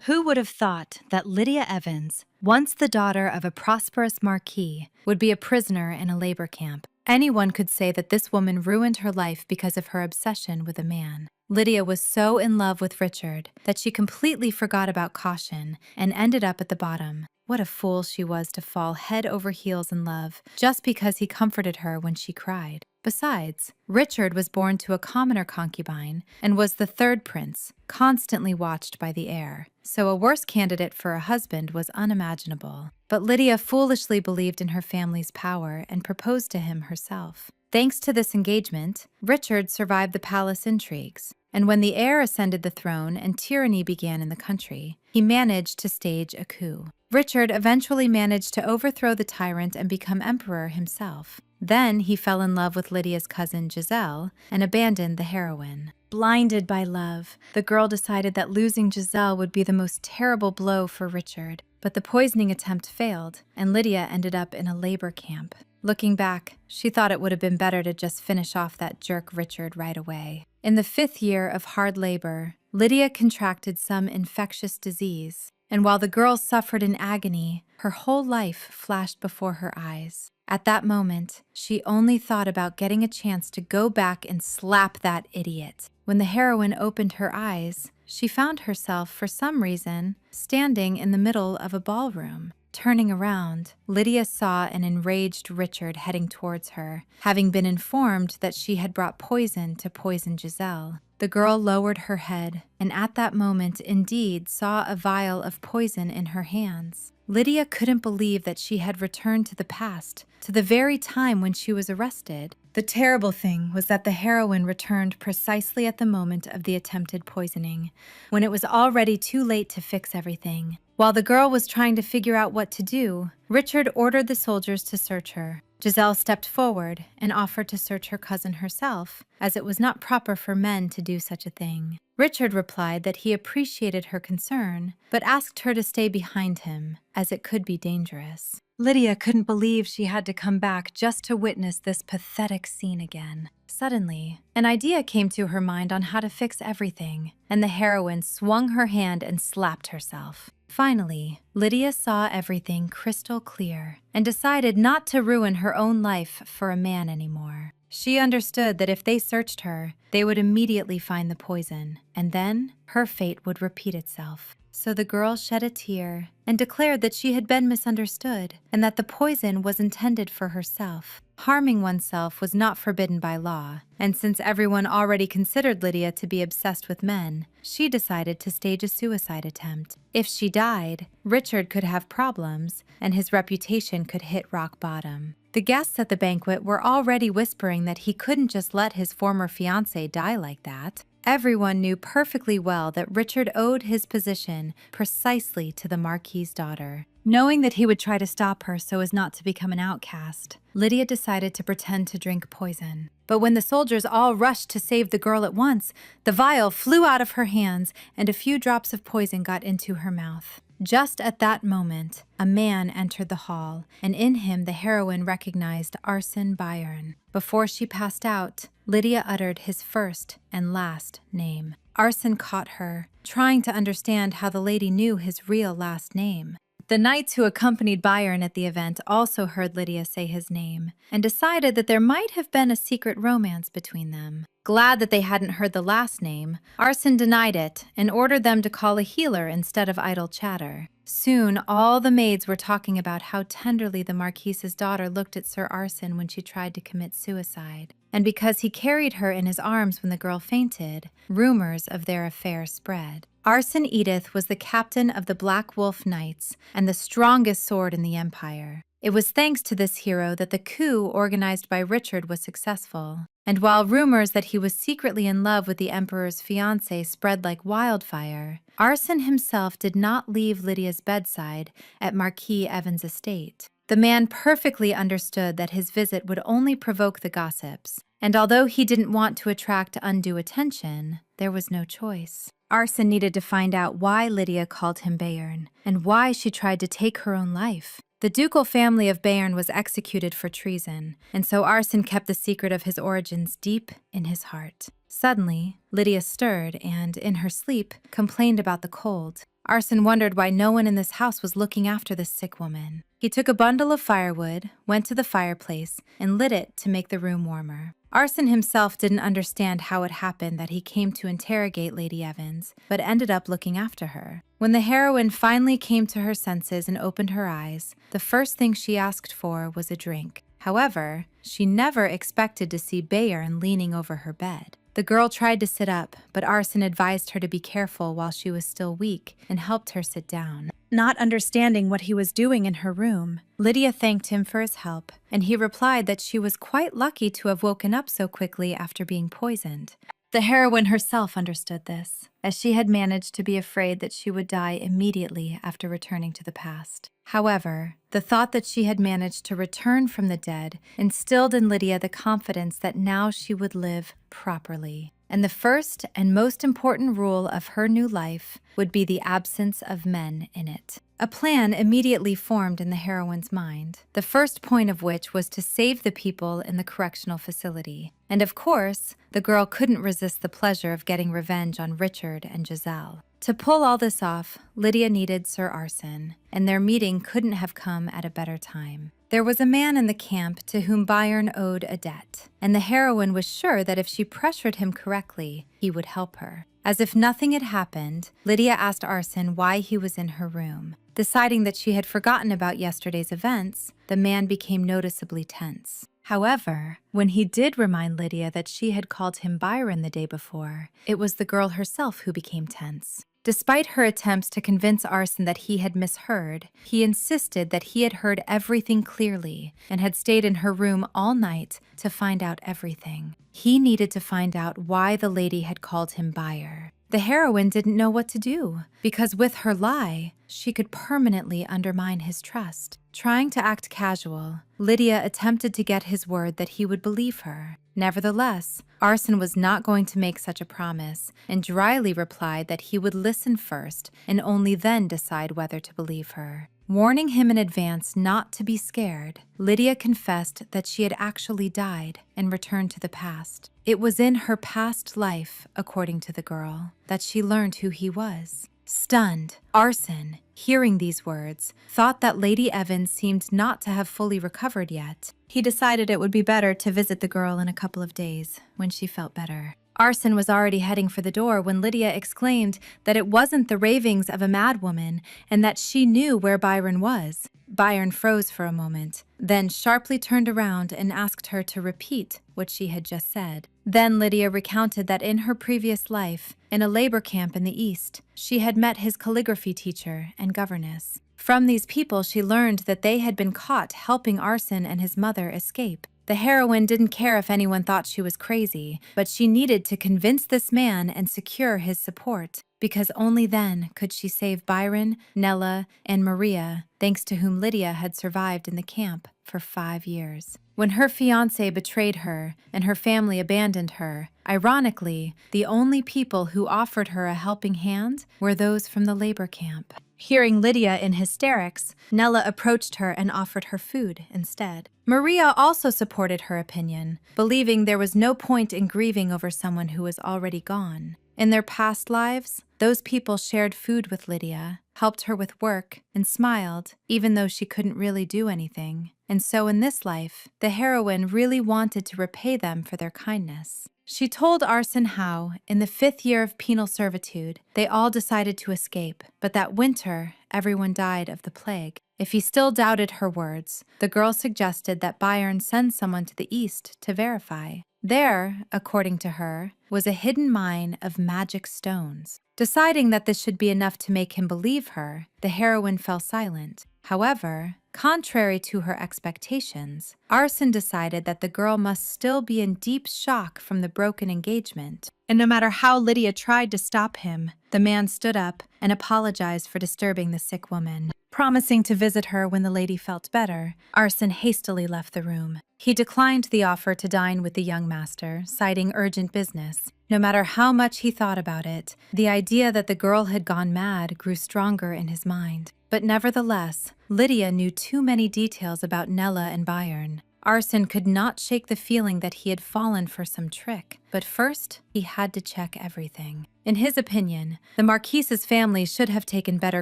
Who would have thought that Lydia Evans, once the daughter of a prosperous marquis, would be a prisoner in a labor camp? Anyone could say that this woman ruined her life because of her obsession with a man. Lydia was so in love with Richard that she completely forgot about caution and ended up at the bottom. What a fool she was to fall head over heels in love just because he comforted her when she cried. Besides, Richard was born to a commoner concubine and was the third prince, constantly watched by the heir, so a worse candidate for a husband was unimaginable. But Lydia foolishly believed in her family's power and proposed to him herself. Thanks to this engagement, Richard survived the palace intrigues, and when the heir ascended the throne and tyranny began in the country, he managed to stage a coup. Richard eventually managed to overthrow the tyrant and become emperor himself. Then he fell in love with Lydia's cousin Giselle and abandoned the heroine. Blinded by love, the girl decided that losing Giselle would be the most terrible blow for Richard. But the poisoning attempt failed, and Lydia ended up in a labor camp. Looking back, she thought it would have been better to just finish off that jerk Richard right away. In the 5th year of hard labor, Lydia contracted some infectious disease, and while the girl suffered in agony, her whole life flashed before her eyes. At that moment, she only thought about getting a chance to go back and slap that idiot. When the heroine opened her eyes, she found herself, for some reason, standing in the middle of a ballroom. Turning around, Lydia saw an enraged Richard heading towards her, having been informed that she had brought poison to poison Giselle. The girl lowered her head, and at that moment indeed saw a vial of poison in her hands. Lydia couldn't believe that she had returned to the past, to the very time when she was arrested. The terrible thing was that the heroine returned precisely at the moment of the attempted poisoning, when it was already too late to fix everything. While the girl was trying to figure out what to do, Richard ordered the soldiers to search her. Giselle stepped forward and offered to search her cousin herself, as it was not proper for men to do such a thing. Richard replied that he appreciated her concern, but asked her to stay behind him, as it could be dangerous. Lydia couldn't believe she had to come back just to witness this pathetic scene again. Suddenly, an idea came to her mind on how to fix everything, and the heroine swung her hand and slapped herself. Finally, Lydia saw everything crystal clear and decided not to ruin her own life for a man anymore. She understood that if they searched her, they would immediately find the poison, and then her fate would repeat itself. So the girl shed a tear and declared that she had been misunderstood and that the poison was intended for herself. Harming oneself was not forbidden by law, and since everyone already considered Lydia to be obsessed with men, she decided to stage a suicide attempt. If she died, Richard could have problems, and his reputation could hit rock bottom. The guests at the banquet were already whispering that he couldn't just let his former fiancée die like that. Everyone knew perfectly well that Richard owed his position precisely to the Marquis's daughter. Knowing that he would try to stop her so as not to become an outcast, Lydia decided to pretend to drink poison. But when the soldiers all rushed to save the girl at once, the vial flew out of her hands and a few drops of poison got into her mouth. Just at that moment, a man entered the hall, and in him the heroine recognized Arsène Bayern. Before she passed out, Lydia uttered his first and last name. Arsène caught her, trying to understand how the lady knew his real last name. The knights who accompanied Bayern at the event also heard Lydia say his name, and decided that there might have been a secret romance between them. Glad that they hadn't heard the last name, Arsène denied it and ordered them to call a healer instead of idle chatter. Soon, all the maids were talking about how tenderly the Marquise's daughter looked at Sir Arsène when she tried to commit suicide. And because he carried her in his arms when the girl fainted, rumors of their affair spread. Arsène Edith was the captain of the Black Wolf Knights and the strongest sword in the Empire. It was thanks to this hero that the coup organized by Richard was successful. And while rumors that he was secretly in love with the Emperor's fiancée spread like wildfire, Arsène himself did not leave Lydia's bedside at Marquis Evans' estate. The man perfectly understood that his visit would only provoke the gossips, and although he didn't want to attract undue attention, there was no choice. Arsène needed to find out why Lydia called him Bayern, and why she tried to take her own life. The ducal family of Bayern was executed for treason, and so Arsène kept the secret of his origins deep in his heart. Suddenly, Lydia stirred and, in her sleep, complained about the cold. Arson wondered why no one in this house was looking after this sick woman. He took a bundle of firewood, went to the fireplace, and lit it to make the room warmer. Arson himself didn't understand how it happened that he came to interrogate Lady Evans, but ended up looking after her. When the heroine finally came to her senses and opened her eyes, the first thing she asked for was a drink. However, she never expected to see Bayern leaning over her bed. The girl tried to sit up, but Arson advised her to be careful while she was still weak and helped her sit down. Not understanding what he was doing in her room, Lydia thanked him for his help, and he replied that she was quite lucky to have woken up so quickly after being poisoned. The heroine herself understood this, as she had managed to be afraid that she would die immediately after returning to the past. However, the thought that she had managed to return from the dead instilled in Lydia the confidence that now she would live properly. And the first and most important rule of her new life would be the absence of men in it. A plan immediately formed in the heroine's mind, the first point of which was to save the people in the correctional facility. And of course, the girl couldn't resist the pleasure of getting revenge on Richard and Giselle. To pull all this off, Lydia needed Sir Arson, and their meeting couldn't have come at a better time. There was a man in the camp to whom Bayern owed a debt, and the heroine was sure that if she pressured him correctly, he would help her. As if nothing had happened, Lydia asked Arson why he was in her room. Deciding that she had forgotten about yesterday's events, the man became noticeably tense. However, when he did remind Lydia that she had called him Byron the day before, it was the girl herself who became tense. Despite her attempts to convince Arson that he had misheard, he insisted that he had heard everything clearly and had stayed in her room all night to find out everything. He needed to find out why the lady had called him Bayer. The heroine didn't know what to do, because with her lie, she could permanently undermine his trust. Trying to act casual, Lydia attempted to get his word that he would believe her. Nevertheless, Arson was not going to make such a promise, and dryly replied that he would listen first and only then decide whether to believe her. Warning him in advance not to be scared, Lydia confessed that she had actually died and returned to the past. It was in her past life, according to the girl, that she learned who he was. Stunned, Arson, hearing these words, thought that Lady Evans seemed not to have fully recovered yet. He decided it would be better to visit the girl in a couple of days, when she felt better. Arson was already heading for the door when Lydia exclaimed that it wasn't the ravings of a madwoman and that she knew where Byron was. Byron froze for a moment, then sharply turned around and asked her to repeat what she had just said. Then Lydia recounted that in her previous life, in a labor camp in the East, she had met his calligraphy teacher and governess. From these people, she learned that they had been caught helping Arson and his mother escape. The heroine didn't care if anyone thought she was crazy, but she needed to convince this man and secure his support, because only then could she save Byron, Nella, and Maria, thanks to whom Lydia had survived in the camp for 5 years. When her fiancé betrayed her and her family abandoned her, ironically, the only people who offered her a helping hand were those from the labor camp. Hearing Lydia in hysterics, Nella approached her and offered her food instead. Maria also supported her opinion, believing there was no point in grieving over someone who was already gone. In their past lives, those people shared food with Lydia, helped her with work, and smiled, even though she couldn't really do anything. And so in this life, the heroine really wanted to repay them for their kindness. She told Arson how, in the 5th year of penal servitude, they all decided to escape, but that winter, everyone died of the plague. If he still doubted her words, the girl suggested that Byron send someone to the east to verify. There, according to her, was a hidden mine of magic stones. Deciding that this should be enough to make him believe her, the heroine fell silent. However, contrary to her expectations, Arson decided that the girl must still be in deep shock from the broken engagement. And no matter how Lydia tried to stop him, the man stood up and apologized for disturbing the sick woman. Promising to visit her when the lady felt better, Arson hastily left the room. He declined the offer to dine with the young master, citing urgent business. No matter how much he thought about it, the idea that the girl had gone mad grew stronger in his mind. But nevertheless, Lydia knew too many details about Nella and Byron. Arson could not shake the feeling that he had fallen for some trick, but first, he had to check everything. In his opinion, the Marquise's family should have taken better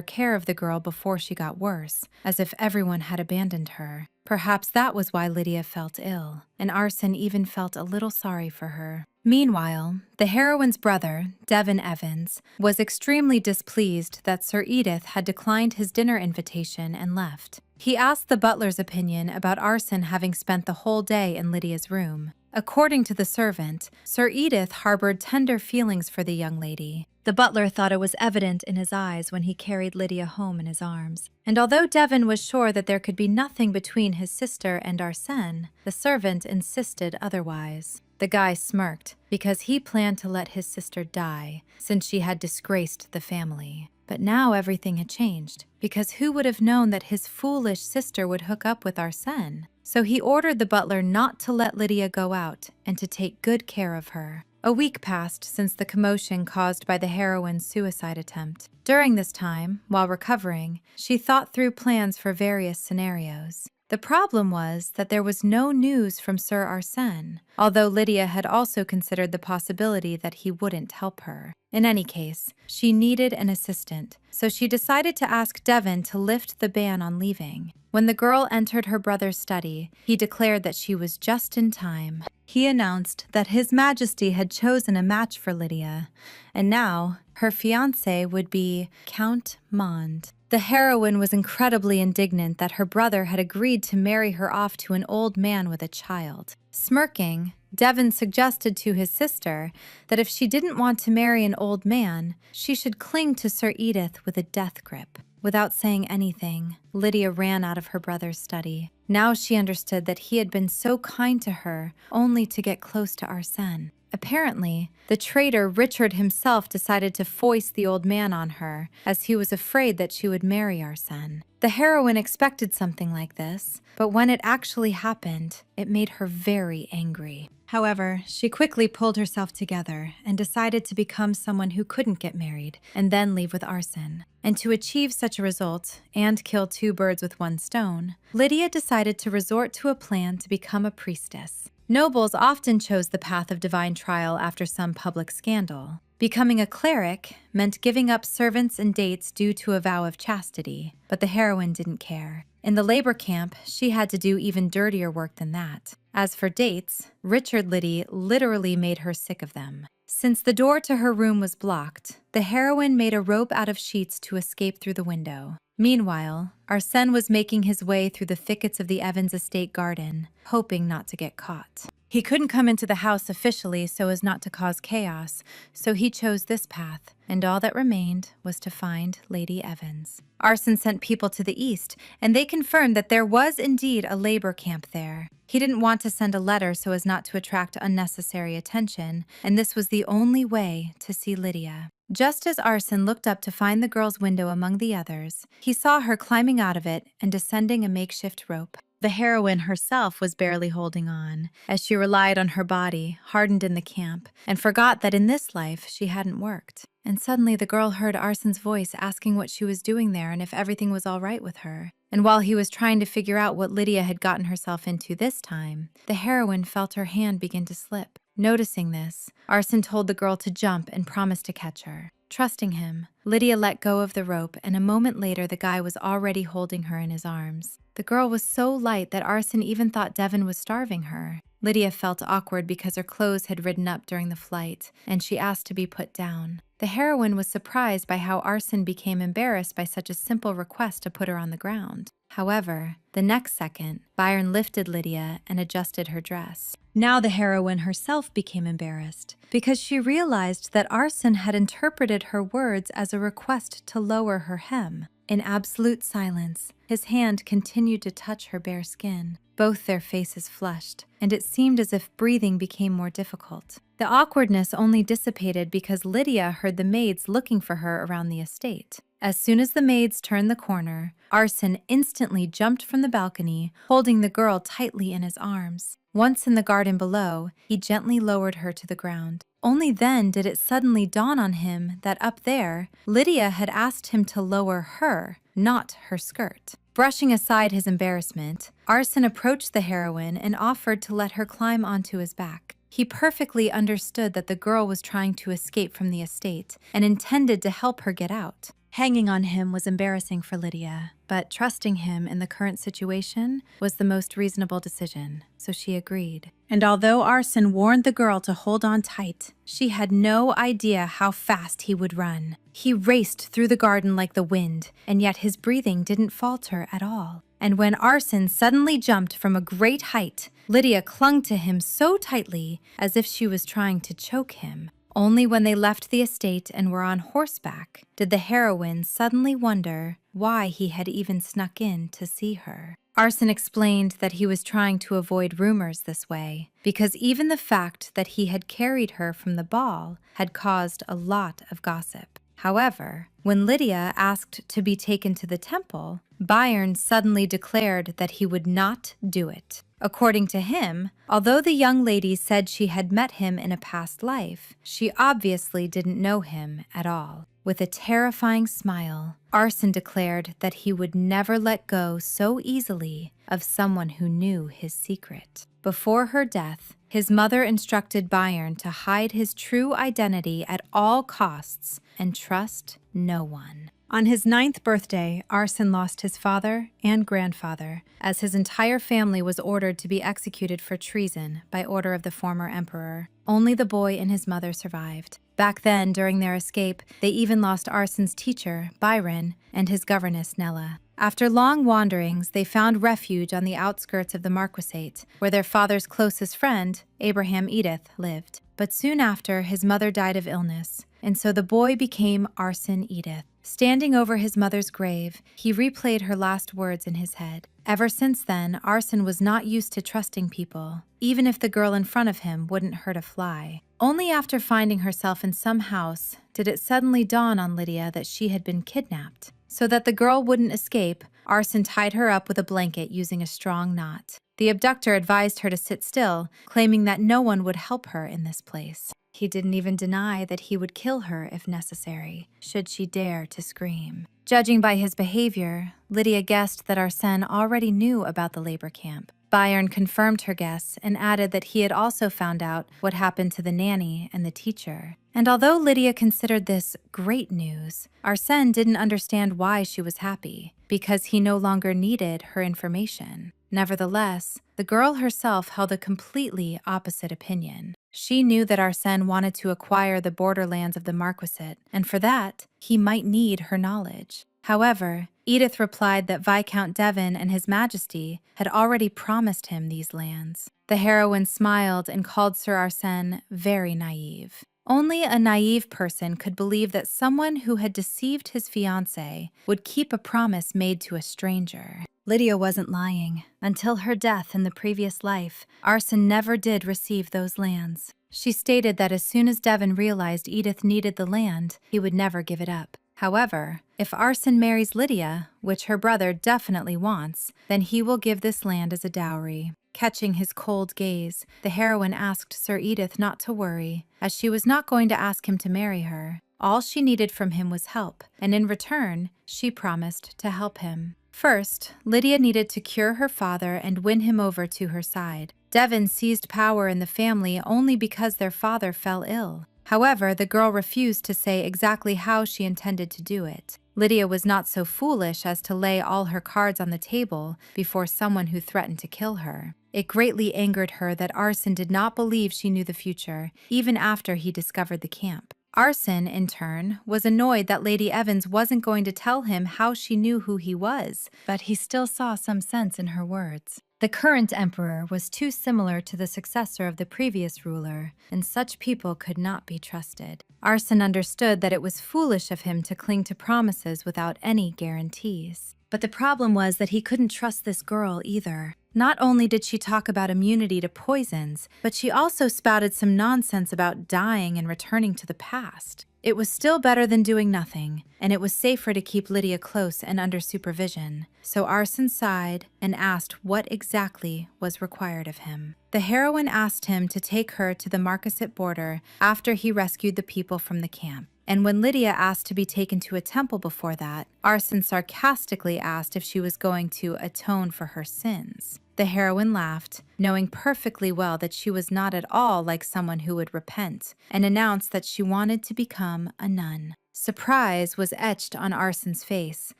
care of the girl before she got worse, as if everyone had abandoned her. Perhaps that was why Lydia felt ill, and Arsene even felt a little sorry for her. Meanwhile, the heroine's brother, Devon Evans, was extremely displeased that Sir Edith had declined his dinner invitation and left. He asked the butler's opinion about Arsene having spent the whole day in Lydia's room. According to the servant, Sir Edith harbored tender feelings for the young lady. The butler thought it was evident in his eyes when he carried Lydia home in his arms. And although Devon was sure that there could be nothing between his sister and Arsene, the servant insisted otherwise. The guy smirked because he planned to let his sister die since she had disgraced the family. But now everything had changed, because who would have known that his foolish sister would hook up with Arsene? So he ordered the butler not to let Lydia go out and to take good care of her. A week passed since the commotion caused by the heroine's suicide attempt. During this time, while recovering, she thought through plans for various scenarios. The problem was that there was no news from Sir Arsene, although Lydia had also considered the possibility that he wouldn't help her. In any case, she needed an assistant, so she decided to ask Devon to lift the ban on leaving. When the girl entered her brother's study, he declared that she was just in time. He announced that His Majesty had chosen a match for Lydia, and now her fiancé would be Count Mond. The heroine was incredibly indignant that her brother had agreed to marry her off to an old man with a child. Smirking, Devon suggested to his sister that if she didn't want to marry an old man, she should cling to Sir Edith with a death grip. Without saying anything, Lydia ran out of her brother's study. Now she understood that he had been so kind to her only to get close to Arsene. Apparently, the traitor Richard himself decided to foist the old man on her, as he was afraid that she would marry Arsene. The heroine expected something like this, but when it actually happened, it made her very angry. However, she quickly pulled herself together and decided to become someone who couldn't get married and then leave with Arsene. And to achieve such a result, and kill two birds with one stone, Lydia decided to resort to a plan to become a priestess. Nobles often chose the path of divine trial after some public scandal. Becoming a cleric meant giving up servants and dates due to a vow of chastity, but the heroine didn't care. In the labor camp, she had to do even dirtier work than that. As for dates, Richard Liddy literally made her sick of them. Since the door to her room was blocked, the heroine made a rope out of sheets to escape through the window. Meanwhile, Arsene was making his way through the thickets of the Evans estate garden, hoping not to get caught. He couldn't come into the house officially so as not to cause chaos, so he chose this path, and all that remained was to find Lady Evans. Arsene sent people to the east, and they confirmed that there was indeed a labor camp there. He didn't want to send a letter so as not to attract unnecessary attention, and this was the only way to see Lydia. Just as Arsene looked up to find the girl's window among the others, he saw her climbing out of it and descending a makeshift rope. The heroine herself was barely holding on, as she relied on her body, hardened in the camp, and forgot that in this life she hadn't worked. And suddenly the girl heard Arsene's voice asking what she was doing there and if everything was all right with her. And while he was trying to figure out what Lydia had gotten herself into this time, the heroine felt her hand begin to slip. Noticing this, Arsene told the girl to jump and promised to catch her. Trusting him, Lydia let go of the rope, and a moment later the guy was already holding her in his arms. The girl was so light that Arsene even thought Devon was starving her. Lydia felt awkward because her clothes had ridden up during the flight, and she asked to be put down. The heroine was surprised by how Arsene became embarrassed by such a simple request to put her on the ground. However, the next second, Byron lifted Lydia and adjusted her dress. Now the heroine herself became embarrassed because she realized that Arsene had interpreted her words as a request to lower her hem. In absolute silence, his hand continued to touch her bare skin. Both their faces flushed, and it seemed as if breathing became more difficult. The awkwardness only dissipated because Lydia heard the maids looking for her around the estate. As soon as the maids turned the corner, Arsene instantly jumped from the balcony, holding the girl tightly in his arms. Once in the garden below, he gently lowered her to the ground. Only then did it suddenly dawn on him that up there, Lydia had asked him to lower her, not her skirt. Brushing aside his embarrassment, Arsene approached the heroine and offered to let her climb onto his back. He perfectly understood that the girl was trying to escape from the estate and intended to help her get out. Hanging on him was embarrassing for Lydia, but trusting him in the current situation was the most reasonable decision, so she agreed. And although Arson warned the girl to hold on tight, she had no idea how fast he would run. He raced through the garden like the wind, and yet his breathing didn't falter at all. And when Arson suddenly jumped from a great height, Lydia clung to him so tightly as if she was trying to choke him. Only when they left the estate and were on horseback did the heroine suddenly wonder why he had even snuck in to see her. Arson explained that he was trying to avoid rumors this way, because even the fact that he had carried her from the ball had caused a lot of gossip. However, when Lydia asked to be taken to the temple, Byron suddenly declared that he would not do it. According to him, although the young lady said she had met him in a past life, she obviously didn't know him at all. With a terrifying smile, Arson declared that he would never let go so easily of someone who knew his secret. Before her death, his mother instructed Byron to hide his true identity at all costs and trust no one. On his 9th birthday, Arson lost his father and grandfather, as his entire family was ordered to be executed for treason by order of the former emperor. Only the boy and his mother survived. Back then, during their escape, they even lost Arson's teacher, Byron, and his governess, Nella. After long wanderings, they found refuge on the outskirts of the marquisate, where their father's closest friend, Abraham Edith, lived. But soon after, his mother died of illness, and so the boy became Arson Edith. Standing over his mother's grave, he replayed her last words in his head. Ever since then, Arson was not used to trusting people, even if the girl in front of him wouldn't hurt a fly. Only after finding herself in some house did it suddenly dawn on Lydia that she had been kidnapped. So that the girl wouldn't escape, Arson tied her up with a blanket using a strong knot. The abductor advised her to sit still, claiming that no one would help her in this place. He didn't even deny that he would kill her if necessary, should she dare to scream. Judging by his behavior, Lydia guessed that Arsène already knew about the labor camp. Byron confirmed her guess and added that he had also found out what happened to the nanny and the teacher. And although Lydia considered this great news, Arsène didn't understand why she was happy, because he no longer needed her information. Nevertheless, the girl herself held a completely opposite opinion. She knew that Arsène wanted to acquire the borderlands of the marquisate, and for that, he might need her knowledge. However, Edith replied that Viscount Devon and His Majesty had already promised him these lands. The heroine smiled and called Sir Arsène very naive. Only a naive person could believe that someone who had deceived his fiancé would keep a promise made to a stranger. Lydia wasn't lying. Until her death in the previous life, Arsène never did receive those lands. She stated that as soon as Devon realized Edith needed the land, he would never give it up. However, if Arsène marries Lydia, which her brother definitely wants, then he will give this land as a dowry. Catching his cold gaze, the heroine asked Sir Edith not to worry, as she was not going to ask him to marry her. All she needed from him was help, and in return, she promised to help him. First, Lydia needed to cure her father and win him over to her side. Devon seized power in the family only because their father fell ill. However, the girl refused to say exactly how she intended to do it. Lydia was not so foolish as to lay all her cards on the table before someone who threatened to kill her. It greatly angered her that Arsène did not believe she knew the future, even after he discovered the camp. Arsène, in turn, was annoyed that Lady Evans wasn't going to tell him how she knew who he was, but he still saw some sense in her words. The current emperor was too similar to the successor of the previous ruler, and such people could not be trusted. Arsène understood that it was foolish of him to cling to promises without any guarantees. But the problem was that he couldn't trust this girl either. Not only did she talk about immunity to poisons, but she also spouted some nonsense about dying and returning to the past. It was still better than doing nothing, and it was safer to keep Lydia close and under supervision. So Arsène sighed and asked what exactly was required of him. The heroine asked him to take her to the marquisate border after he rescued the people from the camp. And when Lydia asked to be taken to a temple before that, Arsène sarcastically asked if she was going to atone for her sins. The heroine laughed, knowing perfectly well that she was not at all like someone who would repent, and announced that she wanted to become a nun. Surprise was etched on Arson's face,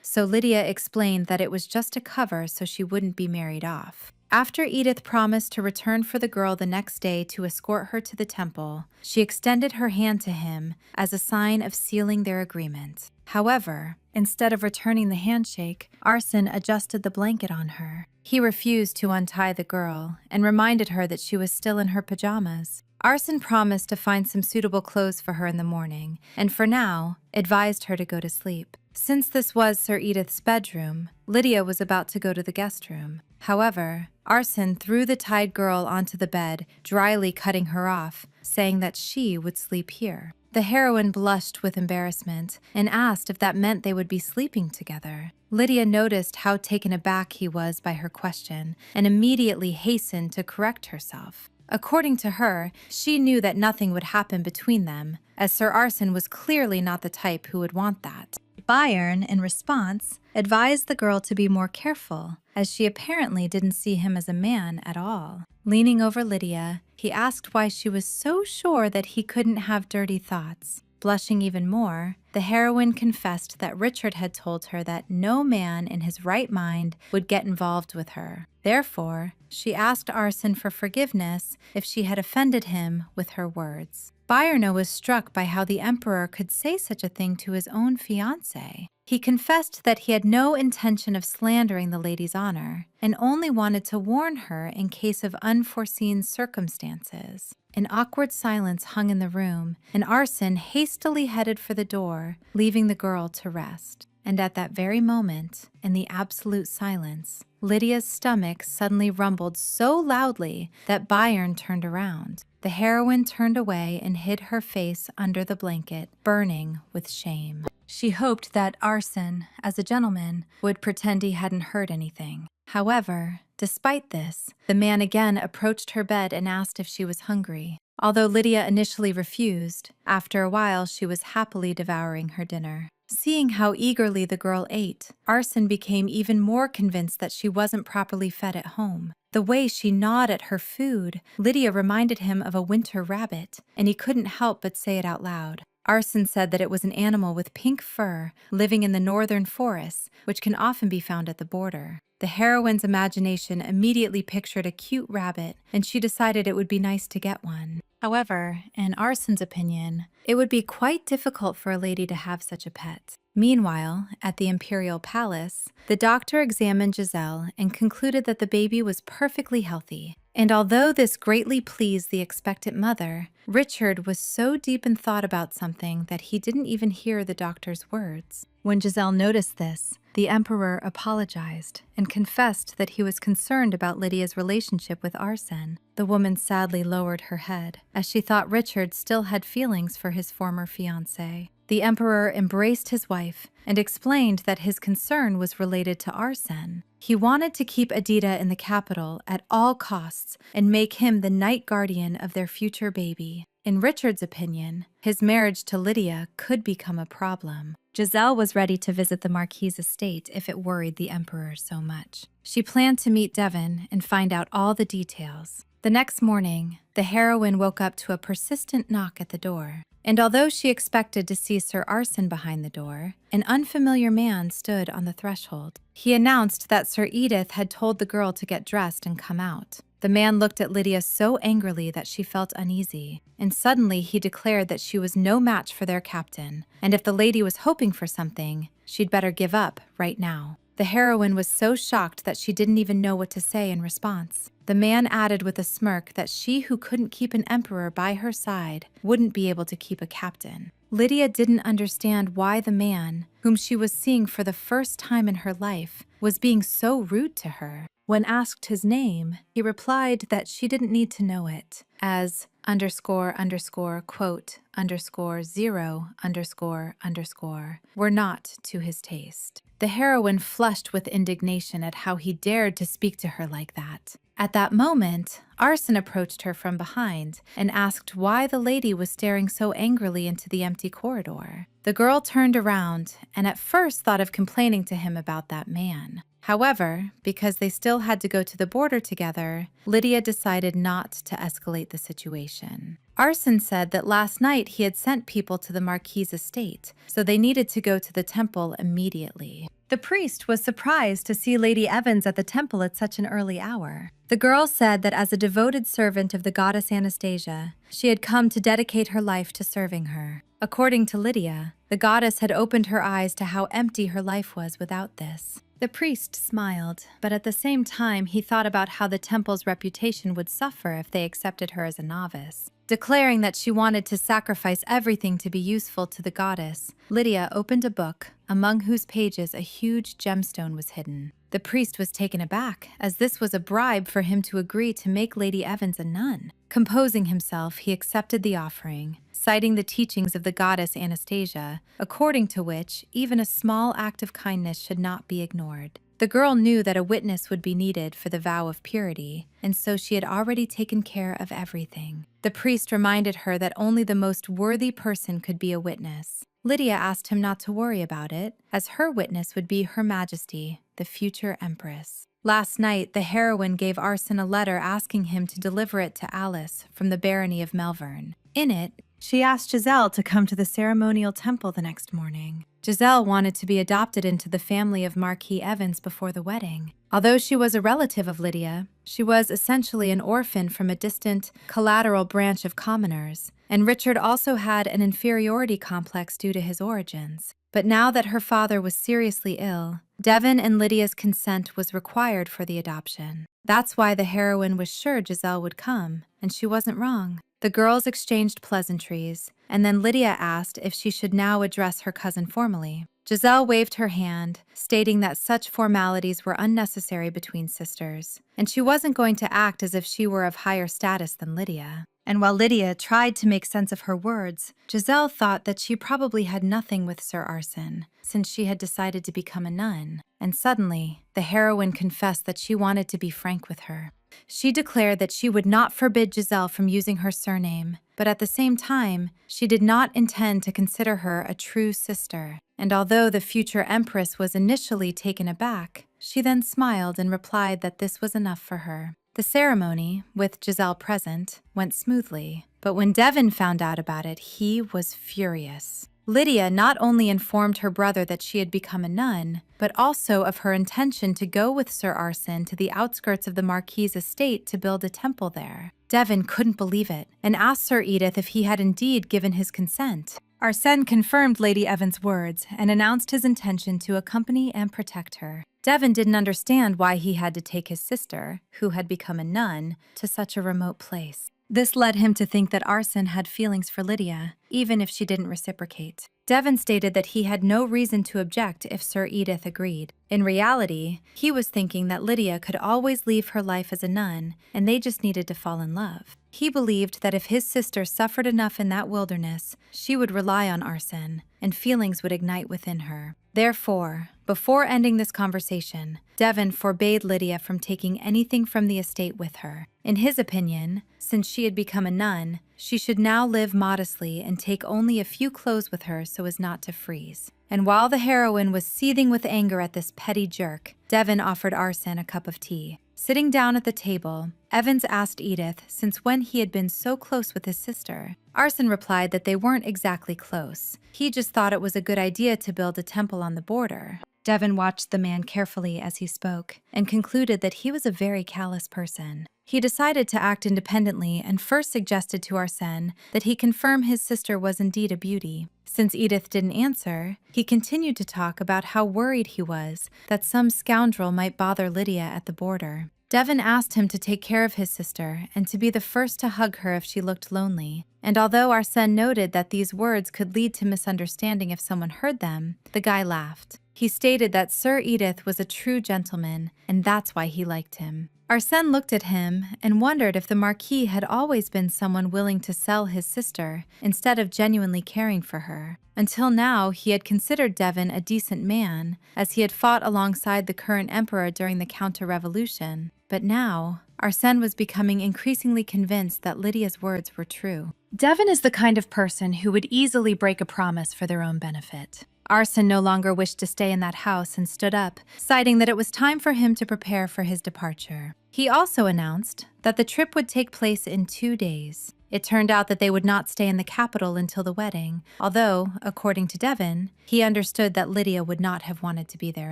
so Lydia explained that it was just a cover so she wouldn't be married off. After Edith promised to return for the girl the next day to escort her to the temple, she extended her hand to him as a sign of sealing their agreement. However, instead of returning the handshake, Arson adjusted the blanket on her. He refused to untie the girl and reminded her that she was still in her pajamas. Arson promised to find some suitable clothes for her in the morning, and for now, advised her to go to sleep. Since this was Sir Edith's bedroom, Lydia was about to go to the guest room. However, Arson threw the tied girl onto the bed, dryly cutting her off, saying that she would sleep here. The heroine blushed with embarrassment and asked if that meant they would be sleeping together. Lydia noticed how taken aback he was by her question and immediately hastened to correct herself. According to her, she knew that nothing would happen between them, as Sir Arson was clearly not the type who would want that. Bayern, in response, advised the girl to be more careful, as she apparently didn't see him as a man at all. Leaning over Lydia, he asked why she was so sure that he couldn't have dirty thoughts. Blushing even more, the heroine confessed that Richard had told her that no man in his right mind would get involved with her. Therefore, she asked Arson for forgiveness if she had offended him with her words. Bayerno was struck by how the emperor could say such a thing to his own fiancée. He confessed that he had no intention of slandering the lady's honor and only wanted to warn her in case of unforeseen circumstances. An awkward silence hung in the room, and Arson hastily headed for the door, leaving the girl to rest. And at that very moment, in the absolute silence, Lydia's stomach suddenly rumbled so loudly that Bayern turned around. The heroine turned away and hid her face under the blanket, burning with shame. She hoped that Arson, as a gentleman, would pretend he hadn't heard anything. However, despite this, the man again approached her bed and asked if she was hungry. Although Lydia initially refused, after a while she was happily devouring her dinner. Seeing how eagerly the girl ate, Arson became even more convinced that she wasn't properly fed at home. The way she gnawed at her food, Lydia reminded him of a winter rabbit, and he couldn't help but say it out loud. Arson said that it was an animal with pink fur living in the northern forests, which can often be found at the border. The heroine's imagination immediately pictured a cute rabbit, and she decided it would be nice to get one. However, in Arson's opinion, it would be quite difficult for a lady to have such a pet. Meanwhile, at the imperial palace, the doctor examined Giselle and concluded that the baby was perfectly healthy. And although this greatly pleased the expectant mother, Richard was so deep in thought about something that he didn't even hear the doctor's words. When Giselle noticed this, the emperor apologized and confessed that he was concerned about Lydia's relationship with Arson. The woman sadly lowered her head, as she thought Richard still had feelings for his former fiancée. The emperor embraced his wife and explained that his concern was related to Arson. He wanted to keep Adida in the capital at all costs and make him the night guardian of their future baby. In Richard's opinion, his marriage to Lydia could become a problem. Giselle was ready to visit the Marquis's estate if it worried the emperor so much. She planned to meet Devon and find out all the details. The next morning, the heroine woke up to a persistent knock at the door. And although she expected to see Sir Arson behind the door, an unfamiliar man stood on the threshold. He announced that Sir Edith had told the girl to get dressed and come out. The man looked at Lydia so angrily that she felt uneasy, and suddenly he declared that she was no match for their captain, and if the lady was hoping for something, she'd better give up right now. The heroine was so shocked that she didn't even know what to say in response. The man added with a smirk that she who couldn't keep an emperor by her side wouldn't be able to keep a captain. Lydia didn't understand why the man, whom she was seeing for the first time in her life, was being so rude to her. When asked his name, he replied that she didn't need to know it, as ___quote__0___ were not to his taste. the heroine flushed with indignation at how he dared to speak to her like that. At that moment, Arson approached her from behind and asked why the lady was staring so angrily into the empty corridor. The girl turned around and at first thought of complaining to him about that man. However, because they still had to go to the border together, Lydia decided not to escalate the situation. Arson said that last night he had sent people to the Marquis's estate, so they needed to go to the temple immediately. The priest was surprised to see Lady Evans at the temple at such an early hour. The girl said that as a devoted servant of the goddess Anastasia, she had come to dedicate her life to serving her. According to Lydia, the goddess had opened her eyes to how empty her life was without this. The priest smiled, but at the same time he thought about how the temple's reputation would suffer if they accepted her as a novice. Declaring that she wanted to sacrifice everything to be useful to the goddess, Lydia opened a book, among whose pages a huge gemstone was hidden. The priest was taken aback, as this was a bribe for him to agree to make Lady Evans a nun. Composing himself, he accepted the offering, citing the teachings of the goddess Anastasia, according to which even a small act of kindness should not be ignored. The girl knew that a witness would be needed for the vow of purity, and so she had already taken care of everything. The priest reminded her that only the most worthy person could be a witness. Lydia asked him not to worry about it, as her witness would be Her Majesty, the future Empress. Last night, the heroine gave Arson a letter asking him to deliver it to Alice from the barony of Melvern. In it, she asked Giselle to come to the ceremonial temple the next morning. Giselle wanted to be adopted into the family of Marquis Evans before the wedding. Although she was a relative of Lydia, she was essentially an orphan from a distant, collateral branch of commoners, and Richard also had an inferiority complex due to his origins. But now that her father was seriously ill, Devon and Lydia's consent was required for the adoption. That's why the heroine was sure Giselle would come, and she wasn't wrong. The girls exchanged pleasantries, and then Lydia asked if she should now address her cousin formally. Giselle waved her hand, stating that such formalities were unnecessary between sisters, and she wasn't going to act as if she were of higher status than Lydia. And while Lydia tried to make sense of her words, Giselle thought that she probably had nothing with Sir Arson, since she had decided to become a nun. And suddenly, the heroine confessed that she wanted to be frank with her. She declared that she would not forbid Giselle from using her surname, but at the same time, she did not intend to consider her a true sister. And although the future empress was initially taken aback, she then smiled and replied that this was enough for her. The ceremony, with Giselle present, went smoothly, but when Devon found out about it, he was furious. Lydia not only informed her brother that she had become a nun, but also of her intention to go with Sir Arson to the outskirts of the Marquis's estate to build a temple there. Devon couldn't believe it, and asked Sir Edith if he had indeed given his consent. Arsène confirmed Lady Evans' words and announced his intention to accompany and protect her. Devon didn't understand why he had to take his sister, who had become a nun, to such a remote place. This led him to think that Arson had feelings for Lydia, even if she didn't reciprocate. Devon stated that he had no reason to object if Sir Edith agreed. In reality, he was thinking that Lydia could always leave her life as a nun, and they just needed to fall in love. He believed that if his sister suffered enough in that wilderness, she would rely on Arson, and feelings would ignite within her. Therefore, before ending this conversation, Devon forbade Lydia from taking anything from the estate with her. In his opinion, since she had become a nun, she should now live modestly and take only a few clothes with her so as not to freeze. And while the heroine was seething with anger at this petty jerk, Devon offered Arson a cup of tea. Sitting down at the table, Evans asked Edith since when he had been so close with his sister. Arson replied that they weren't exactly close. He just thought it was a good idea to build a temple on the border. Devon watched the man carefully as he spoke and concluded that he was a very callous person. He decided to act independently and first suggested to Arsène that he confirm his sister was indeed a beauty. Since Edith didn't answer, he continued to talk about how worried he was that some scoundrel might bother Lydia at the border. Devon asked him to take care of his sister and to be the first to hug her if she looked lonely. And although Arsène noted that these words could lead to misunderstanding if someone heard them, the guy laughed. He stated that Sir Edith was a true gentleman, and that's why he liked him. Arsène looked at him and wondered if the Marquis had always been someone willing to sell his sister instead of genuinely caring for her. Until now, he had considered Devon a decent man, as he had fought alongside the current emperor during the counter-revolution. But now, Arsène was becoming increasingly convinced that Lydia's words were true. Devon is the kind of person who would easily break a promise for their own benefit. Arsène no longer wished to stay in that house and stood up, citing that it was time for him to prepare for his departure. He also announced that the trip would take place in 2 days. It turned out that they would not stay in the capital until the wedding, although, according to Devon, he understood that Lydia would not have wanted to be there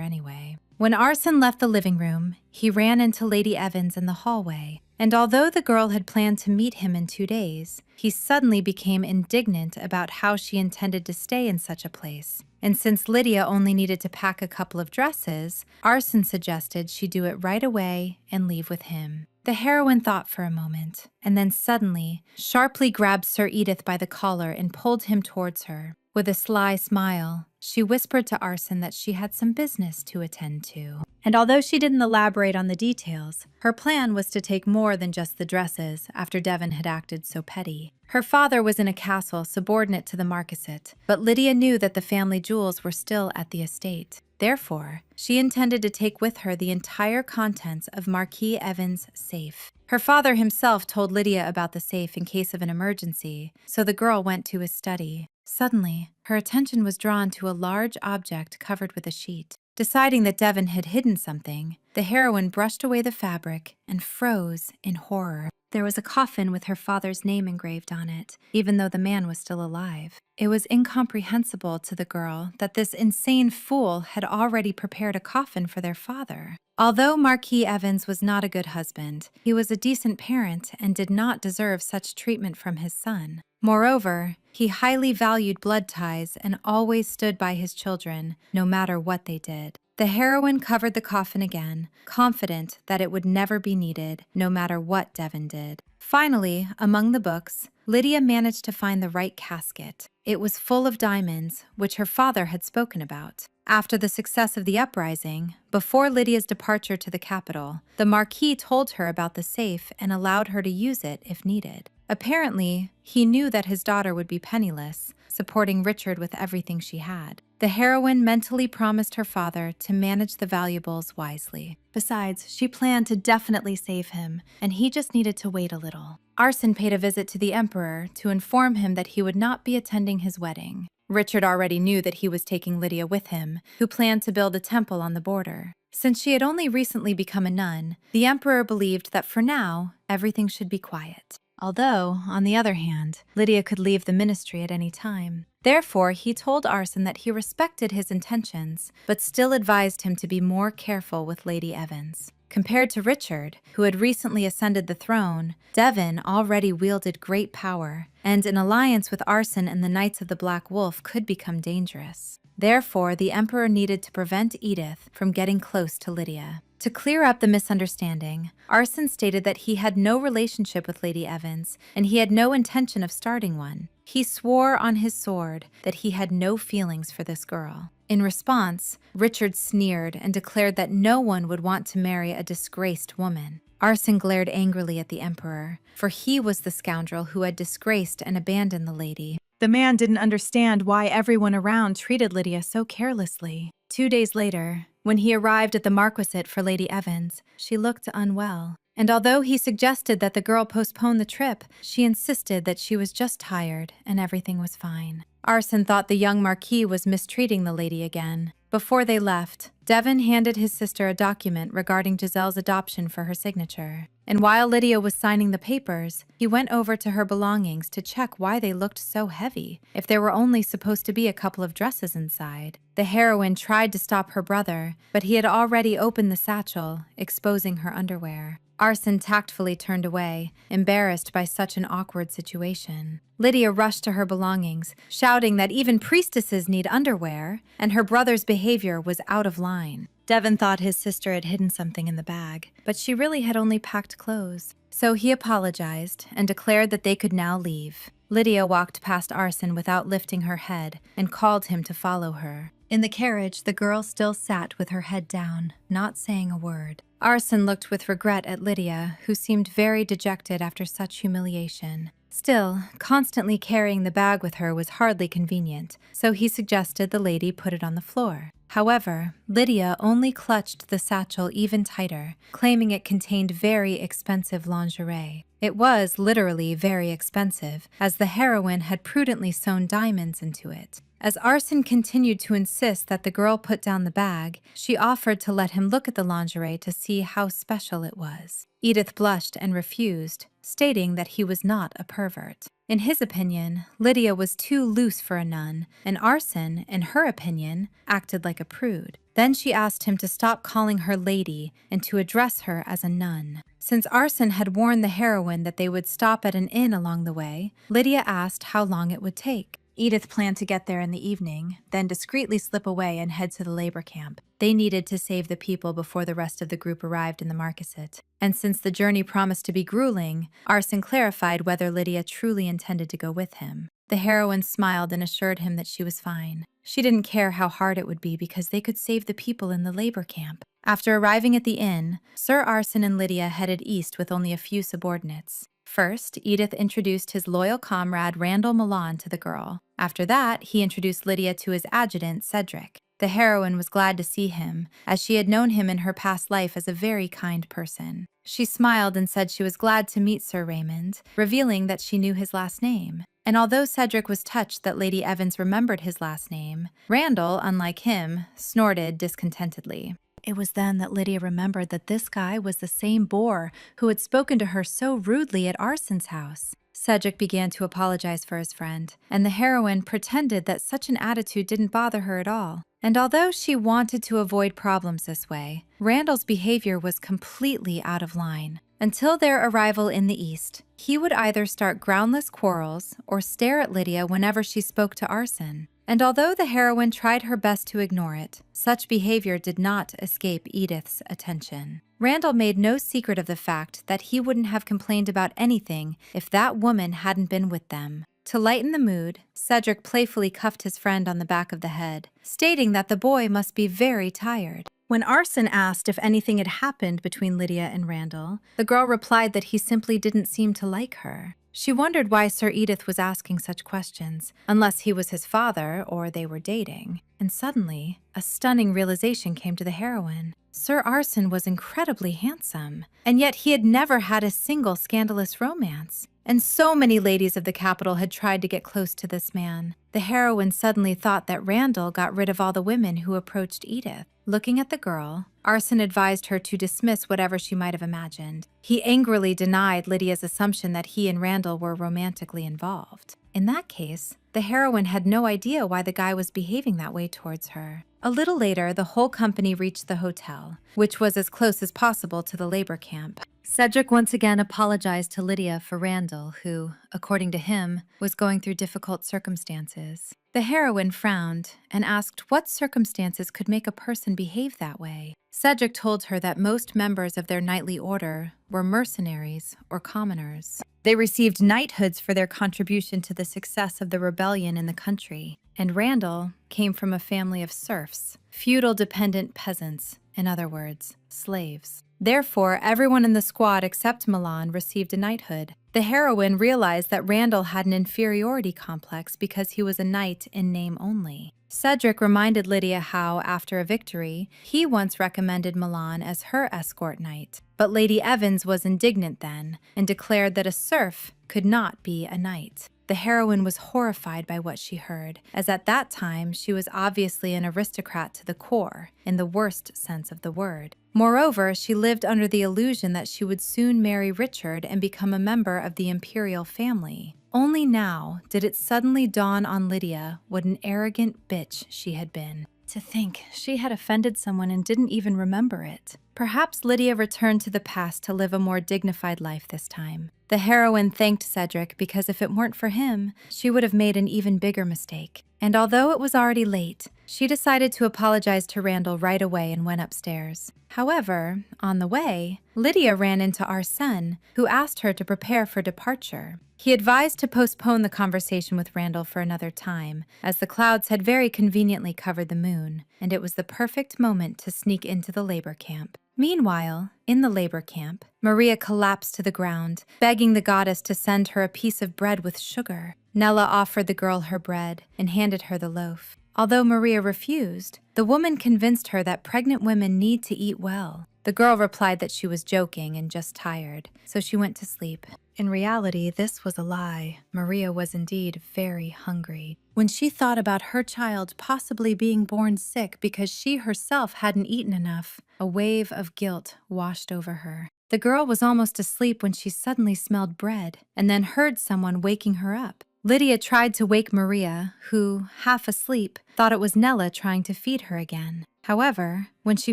anyway. When Arsène left the living room, he ran into Lady Evans in the hallway, and although the girl had planned to meet him in 2 days, he suddenly became indignant about how she intended to stay in such a place. And since Lydia only needed to pack a couple of dresses, Arsène suggested she do it right away and leave with him. The heroine thought for a moment, and then suddenly, sharply grabbed Sir Edith by the collar and pulled him towards her. With a sly smile, she whispered to Arsène that she had some business to attend to. And although she didn't elaborate on the details, her plan was to take more than just the dresses after Devon had acted so petty. Her father was in a castle subordinate to the marquisate, but Lydia knew that the family jewels were still at the estate. Therefore, she intended to take with her the entire contents of Marquis Evans' safe. Her father himself told Lydia about the safe in case of an emergency, so the girl went to his study. Suddenly, her attention was drawn to a large object covered with a sheet. Deciding that Devon had hidden something, the heroine brushed away the fabric and froze in horror. There was a coffin with her father's name engraved on it, even though the man was still alive. It was incomprehensible to the girl that this insane fool had already prepared a coffin for their father. Although Marquis Evans was not a good husband, he was a decent parent and did not deserve such treatment from his son. Moreover, he highly valued blood ties and always stood by his children, no matter what they did. The heroine covered the coffin again, confident that it would never be needed, no matter what Devon did. Finally, among the books, Lydia managed to find the right casket. It was full of diamonds, which her father had spoken about. After the success of the uprising, before Lydia's departure to the capital, the Marquis told her about the safe and allowed her to use it if needed. Apparently, he knew that his daughter would be penniless, supporting Richard with everything she had. The heroine mentally promised her father to manage the valuables wisely. Besides, she planned to definitely save him, and he just needed to wait a little. Arsène paid a visit to the emperor to inform him that he would not be attending his wedding. Richard already knew that he was taking Lydia with him, who planned to build a temple on the border. Since she had only recently become a nun, the emperor believed that for now, everything should be quiet. Although, on the other hand, Lydia could leave the ministry at any time. Therefore, he told Arsène that he respected his intentions, but still advised him to be more careful with Lady Evans. Compared to Richard, who had recently ascended the throne, Devon already wielded great power, and an alliance with Arsène and the Knights of the Black Wolf could become dangerous. Therefore, the emperor needed to prevent Edith from getting close to Lydia. To clear up the misunderstanding, Arsène stated that he had no relationship with Lady Evans, and he had no intention of starting one. He swore on his sword that he had no feelings for this girl. In response, Richard sneered and declared that no one would want to marry a disgraced woman. Arsène glared angrily at the emperor, for he was the scoundrel who had disgraced and abandoned the lady. The man didn't understand why everyone around treated Lydia so carelessly. 2 days later, when he arrived at the marquisate for Lady Evans, she looked unwell. And although he suggested that the girl postpone the trip, she insisted that she was just tired and everything was fine. Arsène thought the young Marquis was mistreating the lady again. Before they left, Devon handed his sister a document regarding Giselle's adoption for her signature. And while Lydia was signing the papers, he went over to her belongings to check why they looked so heavy, if there were only supposed to be a couple of dresses inside. The heroine tried to stop her brother, but he had already opened the satchel, exposing her underwear. Arsène tactfully turned away, embarrassed by such an awkward situation. Lydia rushed to her belongings, shouting that even priestesses need underwear, and her brother's behavior was out of line. Devon thought his sister had hidden something in the bag, but she really had only packed clothes. So he apologized and declared that they could now leave. Lydia walked past Arson without lifting her head and called him to follow her. In the carriage, the girl still sat with her head down, not saying a word. Arson looked with regret at Lydia, who seemed very dejected after such humiliation. Still, constantly carrying the bag with her was hardly convenient, so he suggested the lady put it on the floor. However, Lydia only clutched the satchel even tighter, claiming it contained very expensive lingerie. It was literally very expensive, as the heroine had prudently sewn diamonds into it. As Arson continued to insist that the girl put down the bag, she offered to let him look at the lingerie to see how special it was. Edith blushed and refused, stating that he was not a pervert. In his opinion, Lydia was too loose for a nun, and Arson, in her opinion, acted like a prude. Then she asked him to stop calling her lady and to address her as a nun. Since Arson had warned the heroine that they would stop at an inn along the way, Lydia asked how long it would take. Edith planned to get there in the evening, then discreetly slip away and head to the labor camp. They needed to save the people before the rest of the group arrived in the market. And since the journey promised to be grueling, Arson clarified whether Lydia truly intended to go with him. The heroine smiled and assured him that she was fine. She didn't care how hard it would be because they could save the people in the labor camp. After arriving at the inn, Sir Arson and Lydia headed east with only a few subordinates. First, Edith introduced his loyal comrade Randall Milan to the girl. After that, he introduced Lydia to his adjutant, Cedric. The heroine was glad to see him, as she had known him in her past life as a very kind person. She smiled and said she was glad to meet Sir Raymond, revealing that she knew his last name. And although Cedric was touched that Lady Evans remembered his last name, Randall, unlike him, snorted discontentedly. It was then that Lydia remembered that this guy was the same boor who had spoken to her so rudely at Arson's house. Cedric began to apologize for his friend, and the heroine pretended that such an attitude didn't bother her at all. And although she wanted to avoid problems this way, Randall's behavior was completely out of line. Until their arrival in the East, he would either start groundless quarrels or stare at Lydia whenever she spoke to Arson. And although the heroine tried her best to ignore it, such behavior did not escape Edith's attention. Randall made no secret of the fact that he wouldn't have complained about anything if that woman hadn't been with them. To lighten the mood, Cedric playfully cuffed his friend on the back of the head, stating that the boy must be very tired. When Arson asked if anything had happened between Lydia and Randall, the girl replied that he simply didn't seem to like her. She wondered why Sir Edith was asking such questions, unless he was his father or they were dating. And suddenly, a stunning realization came to the heroine. Sir Arson was incredibly handsome, and yet he had never had a single scandalous romance. And so many ladies of the capital had tried to get close to this man. The heroine suddenly thought that Randall got rid of all the women who approached Edith. Looking at the girl, Arson advised her to dismiss whatever she might have imagined. He angrily denied Lydia's assumption that he and Randall were romantically involved. In that case, the heroine had no idea why the guy was behaving that way towards her. A little later, the whole company reached the hotel, which was as close as possible to the labor camp. Cedric once again apologized to Lydia for Randall, who, according to him, was going through difficult circumstances. The heroine frowned and asked what circumstances could make a person behave that way. Cedric told her that most members of their knightly order were mercenaries or commoners. They received knighthoods for their contribution to the success of the rebellion in the country, and Randall came from a family of serfs, feudal dependent peasants, in other words, slaves. Therefore, everyone in the squad except Milan received a knighthood. The heroine realized that Randall had an inferiority complex because he was a knight in name only. Cedric reminded Lydia how, after a victory, he once recommended Milan as her escort knight. But Lady Evans was indignant then and declared that a serf could not be a knight. The heroine was horrified by what she heard, as at that time she was obviously an aristocrat to the core, in the worst sense of the word. Moreover, she lived under the illusion that she would soon marry Richard and become a member of the imperial family. Only now did it suddenly dawn on Lydia what an arrogant bitch she had been. To think she had offended someone and didn't even remember it. Perhaps Lydia returned to the past to live a more dignified life this time. The heroine thanked Cedric because if it weren't for him, she would have made an even bigger mistake. And although it was already late, she decided to apologize to Randall right away and went upstairs. However, on the way, Lydia ran into Arsène, who asked her to prepare for departure. He advised to postpone the conversation with Randall for another time, as the clouds had very conveniently covered the moon, and it was the perfect moment to sneak into the labor camp. Meanwhile, in the labor camp, Maria collapsed to the ground, begging the goddess to send her a piece of bread with sugar. Nella offered the girl her bread and handed her the loaf. Although Maria refused, the woman convinced her that pregnant women need to eat well. The girl replied that she was joking and just tired, so she went to sleep. In reality, this was a lie. Maria was indeed very hungry. When she thought about her child possibly being born sick because she herself hadn't eaten enough, a wave of guilt washed over her. The girl was almost asleep when she suddenly smelled bread and then heard someone waking her up. Lydia tried to wake Maria, who, half asleep, thought it was Nella trying to feed her again. However, when she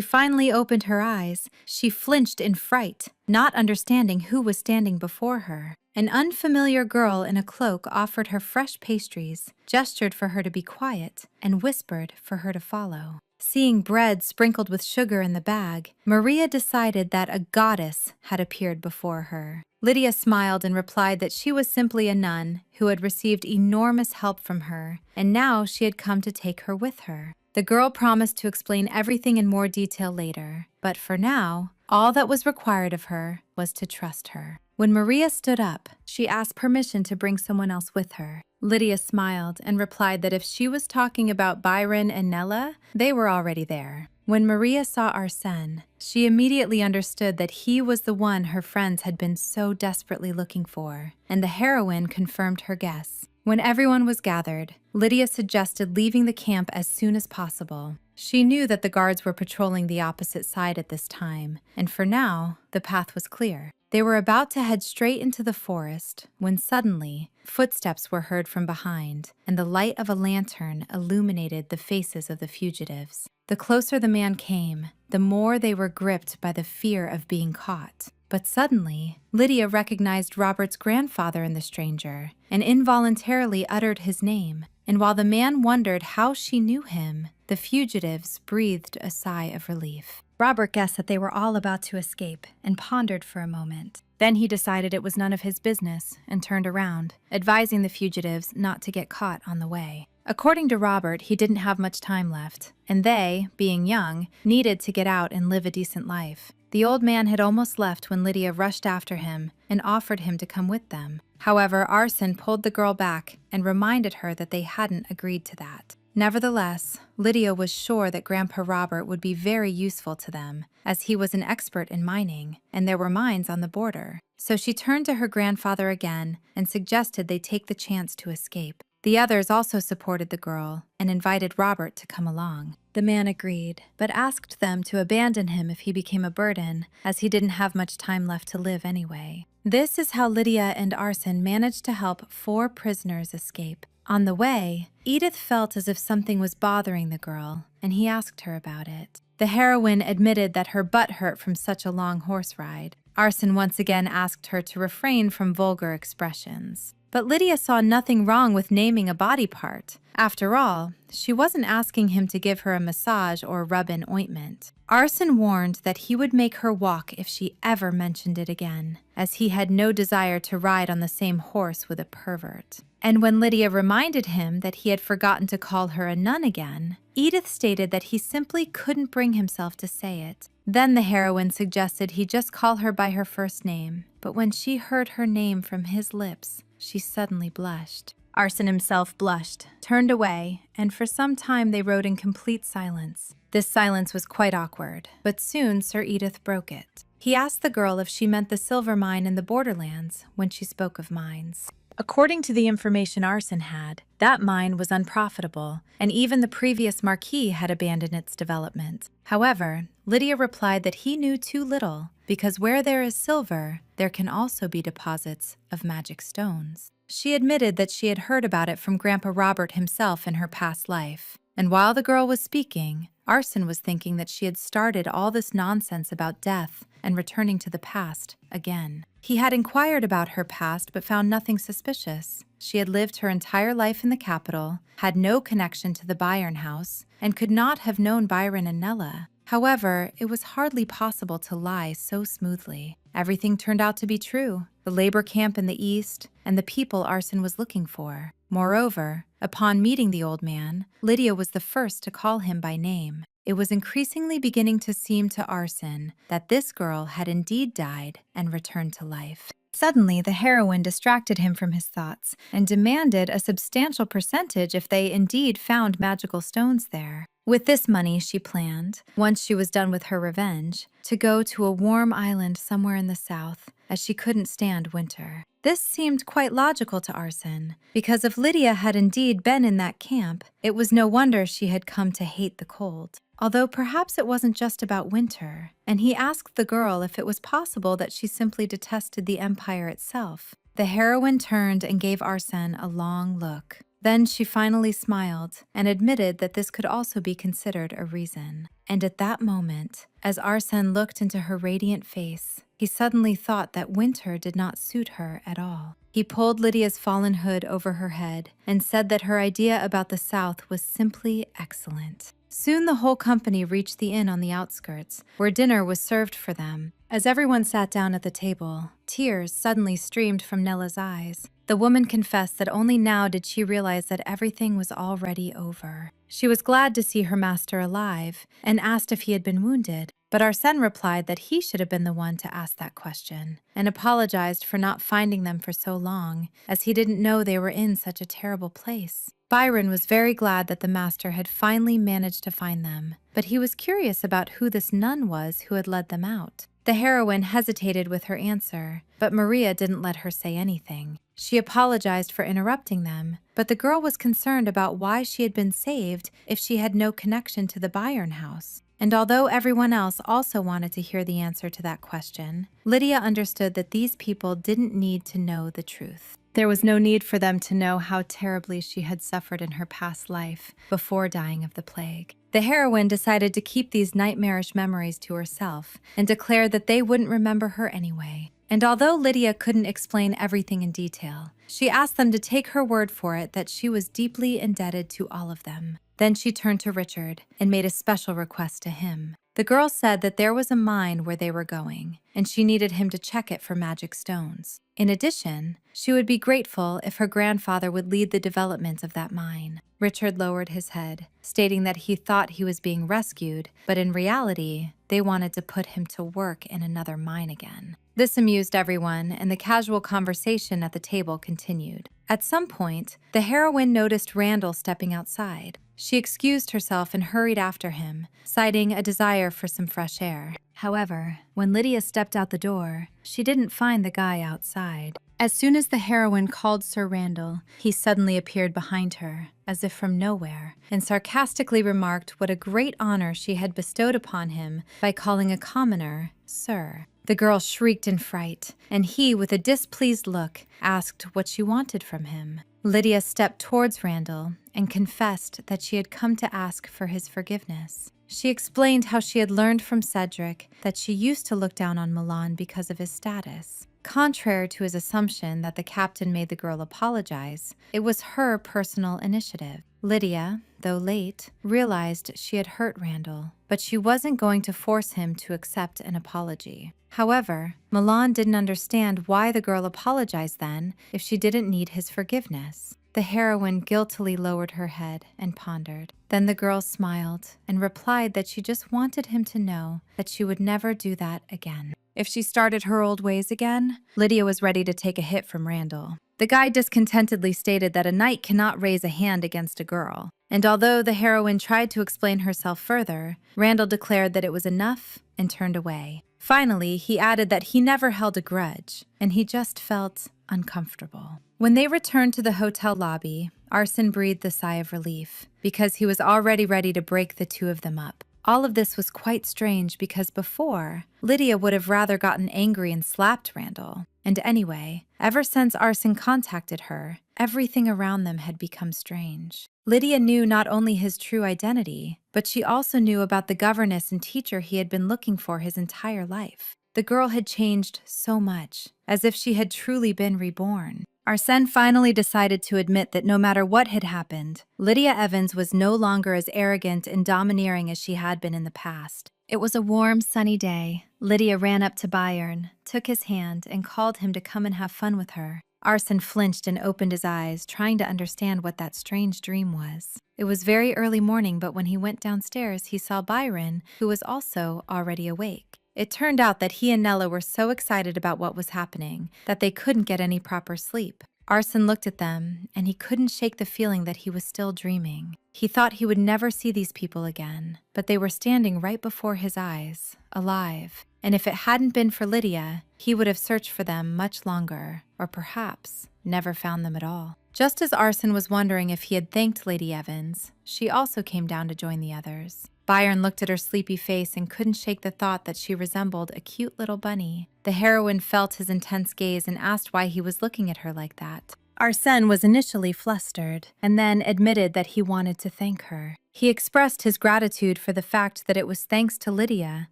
finally opened her eyes, she flinched in fright, not understanding who was standing before her. An unfamiliar girl in a cloak offered her fresh pastries, gestured for her to be quiet, and whispered for her to follow. Seeing bread sprinkled with sugar in the bag, Maria decided that a goddess had appeared before her. Lydia smiled and replied that she was simply a nun who had received enormous help from her, and now she had come to take her with her. The girl promised to explain everything in more detail later, but for now, all that was required of her was to trust her. When Maria stood up, she asked permission to bring someone else with her. Lydia smiled and replied that if she was talking about Byron and Nella, they were already there. When Maria saw Arsène, she immediately understood that he was the one her friends had been so desperately looking for, and the heroine confirmed her guess. When everyone was gathered, Lydia suggested leaving the camp as soon as possible. She knew that the guards were patrolling the opposite side at this time, and for now, the path was clear. They were about to head straight into the forest when suddenly, footsteps were heard from behind, and the light of a lantern illuminated the faces of the fugitives. The closer the man came, the more they were gripped by the fear of being caught. But suddenly, Lydia recognized Robert's grandfather in the stranger and involuntarily uttered his name. And while the man wondered how she knew him, the fugitives breathed a sigh of relief. Robert guessed that they were all about to escape and pondered for a moment. Then he decided it was none of his business and turned around, advising the fugitives not to get caught on the way. According to Robert, he didn't have much time left, and they, being young, needed to get out and live a decent life. The old man had almost left when Lydia rushed after him and offered him to come with them. However, Arsène pulled the girl back and reminded her that they hadn't agreed to that. Nevertheless, Lydia was sure that Grandpa Robert would be very useful to them, as he was an expert in mining, and there were mines on the border. So she turned to her grandfather again and suggested they take the chance to escape. The others also supported the girl and invited Robert to come along. The man agreed, but asked them to abandon him if he became a burden, as he didn't have much time left to live anyway. This is how Lydia and Arsène managed to help 4 prisoners escape. On the way, Edith felt as if something was bothering the girl, and he asked her about it. The heroine admitted that her butt hurt from such a long horse ride. Arsène once again asked her to refrain from vulgar expressions. But Lydia saw nothing wrong with naming a body part. After all, she wasn't asking him to give her a massage or rub in ointment. Arsène warned that he would make her walk if she ever mentioned it again, as he had no desire to ride on the same horse with a pervert. And when Lydia reminded him that he had forgotten to call her a nun again, Edith stated that he simply couldn't bring himself to say it. Then the heroine suggested he just call her by her first name, but when she heard her name from his lips, she suddenly blushed. Arsène himself blushed, turned away, and for some time they rode in complete silence. This silence was quite awkward, but soon Sir Edith broke it. He asked the girl if she meant the silver mine in the borderlands when she spoke of mines. According to the information Arsène had, that mine was unprofitable, and even the previous marquis had abandoned its development. However, Lydia replied that he knew too little, because where there is silver, there can also be deposits of magic stones. She admitted that she had heard about it from Grandpa Robert himself in her past life. And while the girl was speaking, Arson was thinking that she had started all this nonsense about death and returning to the past again. He had inquired about her past but found nothing suspicious. She had lived her entire life in the capital, had no connection to the Byron house, and could not have known Byron and Nella. However, it was hardly possible to lie so smoothly. Everything turned out to be true: the labor camp in the east and the people Arson was looking for. Moreover, upon meeting the old man, Lydia was the first to call him by name. It was increasingly beginning to seem to Arson that this girl had indeed died and returned to life. Suddenly, the heroine distracted him from his thoughts and demanded a substantial percentage if they indeed found magical stones there. With this money, she planned, once she was done with her revenge, to go to a warm island somewhere in the south, as she couldn't stand winter. This seemed quite logical to Arson, because if Lydia had indeed been in that camp, it was no wonder she had come to hate the cold. Although perhaps it wasn't just about winter, and he asked the girl if it was possible that she simply detested the Empire itself. The heroine turned and gave Arson a long look. Then she finally smiled and admitted that this could also be considered a reason. And at that moment, as Arson looked into her radiant face, he suddenly thought that winter did not suit her at all. He pulled Lydia's fallen hood over her head and said that her idea about the South was simply excellent. Soon the whole company reached the inn on the outskirts, where dinner was served for them. As everyone sat down at the table, tears suddenly streamed from Nella's eyes. The woman confessed that only now did she realize that everything was already over. She was glad to see her master alive and asked if he had been wounded, but Arsène replied that he should have been the one to ask that question and apologized for not finding them for so long, as he didn't know they were in such a terrible place. Byron was very glad that the master had finally managed to find them, but he was curious about who this nun was who had led them out. The heroine hesitated with her answer, but Maria didn't let her say anything. She apologized for interrupting them, but the girl was concerned about why she had been saved if she had no connection to the Byron house. And although everyone else also wanted to hear the answer to that question, Lydia understood that these people didn't need to know the truth. There was no need for them to know how terribly she had suffered in her past life before dying of the plague. The heroine decided to keep these nightmarish memories to herself and declared that they wouldn't remember her anyway. And although Lydia couldn't explain everything in detail, she asked them to take her word for it that she was deeply indebted to all of them. Then she turned to Richard and made a special request to him. The girl said that there was a mine where they were going, and she needed him to check it for magic stones. In addition, she would be grateful if her grandfather would lead the development of that mine. Richard lowered his head, stating that he thought he was being rescued, but in reality, they wanted to put him to work in another mine again. This amused everyone, and the casual conversation at the table continued. At some point, the heroine noticed Randall stepping outside. She excused herself and hurried after him, citing a desire for some fresh air. However, when Lydia stepped out the door, she didn't find the guy outside. As soon as the heroine called Sir Randall, he suddenly appeared behind her, as if from nowhere, and sarcastically remarked what a great honor she had bestowed upon him by calling a commoner Sir. The girl shrieked in fright, and he, with a displeased look, asked what she wanted from him. Lydia stepped towards Randall and confessed that she had come to ask for his forgiveness. She explained how she had learned from Cedric that she used to look down on Milan because of his status. Contrary to his assumption that the captain made the girl apologize, it was her personal initiative. Lydia, though late, realized she had hurt Randall, but she wasn't going to force him to accept an apology. However, Milan didn't understand why the girl apologized then if she didn't need his forgiveness. The heroine guiltily lowered her head and pondered. Then the girl smiled and replied that she just wanted him to know that she would never do that again. If she started her old ways again, Lydia was ready to take a hit from Randall. The guy discontentedly stated that a knight cannot raise a hand against a girl, and although the heroine tried to explain herself further, Randall declared that it was enough and turned away. Finally, he added that he never held a grudge, and he just felt uncomfortable. When they returned to the hotel lobby, Arson breathed a sigh of relief, because he was already ready to break the two of them up. All of this was quite strange because before, Lydia would have rather gotten angry and slapped Randall. And anyway, ever since Arson contacted her, Everything around them had become strange. Lydia knew not only his true identity, but she also knew about the governess and teacher he had been looking for his entire life. The girl had changed so much, as if she had truly been reborn. Arsène finally decided to admit that no matter what had happened, Lydia Evans was no longer as arrogant and domineering as she had been in the past. It was a warm, sunny day. Lydia ran up to Byron, took his hand, and called him to come and have fun with her. Arsène flinched and opened his eyes, trying to understand what that strange dream was. It was very early morning, but when he went downstairs, he saw Byron, who was also already awake. It turned out that he and Nella were so excited about what was happening that they couldn't get any proper sleep. Arsène looked at them, and he couldn't shake the feeling that he was still dreaming. He thought he would never see these people again, but they were standing right before his eyes, alive. And if it hadn't been for Lydia, he would have searched for them much longer, or perhaps never found them at all. Just as Arsène was wondering if he had thanked Lady Evans, she also came down to join the others. Byron looked at her sleepy face and couldn't shake the thought that she resembled a cute little bunny. The heroine felt his intense gaze and asked why he was looking at her like that. Arsène was initially flustered, and then admitted that he wanted to thank her. He expressed his gratitude for the fact that it was thanks to Lydia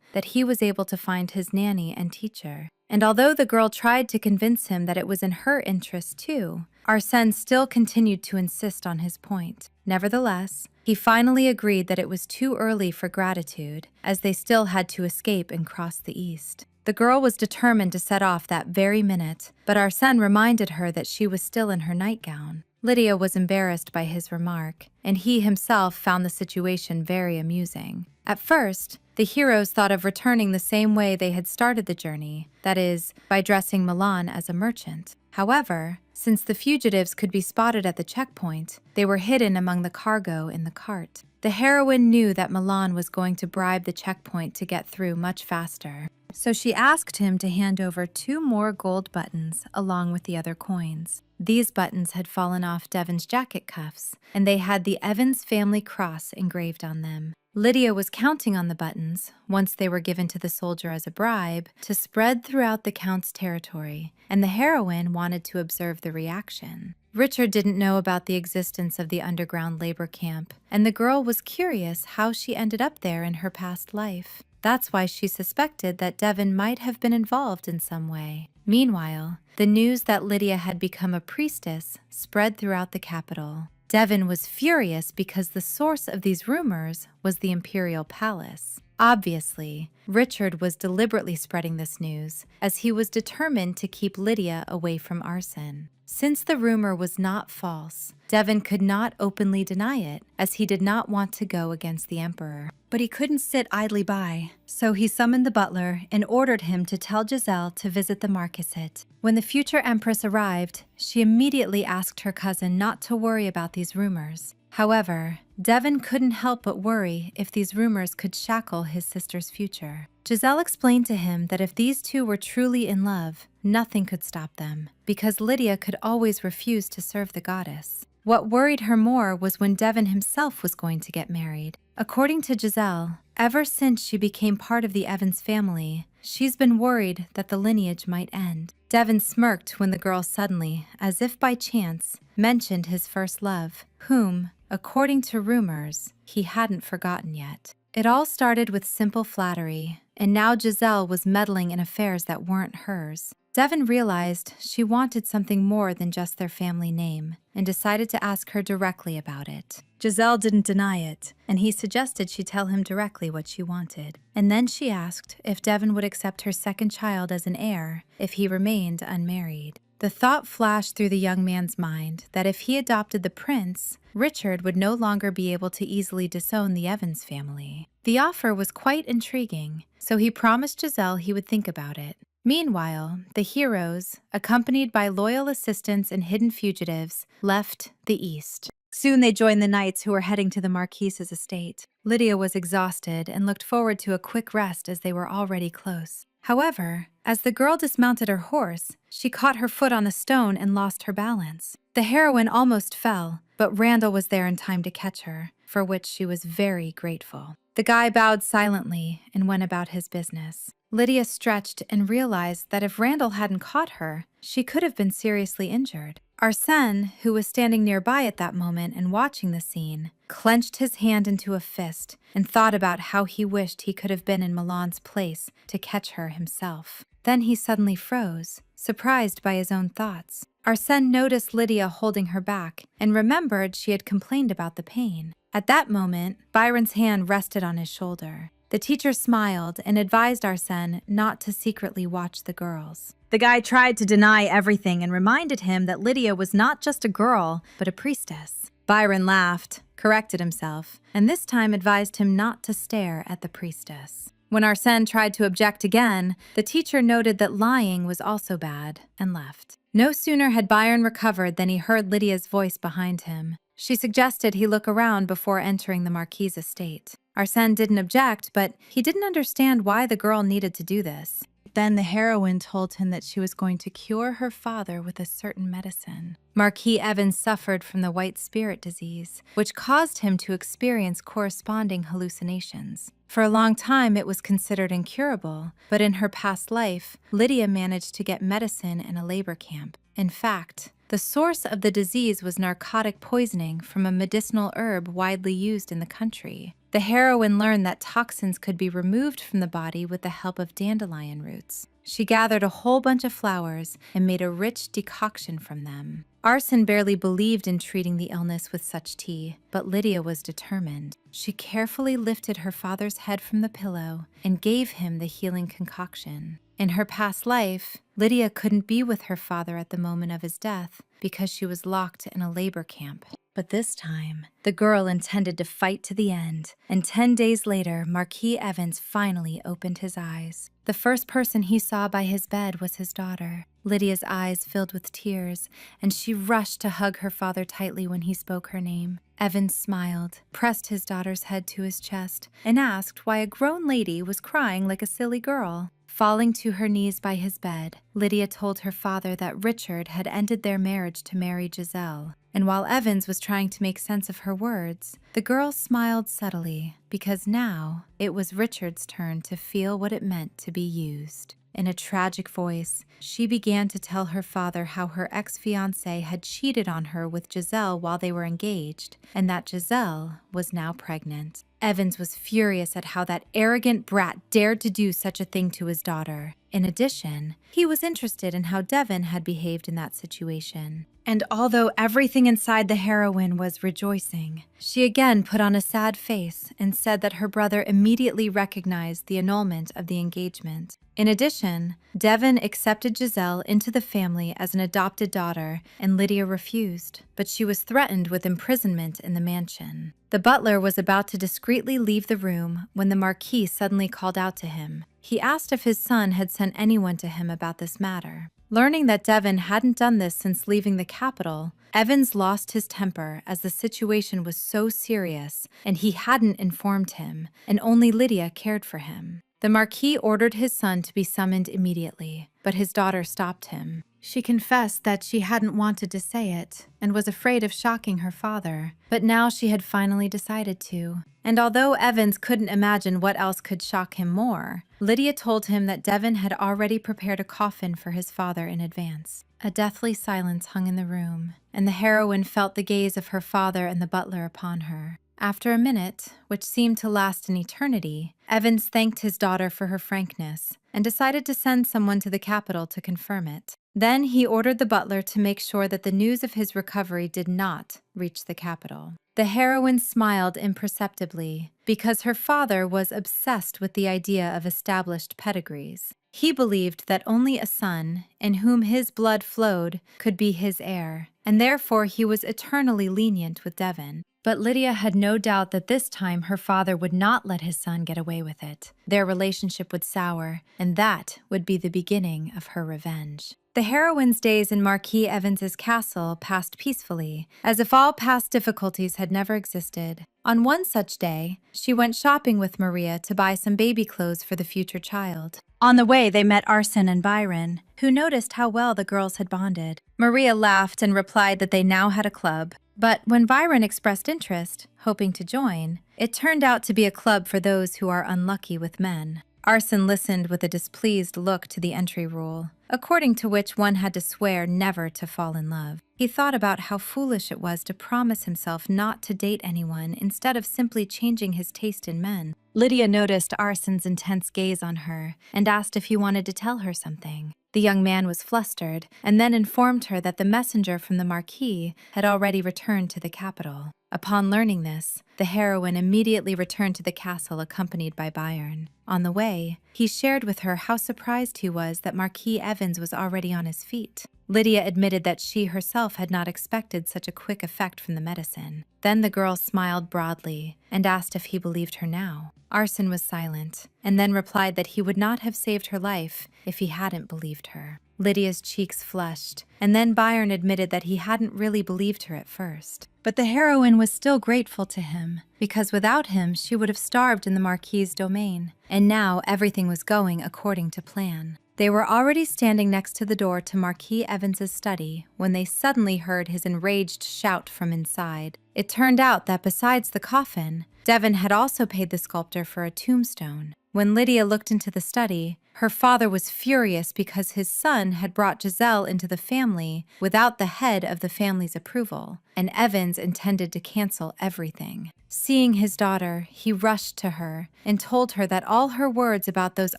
that he was able to find his nanny and teacher. And although the girl tried to convince him that it was in her interest too, Arsène still continued to insist on his point. Nevertheless, he finally agreed that it was too early for gratitude, as they still had to escape and cross the east. The girl was determined to set off that very minute, but Arsène reminded her that she was still in her nightgown. Lydia was embarrassed by his remark, and he himself found the situation very amusing. At first, the heroes thought of returning the same way they had started the journey, that is, by dressing Milan as a merchant. However, since the fugitives could be spotted at the checkpoint, they were hidden among the cargo in the cart. The heroine knew that Milan was going to bribe the checkpoint to get through much faster, so she asked him to hand over 2 more gold buttons along with the other coins. These buttons had fallen off Devon's jacket cuffs, and they had the Evans family cross engraved on them. Lydia was counting on the buttons, once they were given to the soldier as a bribe, to spread throughout the Count's territory, and the heroine wanted to observe the reaction. Richard didn't know about the existence of the underground labor camp, and the girl was curious how she ended up there in her past life. That's why she suspected that Devon might have been involved in some way. Meanwhile, the news that Lydia had become a priestess spread throughout the capital. Devon was furious because the source of these rumors was the imperial palace. Obviously, Richard was deliberately spreading this news, as he was determined to keep Lydia away from Arsène. Since the rumor was not false, Devon could not openly deny it, as he did not want to go against the emperor. But he couldn't sit idly by, so he summoned the butler and ordered him to tell Giselle to visit the marquisate. When the future empress arrived, she immediately asked her cousin not to worry about these rumors. However, Devon couldn't help but worry if these rumors could shackle his sister's future. Giselle explained to him that if these two were truly in love, nothing could stop them, because Lydia could always refuse to serve the goddess. What worried her more was when Devon himself was going to get married. According to Giselle, ever since she became part of the Evans family, she's been worried that the lineage might end. Devon smirked when the girl suddenly, as if by chance, mentioned his first love, whom, according to rumors, he hadn't forgotten yet. It all started with simple flattery, and now Giselle was meddling in affairs that weren't hers. Devon realized she wanted something more than just their family name, and decided to ask her directly about it. Giselle didn't deny it, and he suggested she tell him directly what she wanted. And then she asked if Devon would accept her second child as an heir if he remained unmarried. The thought flashed through the young man's mind that if he adopted the prince, Richard would no longer be able to easily disown the Evans family. The offer was quite intriguing, so he promised Giselle he would think about it. Meanwhile, the heroes, accompanied by loyal assistants and hidden fugitives, left the east. Soon they joined the knights who were heading to the Marquise's estate. Lydia was exhausted and looked forward to a quick rest as they were already close. However, as the girl dismounted her horse, she caught her foot on a stone and lost her balance. The heroine almost fell, but Randall was there in time to catch her, for which she was very grateful. The guy bowed silently and went about his business. Lydia stretched and realized that if Randall hadn't caught her, she could have been seriously injured. Arsène, who was standing nearby at that moment and watching the scene, clenched his hand into a fist and thought about how he wished he could have been in Milan's place to catch her himself. Then he suddenly froze, surprised by his own thoughts. Arsène noticed Lydia holding her back and remembered she had complained about the pain. At that moment, Byron's hand rested on his shoulder. The teacher smiled and advised Arsène not to secretly watch the girls. The guy tried to deny everything and reminded him that Lydia was not just a girl, but a priestess. Byron laughed, corrected himself, and this time advised him not to stare at the priestess. When Arsène tried to object again, the teacher noted that lying was also bad and left. No sooner had Byron recovered than he heard Lydia's voice behind him. She suggested he look around before entering the Marquis's estate. Arsène didn't object, but he didn't understand why the girl needed to do this. Then the heroine told him that she was going to cure her father with a certain medicine. Marquis Evans suffered from the white spirit disease, which caused him to experience corresponding hallucinations. For a long time, it was considered incurable, but in her past life, Lydia managed to get medicine in a labor camp. In fact, the source of the disease was narcotic poisoning from a medicinal herb widely used in the country. The heroine learned that toxins could be removed from the body with the help of dandelion roots. She gathered a whole bunch of flowers and made a rich decoction from them. Arsène barely believed in treating the illness with such tea, but Lydia was determined. She carefully lifted her father's head from the pillow and gave him the healing concoction. In her past life, Lydia couldn't be with her father at the moment of his death because she was locked in a labor camp. But this time, the girl intended to fight to the end, and 10 days later, Marquis Evans finally opened his eyes. The first person he saw by his bed was his daughter. Lydia's eyes filled with tears, and she rushed to hug her father tightly when he spoke her name. Evans smiled, pressed his daughter's head to his chest, and asked why a grown lady was crying like a silly girl. Falling to her knees by his bed, Lydia told her father that Richard had ended their marriage to marry Giselle. And while Evans was trying to make sense of her words, the girl smiled subtly, because now it was Richard's turn to feel what it meant to be used. In a tragic voice, she began to tell her father how her ex-fiancé had cheated on her with Giselle while they were engaged, and that Giselle was now pregnant. Evans was furious at how that arrogant brat dared to do such a thing to his daughter. In addition, he was interested in how Devon had behaved in that situation. And although everything inside the heroine was rejoicing, she again put on a sad face and said that her brother immediately recognized the annulment of the engagement. In addition, Devon accepted Giselle into the family as an adopted daughter, and Lydia refused, but she was threatened with imprisonment in the mansion. The butler was about to discreetly leave the room when the Marquis suddenly called out to him. He asked if his son had sent anyone to him about this matter. Learning that Devon hadn't done this since leaving the capital, Evans lost his temper as the situation was so serious and he hadn't informed him, and only Lydia cared for him. The Marquis ordered his son to be summoned immediately, but his daughter stopped him. She confessed that she hadn't wanted to say it and was afraid of shocking her father, but now she had finally decided to. And although Evans couldn't imagine what else could shock him more, Lydia told him that Devon had already prepared a coffin for his father in advance. A deathly silence hung in the room, and the heroine felt the gaze of her father and the butler upon her. After a minute, which seemed to last an eternity, Evans thanked his daughter for her frankness and decided to send someone to the capital to confirm it. Then he ordered the butler to make sure that the news of his recovery did not reach the capital. The heroine smiled imperceptibly because her father was obsessed with the idea of established pedigrees. He believed that only a son, in whom his blood flowed, could be his heir, and therefore he was eternally lenient with Devon. But Lydia had no doubt that this time her father would not let his son get away with it. Their relationship would sour, and that would be the beginning of her revenge. The heroine's days in Marquis Evans's castle passed peacefully, as if all past difficulties had never existed. On one such day, she went shopping with Maria to buy some baby clothes for the future child. On the way, they met Arsène and Byron, who noticed how well the girls had bonded. Maria laughed and replied that they now had a club. But when Byron expressed interest, hoping to join, it turned out to be a club for those who are unlucky with men. Arson listened with a displeased look to the entry rule, according to which one had to swear never to fall in love. He thought about how foolish it was to promise himself not to date anyone instead of simply changing his taste in men. Lydia noticed Arson's intense gaze on her and asked if he wanted to tell her something. The young man was flustered and then informed her that the messenger from the Marquis had already returned to the capital. Upon learning this, the heroine immediately returned to the castle accompanied by Byron. On the way, he shared with her how surprised he was that Marquis Evans was already on his feet. Lydia admitted that she herself had not expected such a quick effect from the medicine. Then the girl smiled broadly and asked if he believed her now. Arson was silent, and then replied that he would not have saved her life if he hadn't believed her. Lydia's cheeks flushed, and then Byron admitted that he hadn't really believed her at first. But the heroine was still grateful to him, because without him she would have starved in the Marquis's domain, and now everything was going according to plan. They were already standing next to the door to Marquis Evans's study when they suddenly heard his enraged shout from inside. It turned out that besides the coffin, Devon had also paid the sculptor for a tombstone. When Lydia looked into the study, her father was furious because his son had brought Giselle into the family without the head of the family's approval, and Evans intended to cancel everything. Seeing his daughter, he rushed to her and told her that all her words about those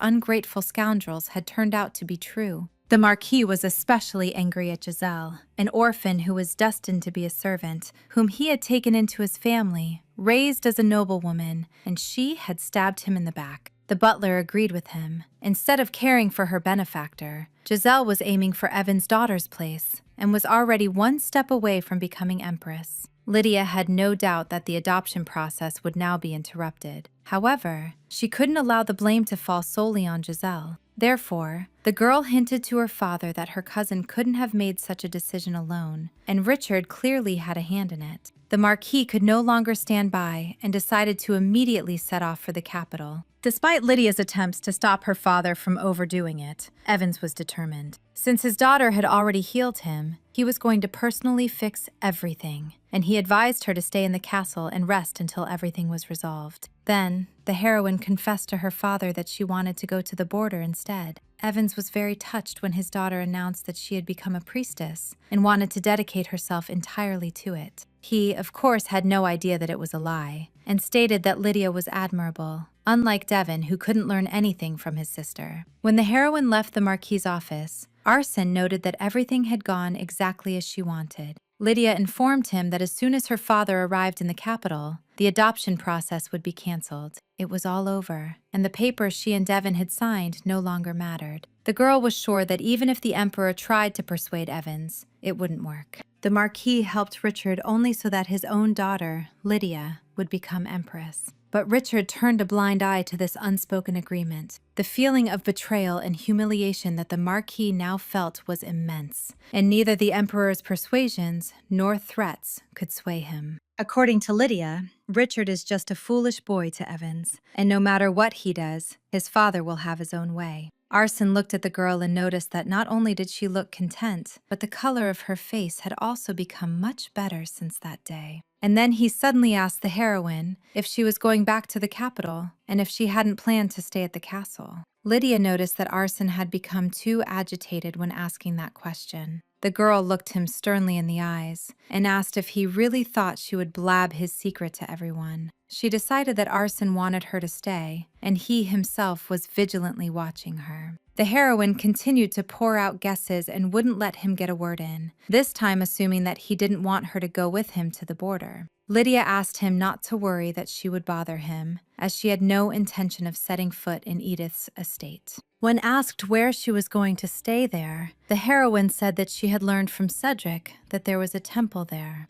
ungrateful scoundrels had turned out to be true. The Marquis was especially angry at Giselle, an orphan who was destined to be a servant, whom he had taken into his family, raised as a noblewoman, and she had stabbed him in the back. The butler agreed with him. Instead of caring for her benefactor, Giselle was aiming for Evan's daughter's place and was already one step away from becoming empress. Lydia had no doubt that the adoption process would now be interrupted. However, she couldn't allow the blame to fall solely on Giselle. Therefore, the girl hinted to her father that her cousin couldn't have made such a decision alone, and Richard clearly had a hand in it. The Marquis could no longer stand by and decided to immediately set off for the capital. Despite Lydia's attempts to stop her father from overdoing it, Evans was determined. Since his daughter had already healed him, he was going to personally fix everything, and he advised her to stay in the castle and rest until everything was resolved. Then, the heroine confessed to her father that she wanted to go to the border instead. Evans was very touched when his daughter announced that she had become a priestess and wanted to dedicate herself entirely to it. He, of course, had no idea that it was a lie, and stated that Lydia was admirable, unlike Devon, who couldn't learn anything from his sister. When the heroine left the Marquis's office, Arson noted that everything had gone exactly as she wanted. Lydia informed him that as soon as her father arrived in the capital, the adoption process would be canceled. It was all over, and the papers she and Devon had signed no longer mattered. The girl was sure that even if the Emperor tried to persuade Evans, it wouldn't work. The Marquis helped Richard only so that his own daughter, Lydia, would become Empress. But Richard turned a blind eye to this unspoken agreement. The feeling of betrayal and humiliation that the Marquis now felt was immense, and neither the Emperor's persuasions nor threats could sway him. According to Lydia, Richard is just a foolish boy to Evans, and no matter what he does, his father will have his own way. Arson looked at the girl and noticed that not only did she look content, but the color of her face had also become much better since that day. And then he suddenly asked the heroine if she was going back to the capital and if she hadn't planned to stay at the castle. Lydia noticed that Arson had become too agitated when asking that question. The girl looked him sternly in the eyes and asked if he really thought she would blab his secret to everyone. She decided that Arson wanted her to stay, and he himself was vigilantly watching her. The heroine continued to pour out guesses and wouldn't let him get a word in, this time assuming that he didn't want her to go with him to the border. Lydia asked him not to worry that she would bother him, as she had no intention of setting foot in Edith's estate. When asked where she was going to stay there, the heroine said that she had learned from Cedric that there was a temple there.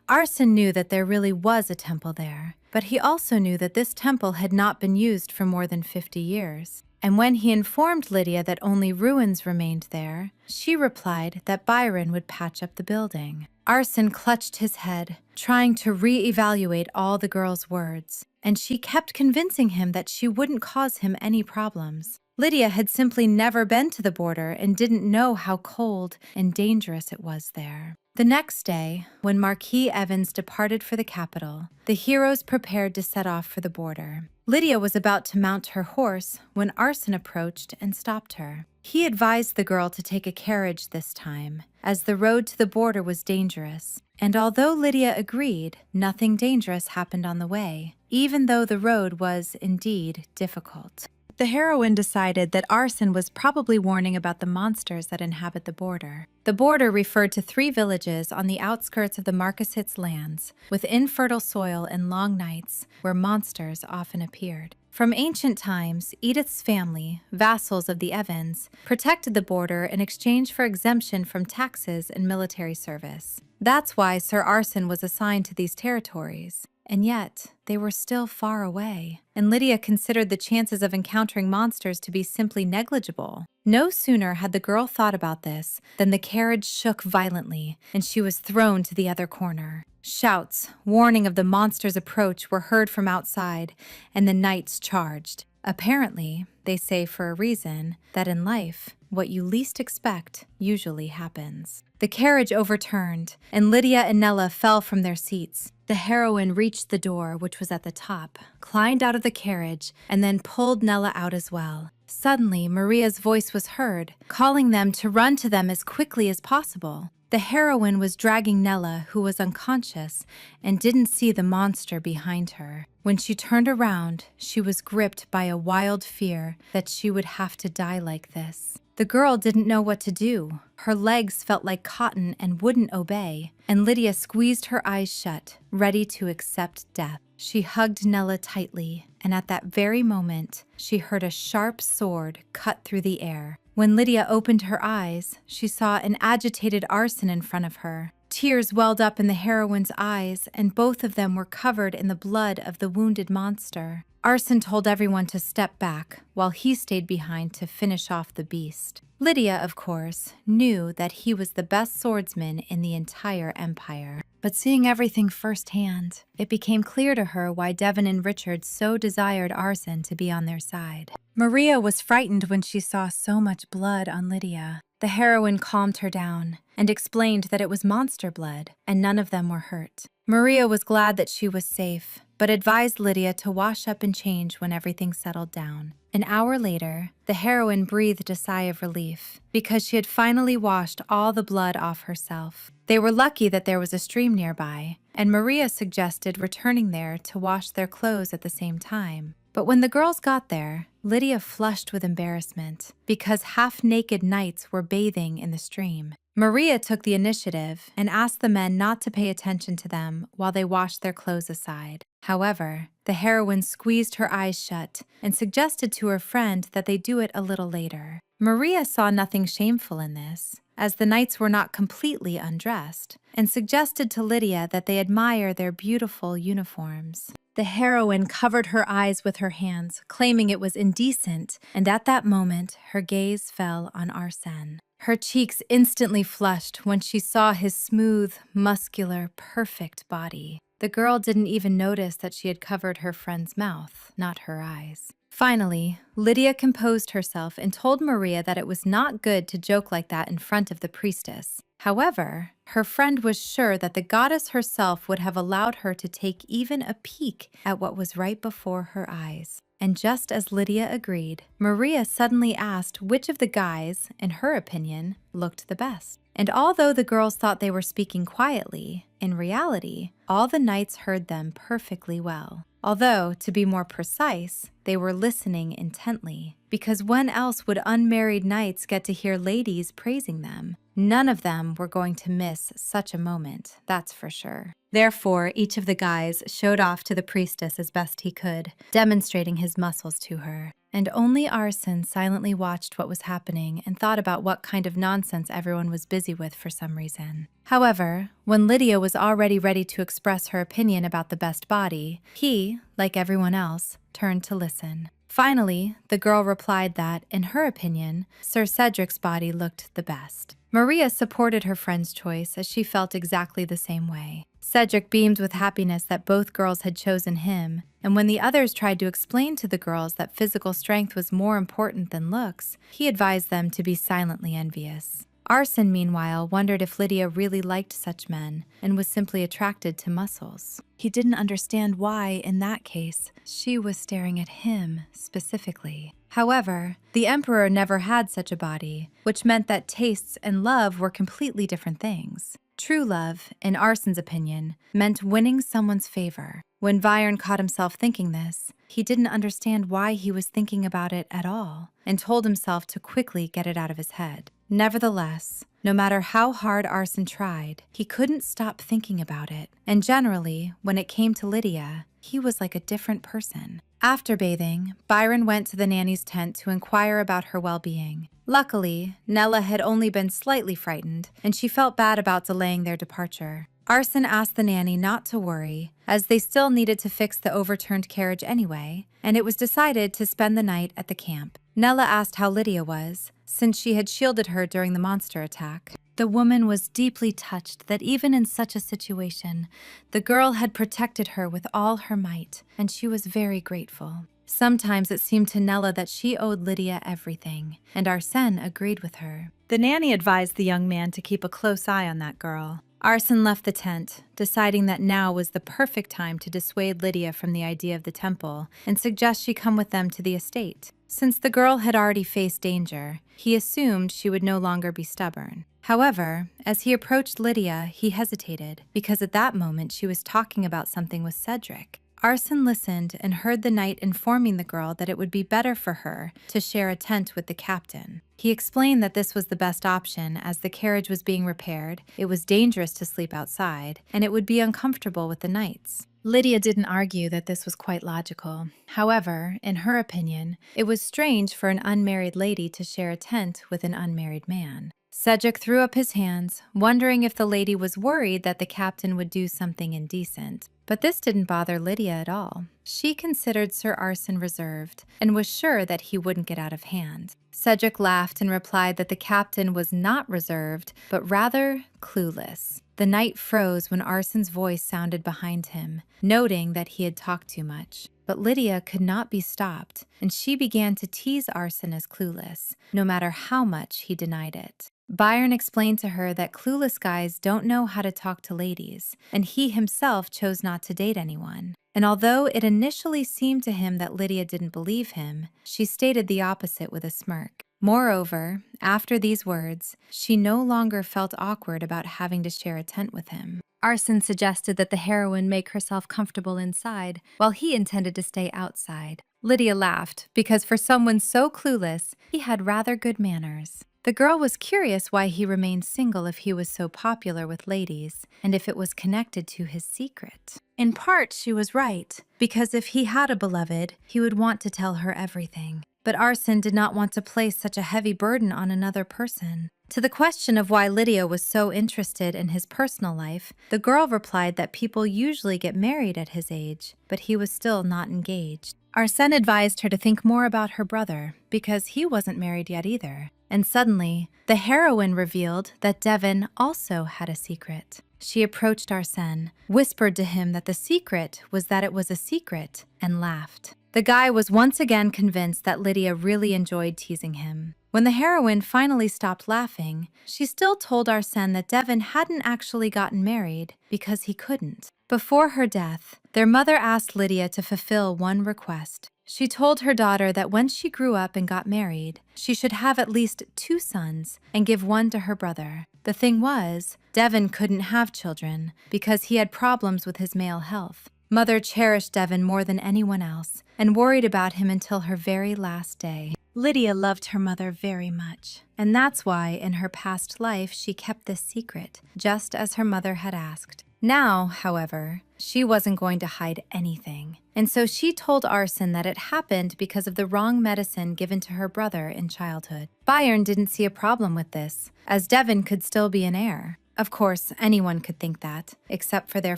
Arson knew that there really was a temple there, but he also knew that this temple had not been used for more than 50 years. And when he informed Lydia that only ruins remained there, she replied that Byron would patch up the building. Arson clutched his head, trying to re-evaluate all the girl's words, and she kept convincing him that she wouldn't cause him any problems. Lydia had simply never been to the border and didn't know how cold and dangerous it was there. The next day, when Marquis Evans departed for the capital, the heroes prepared to set off for the border. Lydia was about to mount her horse when Arson approached and stopped her. He advised the girl to take a carriage this time, as the road to the border was dangerous. And although Lydia agreed, nothing dangerous happened on the way, even though the road was indeed difficult. The heroine decided that Arson was probably warning about the monsters that inhabit the border. The border referred to 3 villages on the outskirts of the Marcasits lands, with infertile soil and long nights where monsters often appeared. From ancient times, Edith's family, vassals of the Evans, protected the border in exchange for exemption from taxes and military service. That's why Sir Arson was assigned to these territories. And yet, they were still far away, and Lydia considered the chances of encountering monsters to be simply negligible. No sooner had the girl thought about this than the carriage shook violently, and she was thrown to the other corner. Shouts, warning of the monster's approach, were heard from outside, and the knights charged. Apparently, they say for a reason, that in life, what you least expect usually happens. The carriage overturned, and Lydia and Nella fell from their seats. The heroine reached the door, which was at the top, climbed out of the carriage, and then pulled Nella out as well. Suddenly, Maria's voice was heard, calling them to run to them as quickly as possible. The heroine was dragging Nella, who was unconscious, and didn't see the monster behind her. When she turned around, she was gripped by a wild fear that she would have to die like this. The girl didn't know what to do. Her legs felt like cotton and wouldn't obey, and Lydia squeezed her eyes shut, ready to accept death. She hugged Nella tightly, and at that very moment, she heard a sharp sword cut through the air. When Lydia opened her eyes, she saw an agitated Arson in front of her. Tears welled up in the heroine's eyes, and both of them were covered in the blood of the wounded monster. Arson told everyone to step back, while he stayed behind to finish off the beast. Lydia, of course, knew that he was the best swordsman in the entire empire. But seeing everything firsthand, it became clear to her why Devon and Richard so desired Arson to be on their side. Maria was frightened when she saw so much blood on Lydia. The heroine calmed her down and explained that it was monster blood, and none of them were hurt. Maria was glad that she was safe, but advised Lydia to wash up and change when everything settled down. An hour later, the heroine breathed a sigh of relief because she had finally washed all the blood off herself. They were lucky that there was a stream nearby, and Maria suggested returning there to wash their clothes at the same time. But when the girls got there, Lydia flushed with embarrassment because half-naked knights were bathing in the stream. Maria took the initiative and asked the men not to pay attention to them while they washed their clothes aside. However, the heroine squeezed her eyes shut and suggested to her friend that they do it a little later. Maria saw nothing shameful in this, as the knights were not completely undressed, and suggested to Lydia that they admire their beautiful uniforms. The heroine covered her eyes with her hands, claiming it was indecent, and at that moment, her gaze fell on Arsen. Her cheeks instantly flushed when she saw his smooth, muscular, perfect body. The girl didn't even notice that she had covered her friend's mouth, not her eyes. Finally, Lydia composed herself and told Maria that it was not good to joke like that in front of the priestess. However, her friend was sure that the goddess herself would have allowed her to take even a peek at what was right before her eyes. And just as Lydia agreed, Maria suddenly asked which of the guys, in her opinion, looked the best. And although the girls thought they were speaking quietly, in reality, all the knights heard them perfectly well. Although, to be more precise, they were listening intently, because when else would unmarried knights get to hear ladies praising them? None of them were going to miss such a moment, that's for sure. Therefore, each of the guys showed off to the priestess as best he could, demonstrating his muscles to her. And only Arsen silently watched what was happening and thought about what kind of nonsense everyone was busy with for some reason. However, when Lydia was already ready to express her opinion about the best body, he, like everyone else, turned to listen. Finally, the girl replied that, in her opinion, Sir Cedric's body looked the best. Maria supported her friend's choice as she felt exactly the same way. Cedric beamed with happiness that both girls had chosen him, and when the others tried to explain to the girls that physical strength was more important than looks, he advised them to be silently envious. Arson, meanwhile, wondered if Lydia really liked such men and was simply attracted to muscles. He didn't understand why, in that case, she was staring at him specifically. However, the Emperor never had such a body, which meant that tastes and love were completely different things. True love, in Arson's opinion, meant winning someone's favor. When Byron caught himself thinking this, he didn't understand why he was thinking about it at all, and told himself to quickly get it out of his head. Nevertheless, no matter how hard Arson tried, he couldn't stop thinking about it, and generally, when it came to Lydia, he was like a different person. After bathing, Byron went to the nanny's tent to inquire about her well-being. Luckily, Nella had only been slightly frightened, and she felt bad about delaying their departure. Arson asked the nanny not to worry, as they still needed to fix the overturned carriage anyway, and it was decided to spend the night at the camp. Nella asked how Lydia was, since she had shielded her during the monster attack. The woman was deeply touched that even in such a situation, the girl had protected her with all her might, and she was very grateful. Sometimes it seemed to Nella that she owed Lydia everything, and Arsène agreed with her. The nanny advised the young man to keep a close eye on that girl. Arson left the tent, deciding that now was the perfect time to dissuade Lydia from the idea of the temple and suggest she come with them to the estate. Since the girl had already faced danger, he assumed she would no longer be stubborn. However, as he approached Lydia, he hesitated, because at that moment she was talking about something with Cedric. Arson listened and heard the knight informing the girl that it would be better for her to share a tent with the captain. He explained that this was the best option as the carriage was being repaired, it was dangerous to sleep outside, and it would be uncomfortable with the knights. Lydia didn't argue that this was quite logical. However, in her opinion, it was strange for an unmarried lady to share a tent with an unmarried man. Cedric threw up his hands, wondering if the lady was worried that the captain would do something indecent. But this didn't bother Lydia at all. She considered Sir Arson reserved and was sure that he wouldn't get out of hand. Cedric laughed and replied that the captain was not reserved, but rather clueless. The knight froze when Arson's voice sounded behind him, noting that he had talked too much. But Lydia could not be stopped, and she began to tease Arson as clueless, no matter how much he denied it. Byron explained to her that clueless guys don't know how to talk to ladies, and he himself chose not to date anyone. And although it initially seemed to him that Lydia didn't believe him, she stated the opposite with a smirk. Moreover, after these words, she no longer felt awkward about having to share a tent with him. Arson suggested that the heroine make herself comfortable inside, while he intended to stay outside. Lydia laughed, because for someone so clueless, he had rather good manners. The girl was curious why he remained single if he was so popular with ladies, and if it was connected to his secret. In part, she was right, because if he had a beloved, he would want to tell her everything. But Arson did not want to place such a heavy burden on another person. To the question of why Lydia was so interested in his personal life, the girl replied that people usually get married at his age, but he was still not engaged. Arsène advised her to think more about her brother, because he wasn't married yet either. And suddenly, the heroine revealed that Devon also had a secret. She approached Arsène, whispered to him that the secret was that it was a secret, and laughed. The guy was once again convinced that Lydia really enjoyed teasing him. When the heroine finally stopped laughing, she still told Arsène that Devon hadn't actually gotten married because he couldn't. Before her death, their mother asked Lydia to fulfill one request. She told her daughter that when she grew up and got married, she should have at least 2 sons and give one to her brother. The thing was, Devon couldn't have children because he had problems with his male health. Mother cherished Devon more than anyone else and worried about him until her very last day. Lydia loved her mother very much, and that's why in her past life she kept this secret, just as her mother had asked. Now, however, she wasn't going to hide anything, and so she told Arson that it happened because of the wrong medicine given to her brother in childhood. Byron didn't see a problem with this, as Devon could still be an heir. Of course, anyone could think that, except for their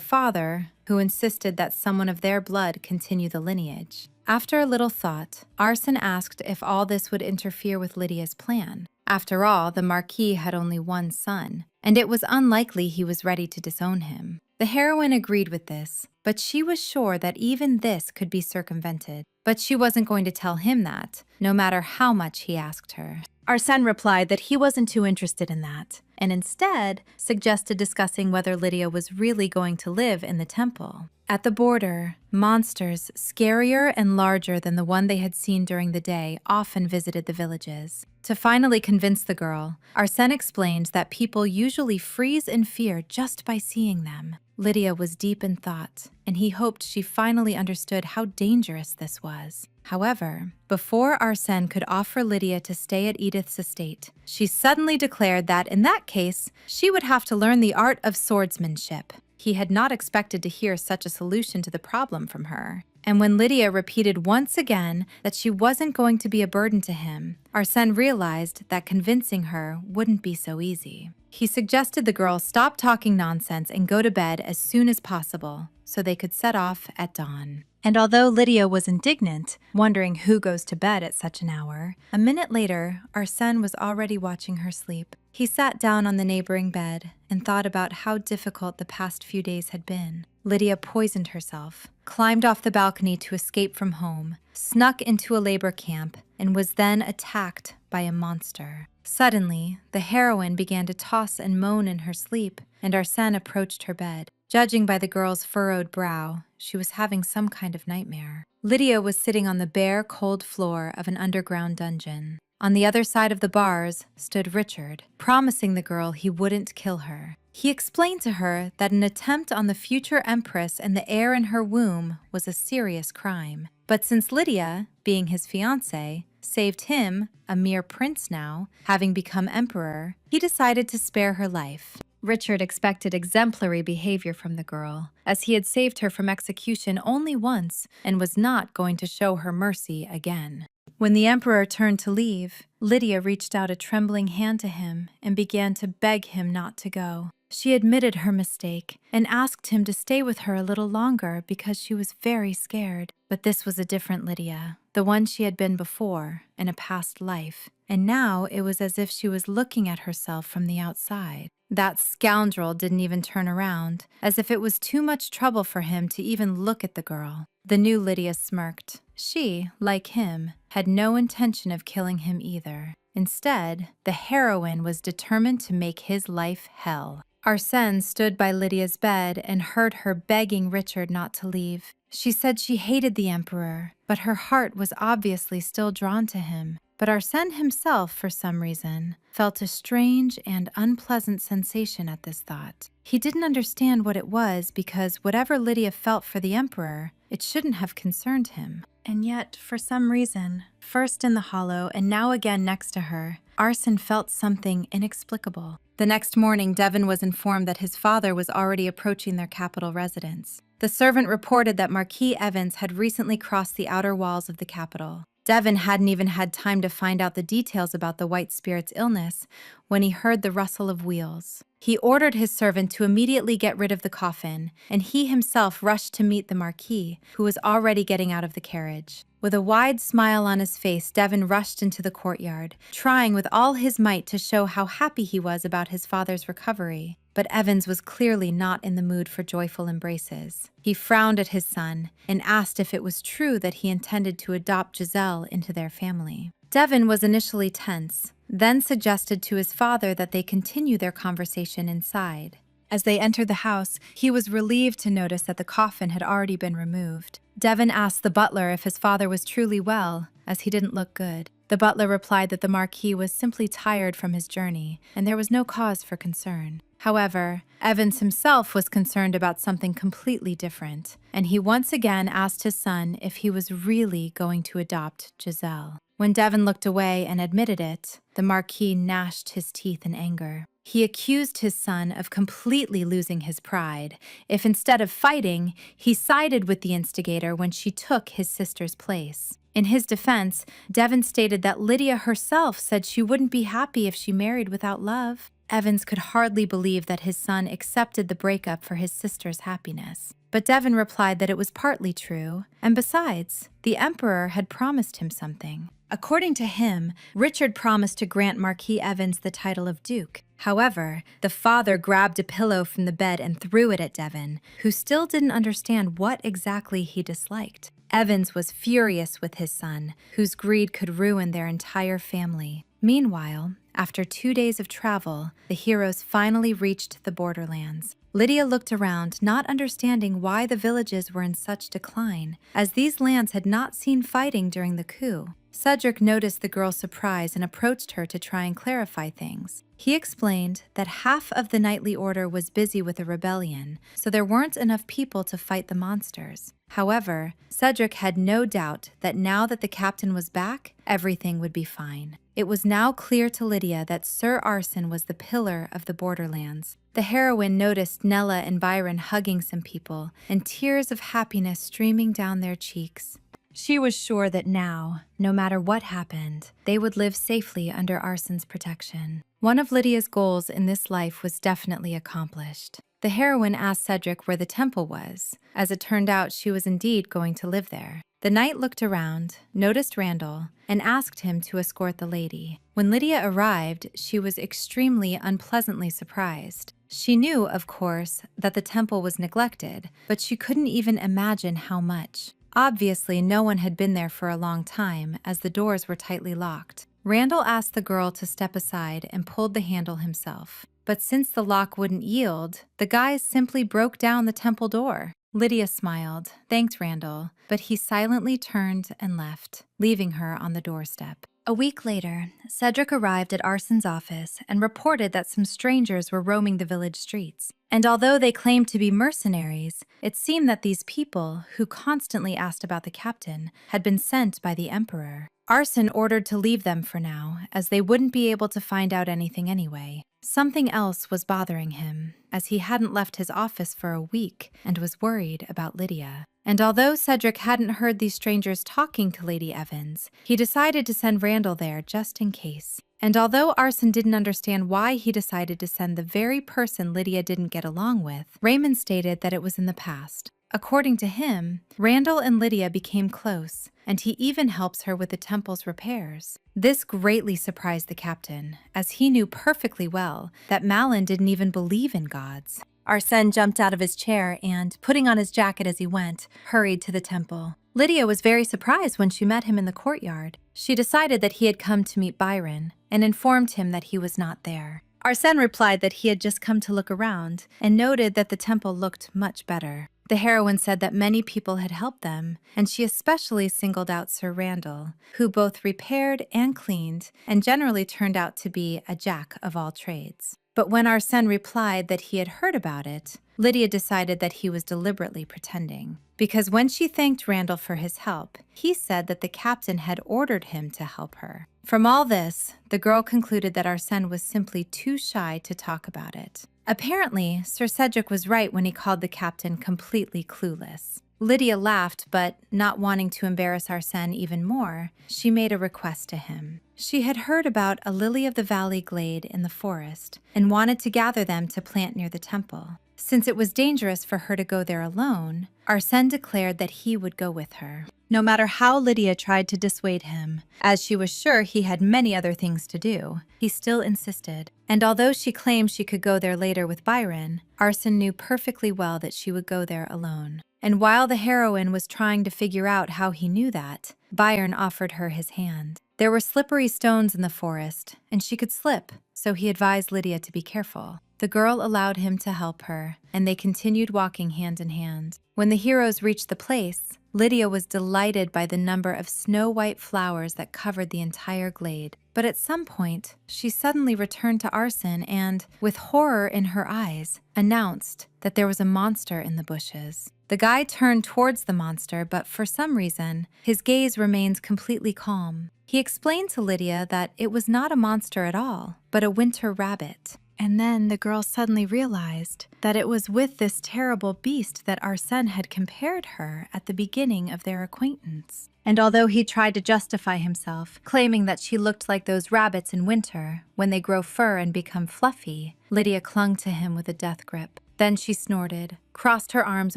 father, who insisted that someone of their blood continue the lineage. After a little thought, Arson asked if all this would interfere with Lydia's plan. After all, the Marquis had only one son, and it was unlikely he was ready to disown him. The heroine agreed with this, but she was sure that even this could be circumvented. But she wasn't going to tell him that, no matter how much he asked her. Arsène replied that he wasn't too interested in that, and instead suggested discussing whether Lydia was really going to live in the temple. At the border, monsters scarier and larger than the one they had seen during the day often visited the villages. To finally convince the girl, Arsène explained that people usually freeze in fear just by seeing them. Lydia was deep in thought, and he hoped she finally understood how dangerous this was. However, before Arsène could offer Lydia to stay at Edith's estate, she suddenly declared that in that case, she would have to learn the art of swordsmanship. He had not expected to hear such a solution to the problem from her. And when Lydia repeated once again that she wasn't going to be a burden to him, Arsène realized that convincing her wouldn't be so easy. He suggested the girl stop talking nonsense and go to bed as soon as possible, so they could set off at dawn. And although Lydia was indignant, wondering who goes to bed at such an hour, a minute later, Arsène was already watching her sleep. He sat down on the neighboring bed and thought about how difficult the past few days had been. Lydia poisoned herself, climbed off the balcony to escape from home, snuck into a labor camp, and was then attacked by a monster. Suddenly, the heroine began to toss and moan in her sleep, and Arsène approached her bed. Judging by the girl's furrowed brow, she was having some kind of nightmare. Lydia was sitting on the bare, cold floor of an underground dungeon. On the other side of the bars stood Richard, promising the girl he wouldn't kill her. He explained to her that an attempt on the future empress and the heir in her womb was a serious crime. But since Lydia, being his fiancée, saved him, a mere prince now, having become emperor, he decided to spare her life. Richard expected exemplary behavior from the girl, as he had saved her from execution only once and was not going to show her mercy again. When the emperor turned to leave, Lydia reached out a trembling hand to him and began to beg him not to go. She admitted her mistake and asked him to stay with her a little longer because she was very scared. But this was a different Lydia, the one she had been before in a past life, and now it was as if she was looking at herself from the outside. That scoundrel didn't even turn around, as if it was too much trouble for him to even look at the girl. The new Lydia smirked. She, like him, had no intention of killing him either. Instead, the heroine was determined to make his life hell. Arsène stood by Lydia's bed and heard her begging Richard not to leave. She said she hated the emperor, but her heart was obviously still drawn to him. But Arsène himself, for some reason, felt a strange and unpleasant sensation at this thought. He didn't understand what it was because whatever Lydia felt for the emperor, it shouldn't have concerned him. And yet, for some reason, first in the hollow and now again next to her, Arsène felt something inexplicable. The next morning, Devon was informed that his father was already approaching their capital residence. The servant reported that Marquis Evans had recently crossed the outer walls of the capital. Devon hadn't even had time to find out the details about the White Spirit's illness when he heard the rustle of wheels. He ordered his servant to immediately get rid of the coffin, and he himself rushed to meet the Marquis, who was already getting out of the carriage. With a wide smile on his face, Devon rushed into the courtyard, trying with all his might to show how happy he was about his father's recovery. But Evans was clearly not in the mood for joyful embraces. He frowned at his son and asked if it was true that he intended to adopt Giselle into their family. Devon was initially tense, then suggested to his father that they continue their conversation inside. As they entered the house, he was relieved to notice that the coffin had already been removed. Devon asked the butler if his father was truly well, as he didn't look good. The butler replied that the Marquis was simply tired from his journey, and there was no cause for concern. However, Evans himself was concerned about something completely different, and he once again asked his son if he was really going to adopt Giselle. When Devon looked away and admitted it, the Marquis gnashed his teeth in anger. He accused his son of completely losing his pride, if instead of fighting, he sided with the instigator when she took his sister's place. In his defense, Devon stated that Lydia herself said she wouldn't be happy if she married without love. Evans could hardly believe that his son accepted the breakup for his sister's happiness. But Devon replied that it was partly true, and besides, the Emperor had promised him something. According to him, Richard promised to grant Marquis Evans the title of Duke. However, the father grabbed a pillow from the bed and threw it at Devon, who still didn't understand what exactly he disliked. Evans was furious with his son, whose greed could ruin their entire family. Meanwhile, after 2 days of travel, the heroes finally reached the borderlands. Lydia looked around, not understanding why the villages were in such decline, as these lands had not seen fighting during the coup. Cedric noticed the girl's surprise and approached her to try and clarify things. He explained that half of the Knightly Order was busy with a rebellion, so there weren't enough people to fight the monsters. However, Cedric had no doubt that now that the captain was back, everything would be fine. It was now clear to Lydia that Sir Arson was the pillar of the borderlands. The heroine noticed Nella and Byron hugging some people, and tears of happiness streaming down their cheeks. She was sure that now, no matter what happened, they would live safely under Arson's protection. One of Lydia's goals in this life was definitely accomplished. The heroine asked Cedric where the temple was. As it turned out, she was indeed going to live there. The knight looked around, noticed Randall, and asked him to escort the lady. When Lydia arrived, she was extremely unpleasantly surprised. She knew, of course, that the temple was neglected, but she couldn't even imagine how much. Obviously, no one had been there for a long time, as the doors were tightly locked. Randall asked the girl to step aside and pulled the handle himself. But since the lock wouldn't yield, the guys simply broke down the temple door. Lydia smiled, thanked Randall, but he silently turned and left, leaving her on the doorstep. A week later, Cedric arrived at Arson's office and reported that some strangers were roaming the village streets. And although they claimed to be mercenaries, it seemed that these people, who constantly asked about the captain, had been sent by the Emperor. Arson ordered to leave them for now, as they wouldn't be able to find out anything anyway. Something else was bothering him, as he hadn't left his office for a week and was worried about Lydia. And although Cedric hadn't heard these strangers talking to Lady Evans, he decided to send Randall there just in case. And although Arson didn't understand why he decided to send the very person Lydia didn't get along with, Raymond stated that it was in the past. According to him, Randall and Lydia became close, and he even helps her with the temple's repairs. This greatly surprised the captain, as he knew perfectly well that Malin didn't even believe in gods. Arsène jumped out of his chair and, putting on his jacket as he went, hurried to the temple. Lydia was very surprised when she met him in the courtyard. She decided that he had come to meet Byron and informed him that he was not there. Arsène replied that he had just come to look around and noted that the temple looked much better. The heroine said that many people had helped them, and she especially singled out Sir Randall, who both repaired and cleaned and generally turned out to be a jack of all trades. But when Arsène replied that he had heard about it, Lydia decided that he was deliberately pretending. Because when she thanked Randall for his help, he said that the captain had ordered him to help her. From all this, the girl concluded that Arsène was simply too shy to talk about it. Apparently, Sir Cedric was right when he called the captain completely clueless. Lydia laughed, but not wanting to embarrass Arsène even more, she made a request to him. She had heard about a lily-of-the-valley glade in the forest and wanted to gather them to plant near the temple. Since it was dangerous for her to go there alone, Arsène declared that he would go with her. No matter how Lydia tried to dissuade him, as she was sure he had many other things to do, he still insisted. And although she claimed she could go there later with Byron, Arsène knew perfectly well that she would go there alone. And while the heroine was trying to figure out how he knew that, Byron offered her his hand. There were slippery stones in the forest, and she could slip, so he advised Lydia to be careful. The girl allowed him to help her, and they continued walking hand in hand. When the heroes reached the place, Lydia was delighted by the number of snow-white flowers that covered the entire glade. But at some point, she suddenly returned to Arsène and, with horror in her eyes, announced that there was a monster in the bushes. The guy turned towards the monster, but for some reason, his gaze remained completely calm. He explained to Lydia that it was not a monster at all, but a winter rabbit. And then the girl suddenly realized that it was with this terrible beast that Arsène had compared her at the beginning of their acquaintance. And although he tried to justify himself, claiming that she looked like those rabbits in winter when they grow fur and become fluffy, Lydia clung to him with a death grip. Then she snorted, crossed her arms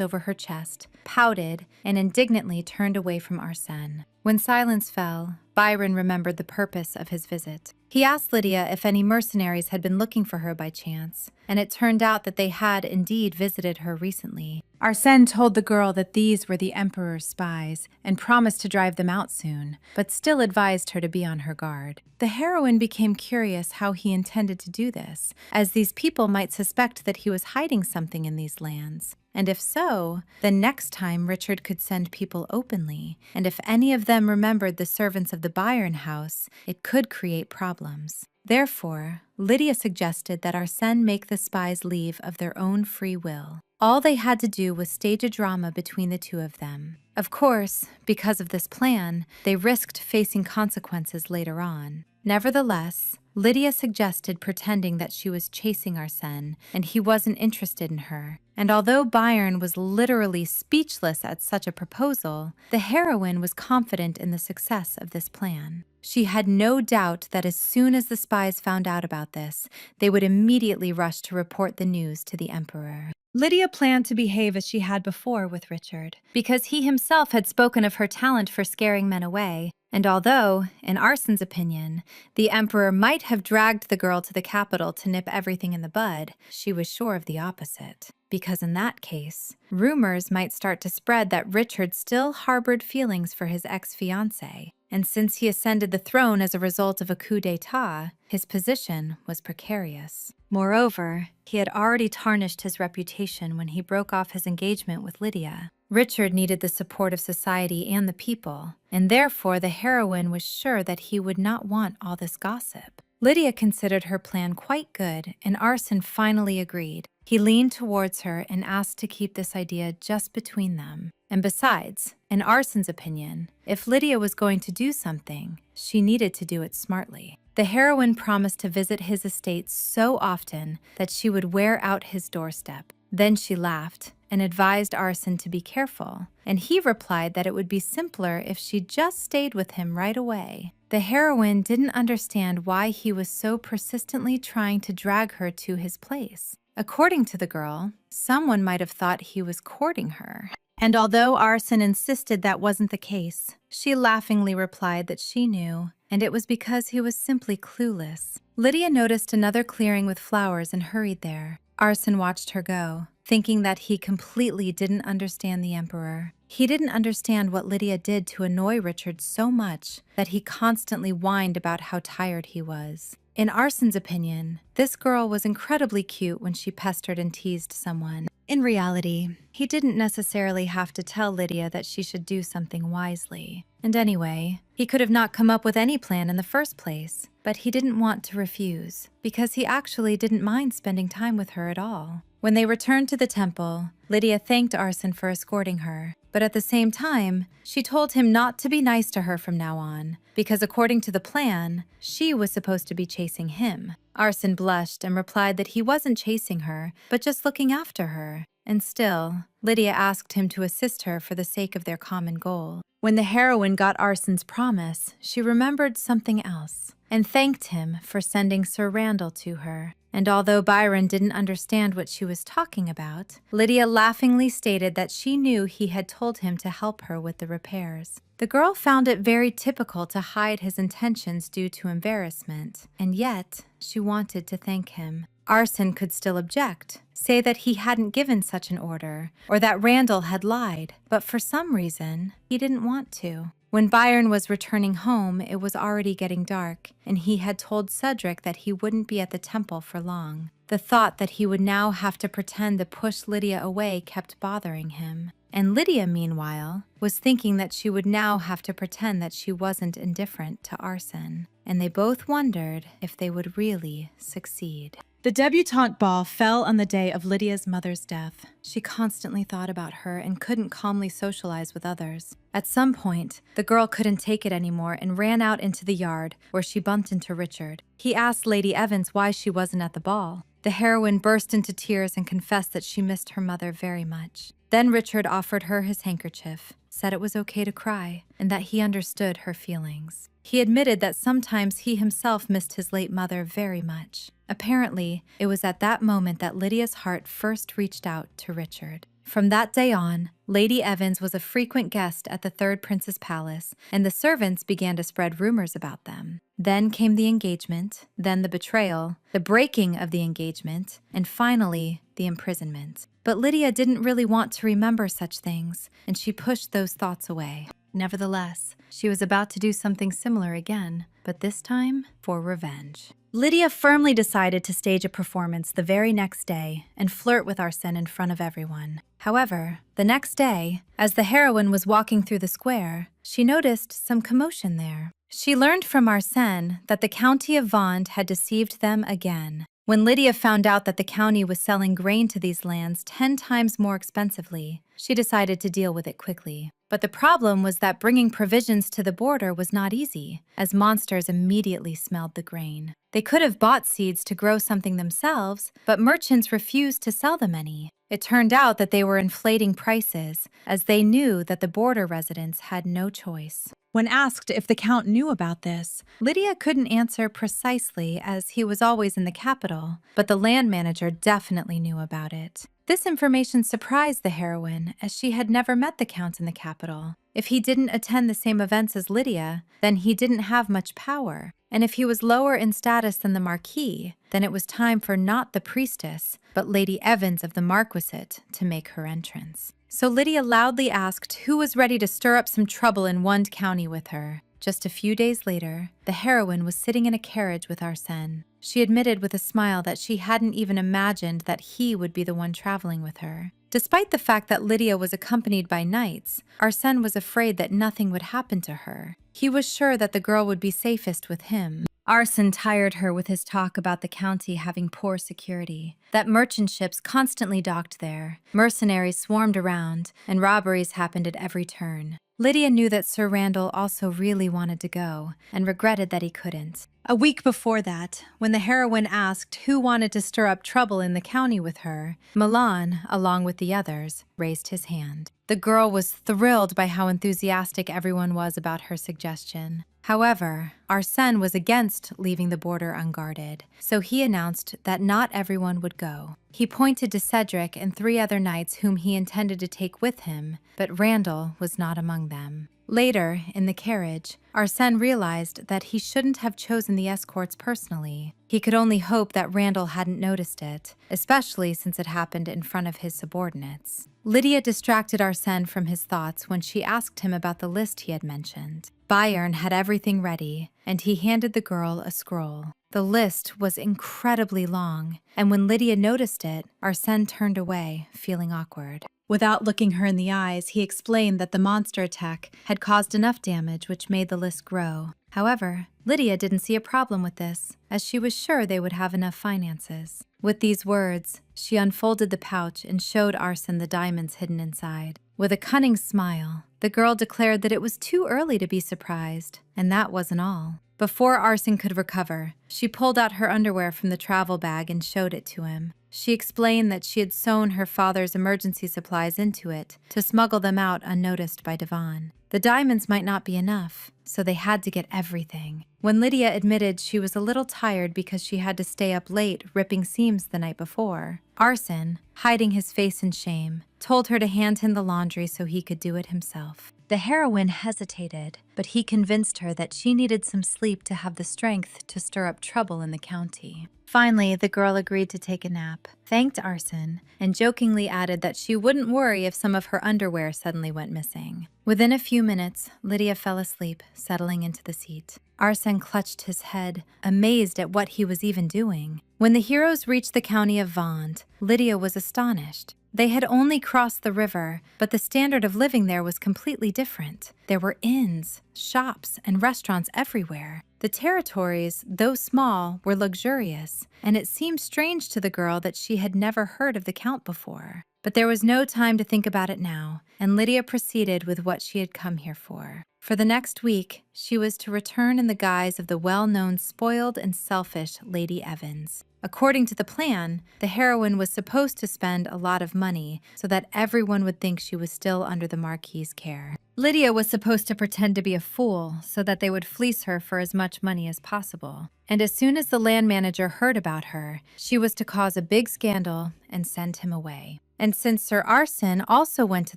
over her chest, pouted, and indignantly turned away from Arsène. When silence fell, Byron remembered the purpose of his visit. He asked Lydia if any mercenaries had been looking for her by chance, and it turned out that they had indeed visited her recently. Arsène told the girl that these were the Emperor's spies and promised to drive them out soon, but still advised her to be on her guard. The heroine became curious how he intended to do this, as these people might suspect that he was hiding something in these lands. And if so, then next time Richard could send people openly, and if any of them remembered the servants of the Byron house, it could create problems. Therefore, Lydia suggested that Arsène make the spies leave of their own free will. All they had to do was stage a drama between the two of them. Of course, because of this plan, they risked facing consequences later on. Nevertheless, Lydia suggested pretending that she was chasing Arsène and he wasn't interested in her. And although Byron was literally speechless at such a proposal, the heroine was confident in the success of this plan. She had no doubt that as soon as the spies found out about this, they would immediately rush to report the news to the Emperor. Lydia planned to behave as she had before with Richard, because he himself had spoken of her talent for scaring men away, and although, in Arsène's opinion, the Emperor might have dragged the girl to the capital to nip everything in the bud, she was sure of the opposite. Because in that case, rumors might start to spread that Richard still harbored feelings for his ex-fiancée, and since he ascended the throne as a result of a coup d'état, his position was precarious. Moreover, he had already tarnished his reputation when he broke off his engagement with Lydia. Richard needed the support of society and the people, and therefore the heroine was sure that he would not want all this gossip. Lydia considered her plan quite good, and Arsène finally agreed. He leaned towards her and asked to keep this idea just between them. And besides, in Arsène's opinion, if Lydia was going to do something, she needed to do it smartly. The heroine promised to visit his estate so often that she would wear out his doorstep. Then she laughed and advised Arsène to be careful, and he replied that it would be simpler if she just stayed with him right away. The heroine didn't understand why he was so persistently trying to drag her to his place. According to the girl, someone might have thought he was courting her. And although Arsène insisted that wasn't the case, she laughingly replied that she knew, and it was because he was simply clueless. Lydia noticed another clearing with flowers and hurried there. Arsène watched her go, thinking that he completely didn't understand the Emperor. He didn't understand what Lydia did to annoy Richard so much that he constantly whined about how tired he was. In Arsène's opinion, this girl was incredibly cute when she pestered and teased someone. In reality, he didn't necessarily have to tell Lydia that she should do something wisely. And anyway, he could have not come up with any plan in the first place, but he didn't want to refuse, because he actually didn't mind spending time with her at all. When they returned to the temple, Lydia thanked Arsène for escorting her, but at the same time, she told him not to be nice to her from now on, because according to the plan, she was supposed to be chasing him. Arsène blushed and replied that he wasn't chasing her, but just looking after her. And still, Lydia asked him to assist her for the sake of their common goal. When the heroine got Arsène's promise, she remembered something else, and thanked him for sending Sir Randall to her. And although Byron didn't understand what she was talking about, Lydia laughingly stated that she knew he had told him to help her with the repairs. The girl found it very typical to hide his intentions due to embarrassment, and yet she wanted to thank him. Arsène could still object, say that he hadn't given such an order, or that Randall had lied, but for some reason, he didn't want to. When Byron was returning home, it was already getting dark, and he had told Cedric that he wouldn't be at the temple for long. The thought that he would now have to pretend to push Lydia away kept bothering him. And Lydia, meanwhile, was thinking that she would now have to pretend that she wasn't indifferent to Arsène, and they both wondered if they would really succeed. The debutante ball fell on the day of Lydia's mother's death. She constantly thought about her and couldn't calmly socialize with others. At some point, the girl couldn't take it anymore and ran out into the yard, where she bumped into Richard. He asked Lady Evans why she wasn't at the ball. The heroine burst into tears and confessed that she missed her mother very much. Then Richard offered her his handkerchief, said it was okay to cry, and that he understood her feelings. He admitted that sometimes he himself missed his late mother very much. Apparently, it was at that moment that Lydia's heart first reached out to Richard. From that day on, Lady Evans was a frequent guest at the Third Prince's Palace, and the servants began to spread rumors about them. Then came the engagement, then the betrayal, the breaking of the engagement, and finally, the imprisonment. But Lydia didn't really want to remember such things, and she pushed those thoughts away. Nevertheless, she was about to do something similar again, but this time for revenge. Lydia firmly decided to stage a performance the very next day and flirt with Arsène in front of everyone. However, the next day, as the heroine was walking through the square, she noticed some commotion there. She learned from Arsène that the county of Vond had deceived them again. When Lydia found out that the county was selling grain to these lands 10 times more expensively, she decided to deal with it quickly. But the problem was that bringing provisions to the border was not easy, as monsters immediately smelled the grain. They could have bought seeds to grow something themselves, but merchants refused to sell them any. It turned out that they were inflating prices, as they knew that the border residents had no choice. When asked if the Count knew about this, Lydia couldn't answer precisely, as he was always in the capital, but the land manager definitely knew about it. This information surprised the heroine, as she had never met the Count in the capital. If he didn't attend the same events as Lydia, then he didn't have much power. And if he was lower in status than the Marquis, then it was time for not the priestess, but Lady Evans of the Marquisate to make her entrance. So Lydia loudly asked who was ready to stir up some trouble in Wand County with her. Just a few days later, the heroine was sitting in a carriage with Arsène. She admitted with a smile that she hadn't even imagined that he would be the one traveling with her. Despite the fact that Lydia was accompanied by knights, Arsène was afraid that nothing would happen to her. He was sure that the girl would be safest with him. Arsène tired her with his talk about the county having poor security, that merchant ships constantly docked there, mercenaries swarmed around, and robberies happened at every turn. Lydia knew that Sir Randall also really wanted to go, and regretted that he couldn't. A week before that, when the heroine asked who wanted to stir up trouble in the county with her, Milan, along with the others, raised his hand. The girl was thrilled by how enthusiastic everyone was about her suggestion. However, Arsène was against leaving the border unguarded, so he announced that not everyone would go. He pointed to Cedric and 3 other knights whom he intended to take with him, but Randall was not among them. Later, in the carriage, Arsène realized that he shouldn't have chosen the escorts personally. He could only hope that Randall hadn't noticed it, especially since it happened in front of his subordinates. Lydia distracted Arsène from his thoughts when she asked him about the list he had mentioned. Bayern had everything ready, and he handed the girl a scroll. The list was incredibly long, and when Lydia noticed it, Arsène turned away, feeling awkward. Without looking her in the eyes, he explained that the monster attack had caused enough damage which made the list grow. However, Lydia didn't see a problem with this, as she was sure they would have enough finances. With these words, she unfolded the pouch and showed Arsène the diamonds hidden inside. With a cunning smile, the girl declared that it was too early to be surprised, and that wasn't all. Before Arsène could recover, she pulled out her underwear from the travel bag and showed it to him. She explained that she had sewn her father's emergency supplies into it to smuggle them out unnoticed by Devon. The diamonds might not be enough, so they had to get everything. When Lydia admitted she was a little tired because she had to stay up late ripping seams the night before, Arsène, hiding his face in shame, told her to hand him the laundry so he could do it himself. The heroine hesitated, but he convinced her that she needed some sleep to have the strength to stir up trouble in the county. Finally, the girl agreed to take a nap, thanked Arsène, and jokingly added that she wouldn't worry if some of her underwear suddenly went missing. Within a few minutes, Lydia fell asleep, settling into the seat. Arsène clutched his head, amazed at what he was even doing. When the heroes reached the county of Vond, Lydia was astonished. They had only crossed the river, but the standard of living there was completely different. There were inns, shops, and restaurants everywhere. The territories, though small, were luxurious, and it seemed strange to the girl that she had never heard of the Count before. But there was no time to think about it now, and Lydia proceeded with what she had come here for. For the next week, she was to return in the guise of the well-known spoiled and selfish Lady Evans. According to the plan, the heroine was supposed to spend a lot of money so that everyone would think she was still under the Marquis's care. Lydia was supposed to pretend to be a fool so that they would fleece her for as much money as possible. And as soon as the land manager heard about her, she was to cause a big scandal and send him away. And since Sir Arson also went to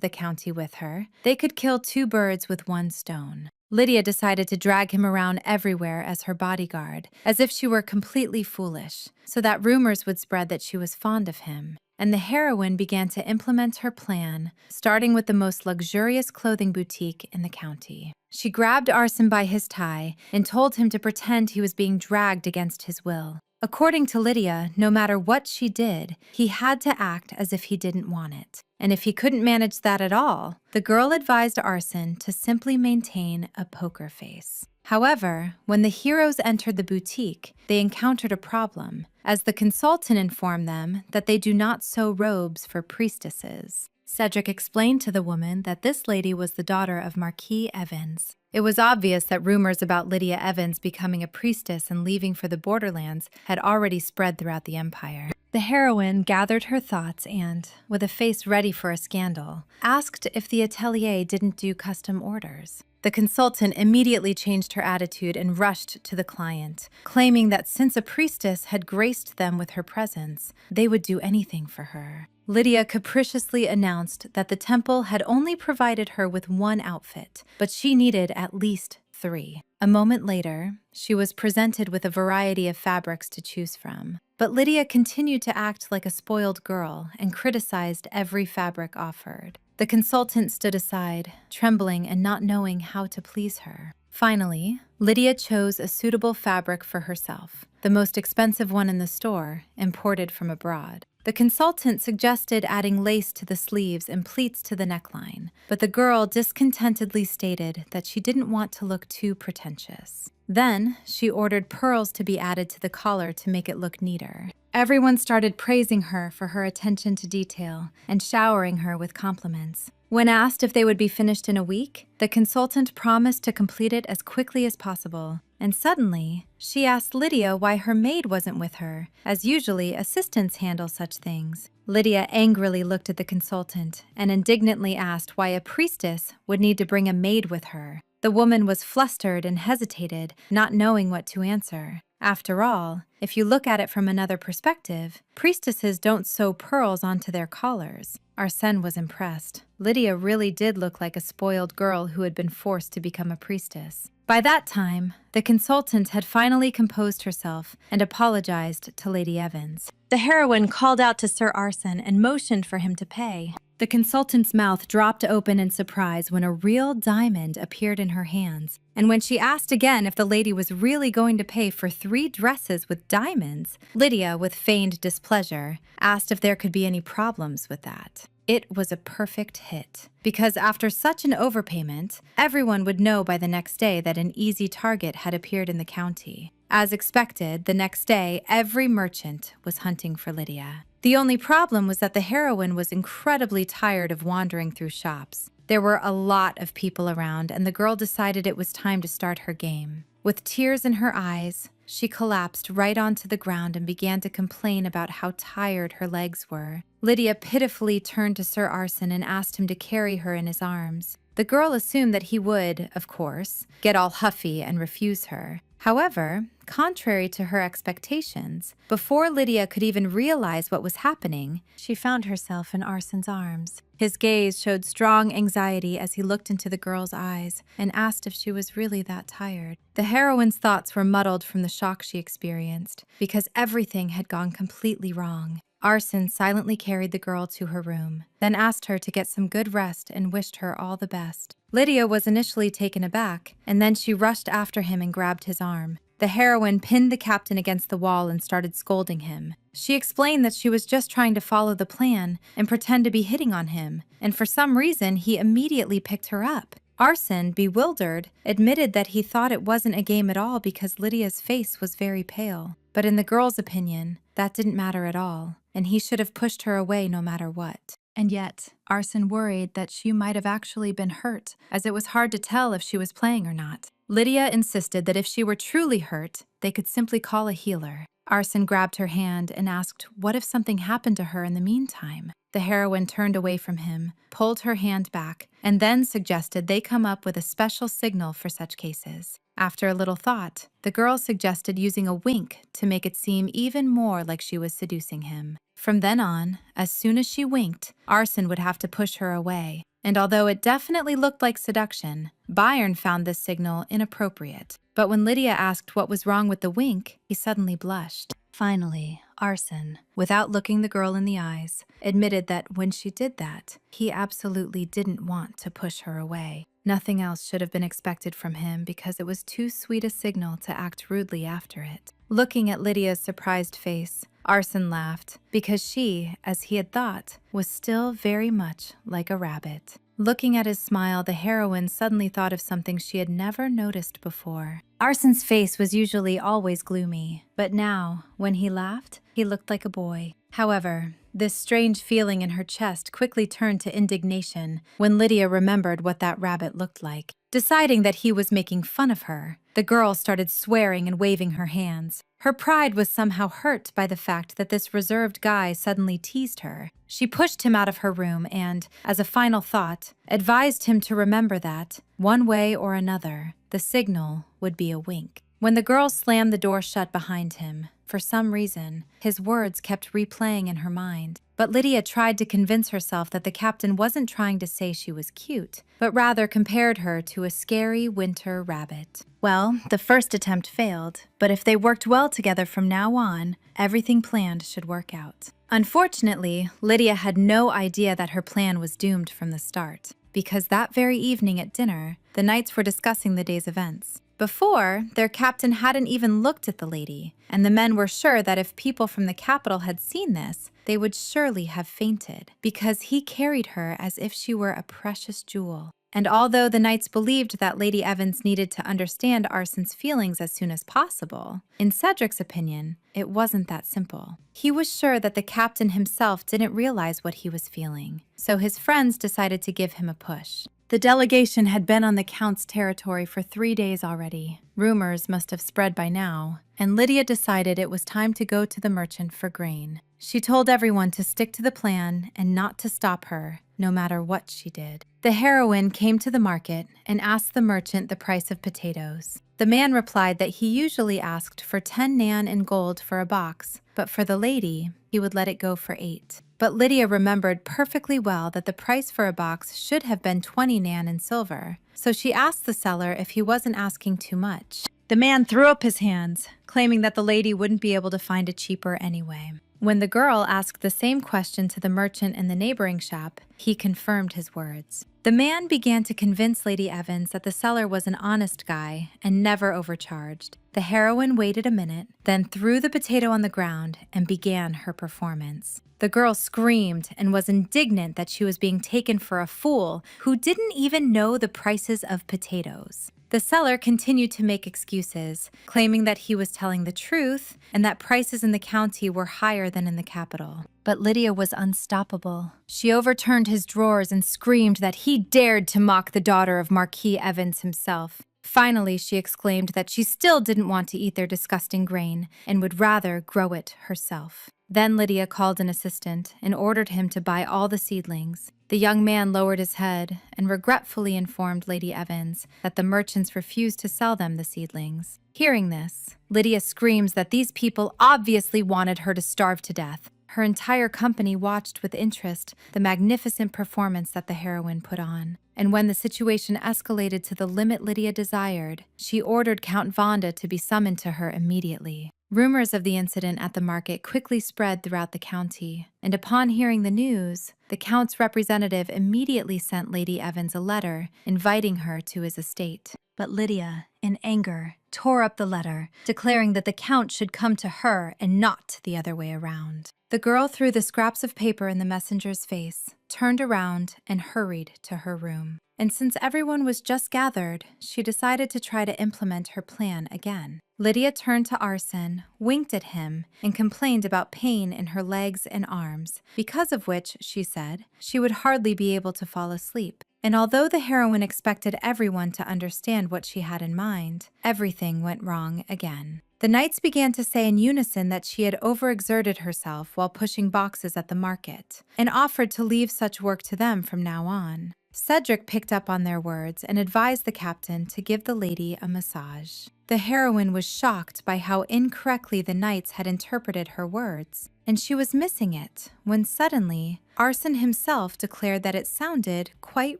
the county with her, they could kill two birds with one stone. Lydia decided to drag him around everywhere as her bodyguard, as if she were completely foolish, so that rumors would spread that she was fond of him. And the heroine began to implement her plan, starting with the most luxurious clothing boutique in the county. She grabbed Arson by his tie and told him to pretend he was being dragged against his will. According to Lydia, no matter what she did, he had to act as if he didn't want it. And if he couldn't manage that at all, the girl advised Arson to simply maintain a poker face. However, when the heroes entered the boutique, they encountered a problem, as the consultant informed them that they do not sew robes for priestesses. Cedric explained to the woman that this lady was the daughter of Marquis Evans. It was obvious that rumors about Lydia Evans becoming a priestess and leaving for the borderlands had already spread throughout the empire. The heroine gathered her thoughts and, with a face ready for a scandal, asked if the atelier didn't do custom orders. The consultant immediately changed her attitude and rushed to the client, claiming that since a priestess had graced them with her presence, they would do anything for her. Lydia capriciously announced that the temple had only provided her with one outfit, but she needed at least 3. A moment later, she was presented with a variety of fabrics to choose from. But Lydia continued to act like a spoiled girl and criticized every fabric offered. The consultant stood aside, trembling and not knowing how to please her. Finally, Lydia chose a suitable fabric for herself, the most expensive one in the store, imported from abroad. The consultant suggested adding lace to the sleeves and pleats to the neckline, but the girl discontentedly stated that she didn't want to look too pretentious. Then, she ordered pearls to be added to the collar to make it look neater. Everyone started praising her for her attention to detail and showering her with compliments. When asked if they would be finished in a week, the consultant promised to complete it as quickly as possible. And suddenly, she asked Lydia why her maid wasn't with her, as usually assistants handle such things. Lydia angrily looked at the consultant and indignantly asked why a priestess would need to bring a maid with her. The woman was flustered and hesitated, not knowing what to answer. After all, if you look at it from another perspective, priestesses don't sew pearls onto their collars. Arsène was impressed. Lydia really did look like a spoiled girl who had been forced to become a priestess. By that time, the consultant had finally composed herself and apologized to Lady Evans. The heroine called out to Sir Arson and motioned for him to pay. The consultant's mouth dropped open in surprise when a real diamond appeared in her hands. And when she asked again if the lady was really going to pay for 3 dresses with diamonds, Lydia, with feigned displeasure, asked if there could be any problems with that. It was a perfect hit, because after such an overpayment, everyone would know by the next day that an easy target had appeared in the county. As expected, the next day, every merchant was hunting for Lydia. The only problem was that the heroine was incredibly tired of wandering through shops. There were a lot of people around, and the girl decided it was time to start her game. With tears in her eyes, she collapsed right onto the ground and began to complain about how tired her legs were. Lydia pitifully turned to Sir Arson and asked him to carry her in his arms. The girl assumed that he would, of course, get all huffy and refuse her. However, contrary to her expectations, before Lydia could even realize what was happening, she found herself in Arson's arms. His gaze showed strong anxiety as he looked into the girl's eyes and asked if she was really that tired. The heroine's thoughts were muddled from the shock she experienced, because everything had gone completely wrong. Arson silently carried the girl to her room, then asked her to get some good rest and wished her all the best. Lydia was initially taken aback, and then she rushed after him and grabbed his arm. The heroine pinned the captain against the wall and started scolding him. She explained that she was just trying to follow the plan and pretend to be hitting on him, and for some reason he immediately picked her up. Arson, bewildered, admitted that he thought it wasn't a game at all because Lydia's face was very pale. But in the girl's opinion, that didn't matter at all, and he should have pushed her away no matter what. And yet, Arson worried that she might have actually been hurt, as it was hard to tell if she was playing or not. Lydia insisted that if she were truly hurt, they could simply call a healer. Arson grabbed her hand and asked what if something happened to her in the meantime. The heroine turned away from him, pulled her hand back, and then suggested they come up with a special signal for such cases. After a little thought, the girl suggested using a wink to make it seem even more like she was seducing him. From then on, as soon as she winked, Arson would have to push her away. And although it definitely looked like seduction, Byron found this signal inappropriate. But when Lydia asked what was wrong with the wink, he suddenly blushed. Finally, Arson, without looking the girl in the eyes, admitted that when she did that, he absolutely didn't want to push her away. Nothing else should have been expected from him because it was too sweet a signal to act rudely after it. Looking at Lydia's surprised face, Arson laughed because she, as he had thought, was still very much like a rabbit. Looking at his smile, the heroine suddenly thought of something she had never noticed before. Arson's face was usually always gloomy, but now, when he laughed, he looked like a boy. However, this strange feeling in her chest quickly turned to indignation when Lydia remembered what that rabbit looked like. Deciding that he was making fun of her, the girl started swearing and waving her hands. Her pride was somehow hurt by the fact that this reserved guy suddenly teased her. She pushed him out of her room and, as a final thought, advised him to remember that, one way or another, the signal would be a wink. When the girl slammed the door shut behind him, for some reason, his words kept replaying in her mind. But Lydia tried to convince herself that the captain wasn't trying to say she was cute, but rather compared her to a scary winter rabbit. Well, the first attempt failed, but if they worked well together from now on, everything planned should work out. Unfortunately, Lydia had no idea that her plan was doomed from the start, because that very evening at dinner, the knights were discussing the day's events. Before, their captain hadn't even looked at the lady, and the men were sure that if people from the capital had seen this, they would surely have fainted, because he carried her as if she were a precious jewel. And although the knights believed that Lady Evans needed to understand Arson's feelings as soon as possible, in Cedric's opinion, it wasn't that simple. He was sure that the captain himself didn't realize what he was feeling, so his friends decided to give him a push. The delegation had been on the Count's territory for 3 days already. Rumors must have spread by now, and Lydia decided it was time to go to the merchant for grain. She told everyone to stick to the plan and not to stop her, no matter what she did. The heroine came to the market and asked the merchant the price of potatoes. The man replied that he usually asked for 10 nan in gold for a box, but for the lady, he would let it go for 8. But Lydia remembered perfectly well that the price for a box should have been 20 nan in silver, so she asked the seller if he wasn't asking too much. The man threw up his hands, claiming that the lady wouldn't be able to find it cheaper anyway. When the girl asked the same question to the merchant in the neighboring shop, he confirmed his words. The man began to convince Lady Evans that the seller was an honest guy and never overcharged. The heroine waited a minute, then threw the potato on the ground and began her performance. The girl screamed and was indignant that she was being taken for a fool who didn't even know the prices of potatoes. The seller continued to make excuses, claiming that he was telling the truth and that prices in the county were higher than in the capital. But Lydia was unstoppable. She overturned his drawers and screamed that he dared to mock the daughter of Marquis Evans himself. Finally, she exclaimed that she still didn't want to eat their disgusting grain and would rather grow it herself. Then Lydia called an assistant and ordered him to buy all the seedlings. The young man lowered his head and regretfully informed Lady Evans that the merchants refused to sell them the seedlings. Hearing this, Lydia screams that these people obviously wanted her to starve to death. Her entire company watched with interest the magnificent performance that the heroine put on. And when the situation escalated to the limit Lydia desired, she ordered Count Vonda to be summoned to her immediately. Rumors of the incident at the market quickly spread throughout the county, and upon hearing the news, the Count's representative immediately sent Lady Evans a letter inviting her to his estate. But Lydia, in anger, tore up the letter, declaring that the Count should come to her and not the other way around. The girl threw the scraps of paper in the messenger's face, turned around, and hurried to her room. And since everyone was just gathered, she decided to try to implement her plan again. Lydia turned to Arsene, winked at him, and complained about pain in her legs and arms, because of which, she said, she would hardly be able to fall asleep. And although the heroine expected everyone to understand what she had in mind, everything went wrong again. The knights began to say in unison that she had overexerted herself while pushing boxes at the market, and offered to leave such work to them from now on. Cedric picked up on their words and advised the captain to give the lady a massage. The heroine was shocked by how incorrectly the knights had interpreted her words, and she was missing it when suddenly Arsene himself declared that it sounded quite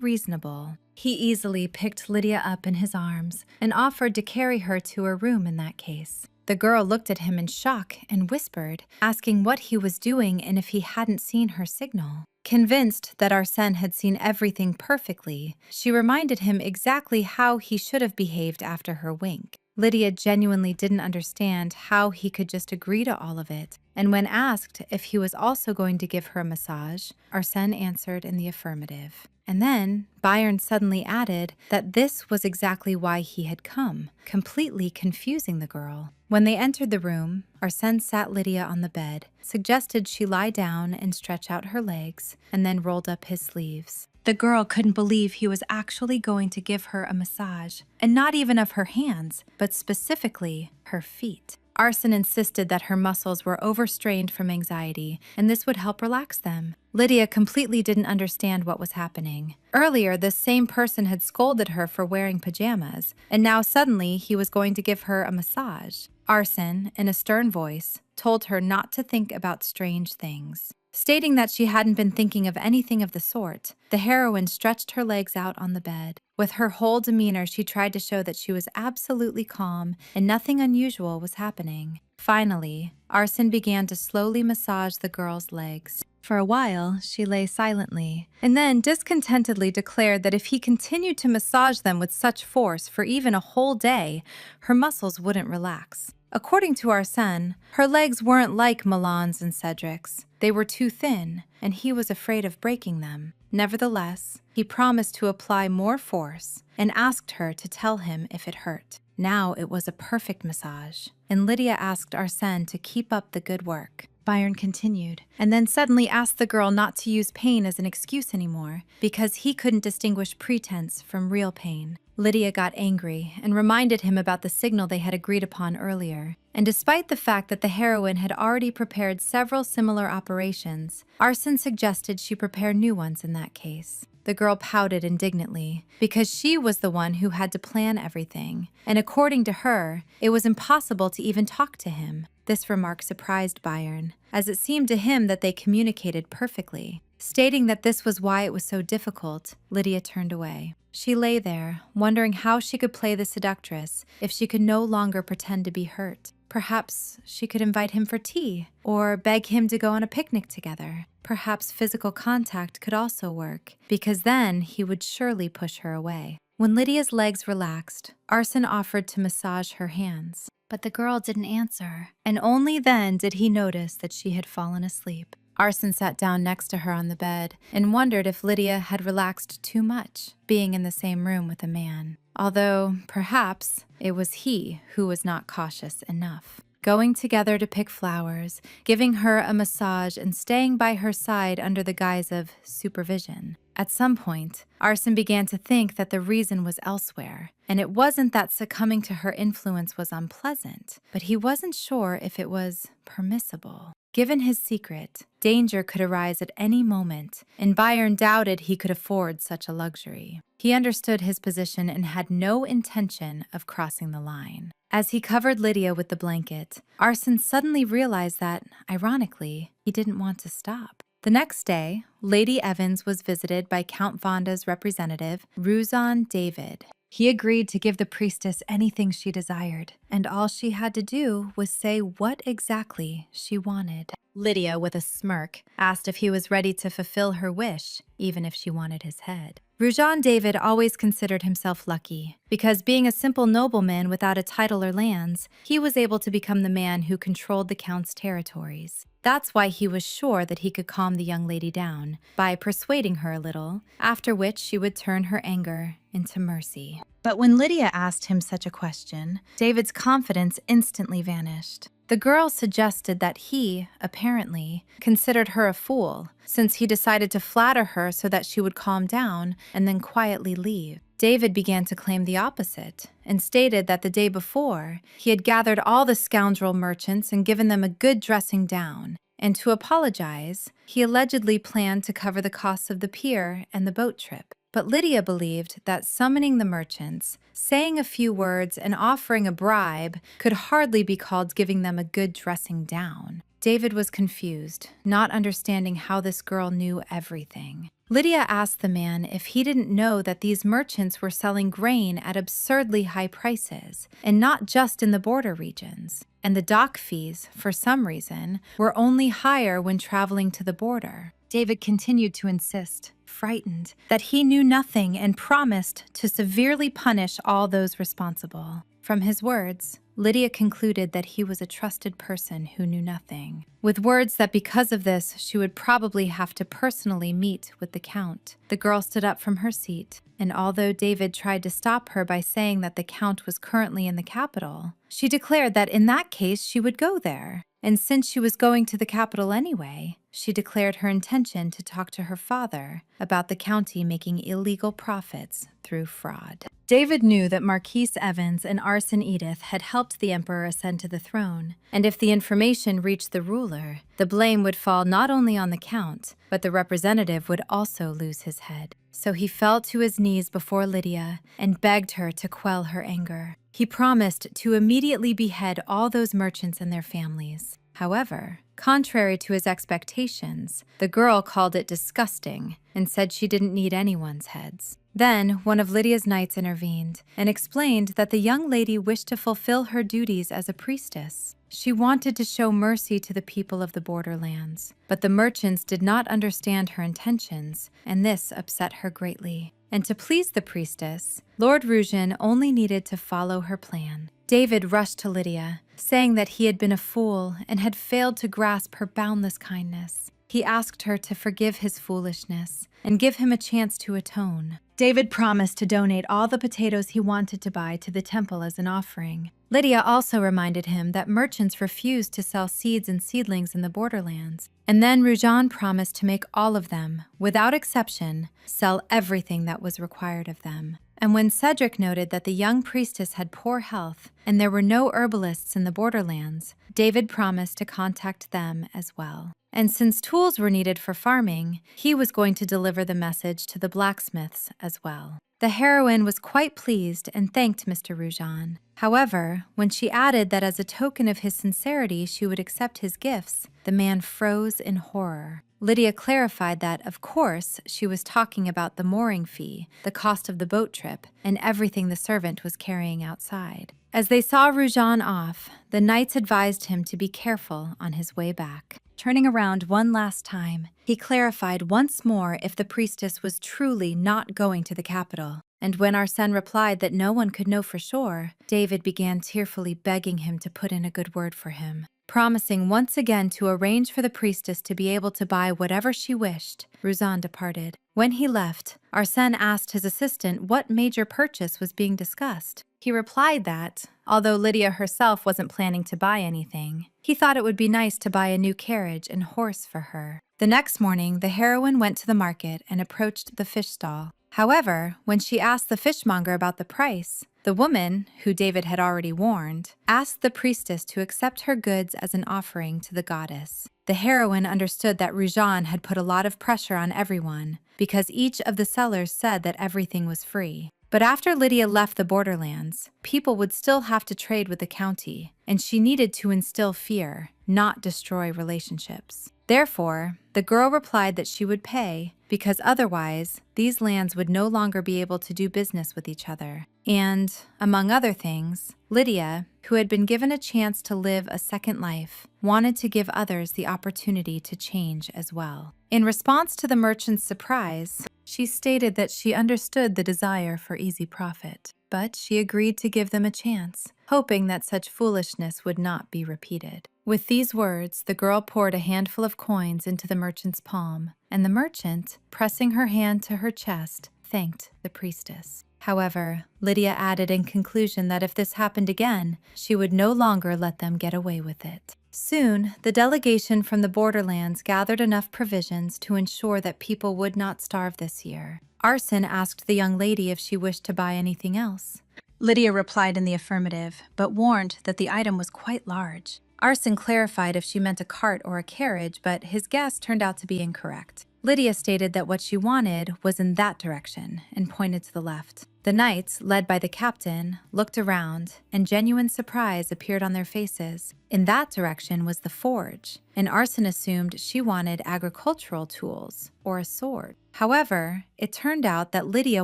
reasonable. He easily picked Lydia up in his arms and offered to carry her to her room in that case. The girl looked at him in shock and whispered, asking what he was doing and if he hadn't seen her signal. Convinced that Arsene had seen everything perfectly, she reminded him exactly how he should have behaved after her wink. Lydia genuinely didn't understand how he could just agree to all of it, and when asked if he was also going to give her a massage, Arsene answered in the affirmative. And then Byron suddenly added that this was exactly why he had come, completely confusing the girl. When they entered the room, Arsene sat Lydia on the bed, suggested she lie down and stretch out her legs, and then rolled up his sleeves. The girl couldn't believe he was actually going to give her a massage, and not even of her hands, but specifically her feet. Arsene insisted that her muscles were overstrained from anxiety, and this would help relax them. Lydia completely didn't understand what was happening. Earlier, this same person had scolded her for wearing pajamas, and now suddenly he was going to give her a massage. Arsene, in a stern voice, told her not to think about strange things. Stating that she hadn't been thinking of anything of the sort, the heroine stretched her legs out on the bed. With her whole demeanor, she tried to show that she was absolutely calm and nothing unusual was happening. Finally, Arsene began to slowly massage the girl's legs. For a while, she lay silently, and then discontentedly declared that if he continued to massage them with such force for even a whole day, her muscles wouldn't relax. According to Arsene, her legs weren't like Milan's and Cedric's. They were too thin, and he was afraid of breaking them. Nevertheless, he promised to apply more force and asked her to tell him if it hurt. Now it was a perfect massage, and Lydia asked Arsene to keep up the good work. Byron continued, and then suddenly asked the girl not to use pain as an excuse anymore, because he couldn't distinguish pretense from real pain. Lydia got angry and reminded him about the signal they had agreed upon earlier. And despite the fact that the heroine had already prepared several similar operations, Arsene suggested she prepare new ones in that case. The girl pouted indignantly, because she was the one who had to plan everything, and according to her, it was impossible to even talk to him. This remark surprised Byron, as it seemed to him that they communicated perfectly. Stating that this was why it was so difficult, Lydia turned away. She lay there, wondering how she could play the seductress if she could no longer pretend to be hurt. Perhaps she could invite him for tea, or beg him to go on a picnic together. Perhaps physical contact could also work, because then he would surely push her away. When Lydia's legs relaxed, Arsene offered to massage her hands. But the girl didn't answer, and only then did he notice that she had fallen asleep. Arsene sat down next to her on the bed and wondered if Lydia had relaxed too much, being in the same room with a man. Although, perhaps, it was he who was not cautious enough. Going together to pick flowers, giving her a massage, and staying by her side under the guise of supervision. At some point, Arsene began to think that the reason was elsewhere, and it wasn't that succumbing to her influence was unpleasant, but he wasn't sure if it was permissible. Given his secret, danger could arise at any moment, and Byron doubted he could afford such a luxury. He understood his position and had no intention of crossing the line. As he covered Lydia with the blanket, Arsene suddenly realized that, ironically, he didn't want to stop. The next day, Lady Evans was visited by Count Vonda's representative, Ruzan David. He agreed to give the priestess anything she desired, and all she had to do was say what exactly she wanted. Lydia, with a smirk, asked if he was ready to fulfill her wish, even if she wanted his head. Rujan David always considered himself lucky, because being a simple nobleman without a title or lands, he was able to become the man who controlled the Count's territories. That's why he was sure that he could calm the young lady down, by persuading her a little, after which she would turn her anger into mercy. But when Lydia asked him such a question, David's confidence instantly vanished. The girl suggested that he, apparently, considered her a fool, since he decided to flatter her so that she would calm down and then quietly leave. David began to claim the opposite, and stated that the day before, he had gathered all the scoundrel merchants and given them a good dressing down, and to apologize, he allegedly planned to cover the costs of the pier and the boat trip. But Lydia believed that summoning the merchants, saying a few words, and offering a bribe could hardly be called giving them a good dressing down. David was confused, not understanding how this girl knew everything. Lydia asked the man if he didn't know that these merchants were selling grain at absurdly high prices, and not just in the border regions. And the dock fees, for some reason, were only higher when traveling to the border. David continued to insist, frightened, that he knew nothing and promised to severely punish all those responsible. From his words, Lydia concluded that he was a trusted person who knew nothing, with words that because of this she would probably have to personally meet with the Count. The girl stood up from her seat, and although David tried to stop her by saying that the Count was currently in the capital, she declared that in that case she would go there. And since she was going to the capital anyway, she declared her intention to talk to her father about the county making illegal profits through fraud. David knew that Marquise Evans and Arson Edith had helped the emperor ascend to the throne, and if the information reached the ruler, the blame would fall not only on the count, but the representative would also lose his head. So he fell to his knees before Lydia and begged her to quell her anger. He promised to immediately behead all those merchants and their families. However, contrary to his expectations, the girl called it disgusting and said she didn't need anyone's heads. Then, one of Lydia's knights intervened and explained that the young lady wished to fulfill her duties as a priestess. She wanted to show mercy to the people of the borderlands, but the merchants did not understand her intentions, and this upset her greatly. And to please the priestess, Lord Rujan only needed to follow her plan. David rushed to Lydia, saying that he had been a fool and had failed to grasp her boundless kindness. He asked her to forgive his foolishness and give him a chance to atone. David promised to donate all the potatoes he wanted to buy to the temple as an offering. Lydia also reminded him that merchants refused to sell seeds and seedlings in the borderlands. And then Rujan promised to make all of them, without exception, sell everything that was required of them. And when Cedric noted that the young priestess had poor health and there were no herbalists in the borderlands, David promised to contact them as well. And since tools were needed for farming, he was going to deliver the message to the blacksmiths as well. The heroine was quite pleased and thanked Mr. Rujan. However, when she added that as a token of his sincerity she would accept his gifts, the man froze in horror. Lydia clarified that, of course, she was talking about the mooring fee, the cost of the boat trip, and everything the servant was carrying outside. As they saw Rujan off, the knights advised him to be careful on his way back. Turning around one last time, he clarified once more if the priestess was truly not going to the capital. And when Arsène replied that no one could know for sure, David began tearfully begging him to put in a good word for him. Promising once again to arrange for the priestess to be able to buy whatever she wished, Rujan departed. When he left, Arsène asked his assistant what major purchase was being discussed. He replied that, although Lydia herself wasn't planning to buy anything, he thought it would be nice to buy a new carriage and horse for her. The next morning, the heroine went to the market and approached the fish stall. However, when she asked the fishmonger about the price, the woman, who David had already warned, asked the priestess to accept her goods as an offering to the goddess. The heroine understood that Rujan had put a lot of pressure on everyone, because each of the sellers said that everything was free. But after Lydia left the borderlands, people would still have to trade with the county, and she needed to instill fear, not destroy relationships. Therefore, the girl replied that she would pay, because otherwise, these lands would no longer be able to do business with each other. And, among other things, Lydia, who had been given a chance to live a second life, wanted to give others the opportunity to change as well. In response to the merchant's surprise, She stated that she understood the desire for easy profit, but she agreed to give them a chance, hoping that such foolishness would not be repeated. With these words, the girl poured a handful of coins into the merchant's palm, and the merchant, pressing her hand to her chest, thanked the priestess. However, Lydia added in conclusion that if this happened again, she would no longer let them get away with it. Soon, the delegation from the borderlands gathered enough provisions to ensure that people would not starve this year. Arson asked the young lady if she wished to buy anything else. Lydia replied in the affirmative, but warned that the item was quite large. Arson clarified if she meant a cart or a carriage, but his guess turned out to be incorrect. Lydia stated that what she wanted was in that direction and pointed to the left. The knights, led by the captain, looked around, and genuine surprise appeared on their faces. In that direction was the forge, and Arson assumed she wanted agricultural tools or a sword. However, it turned out that Lydia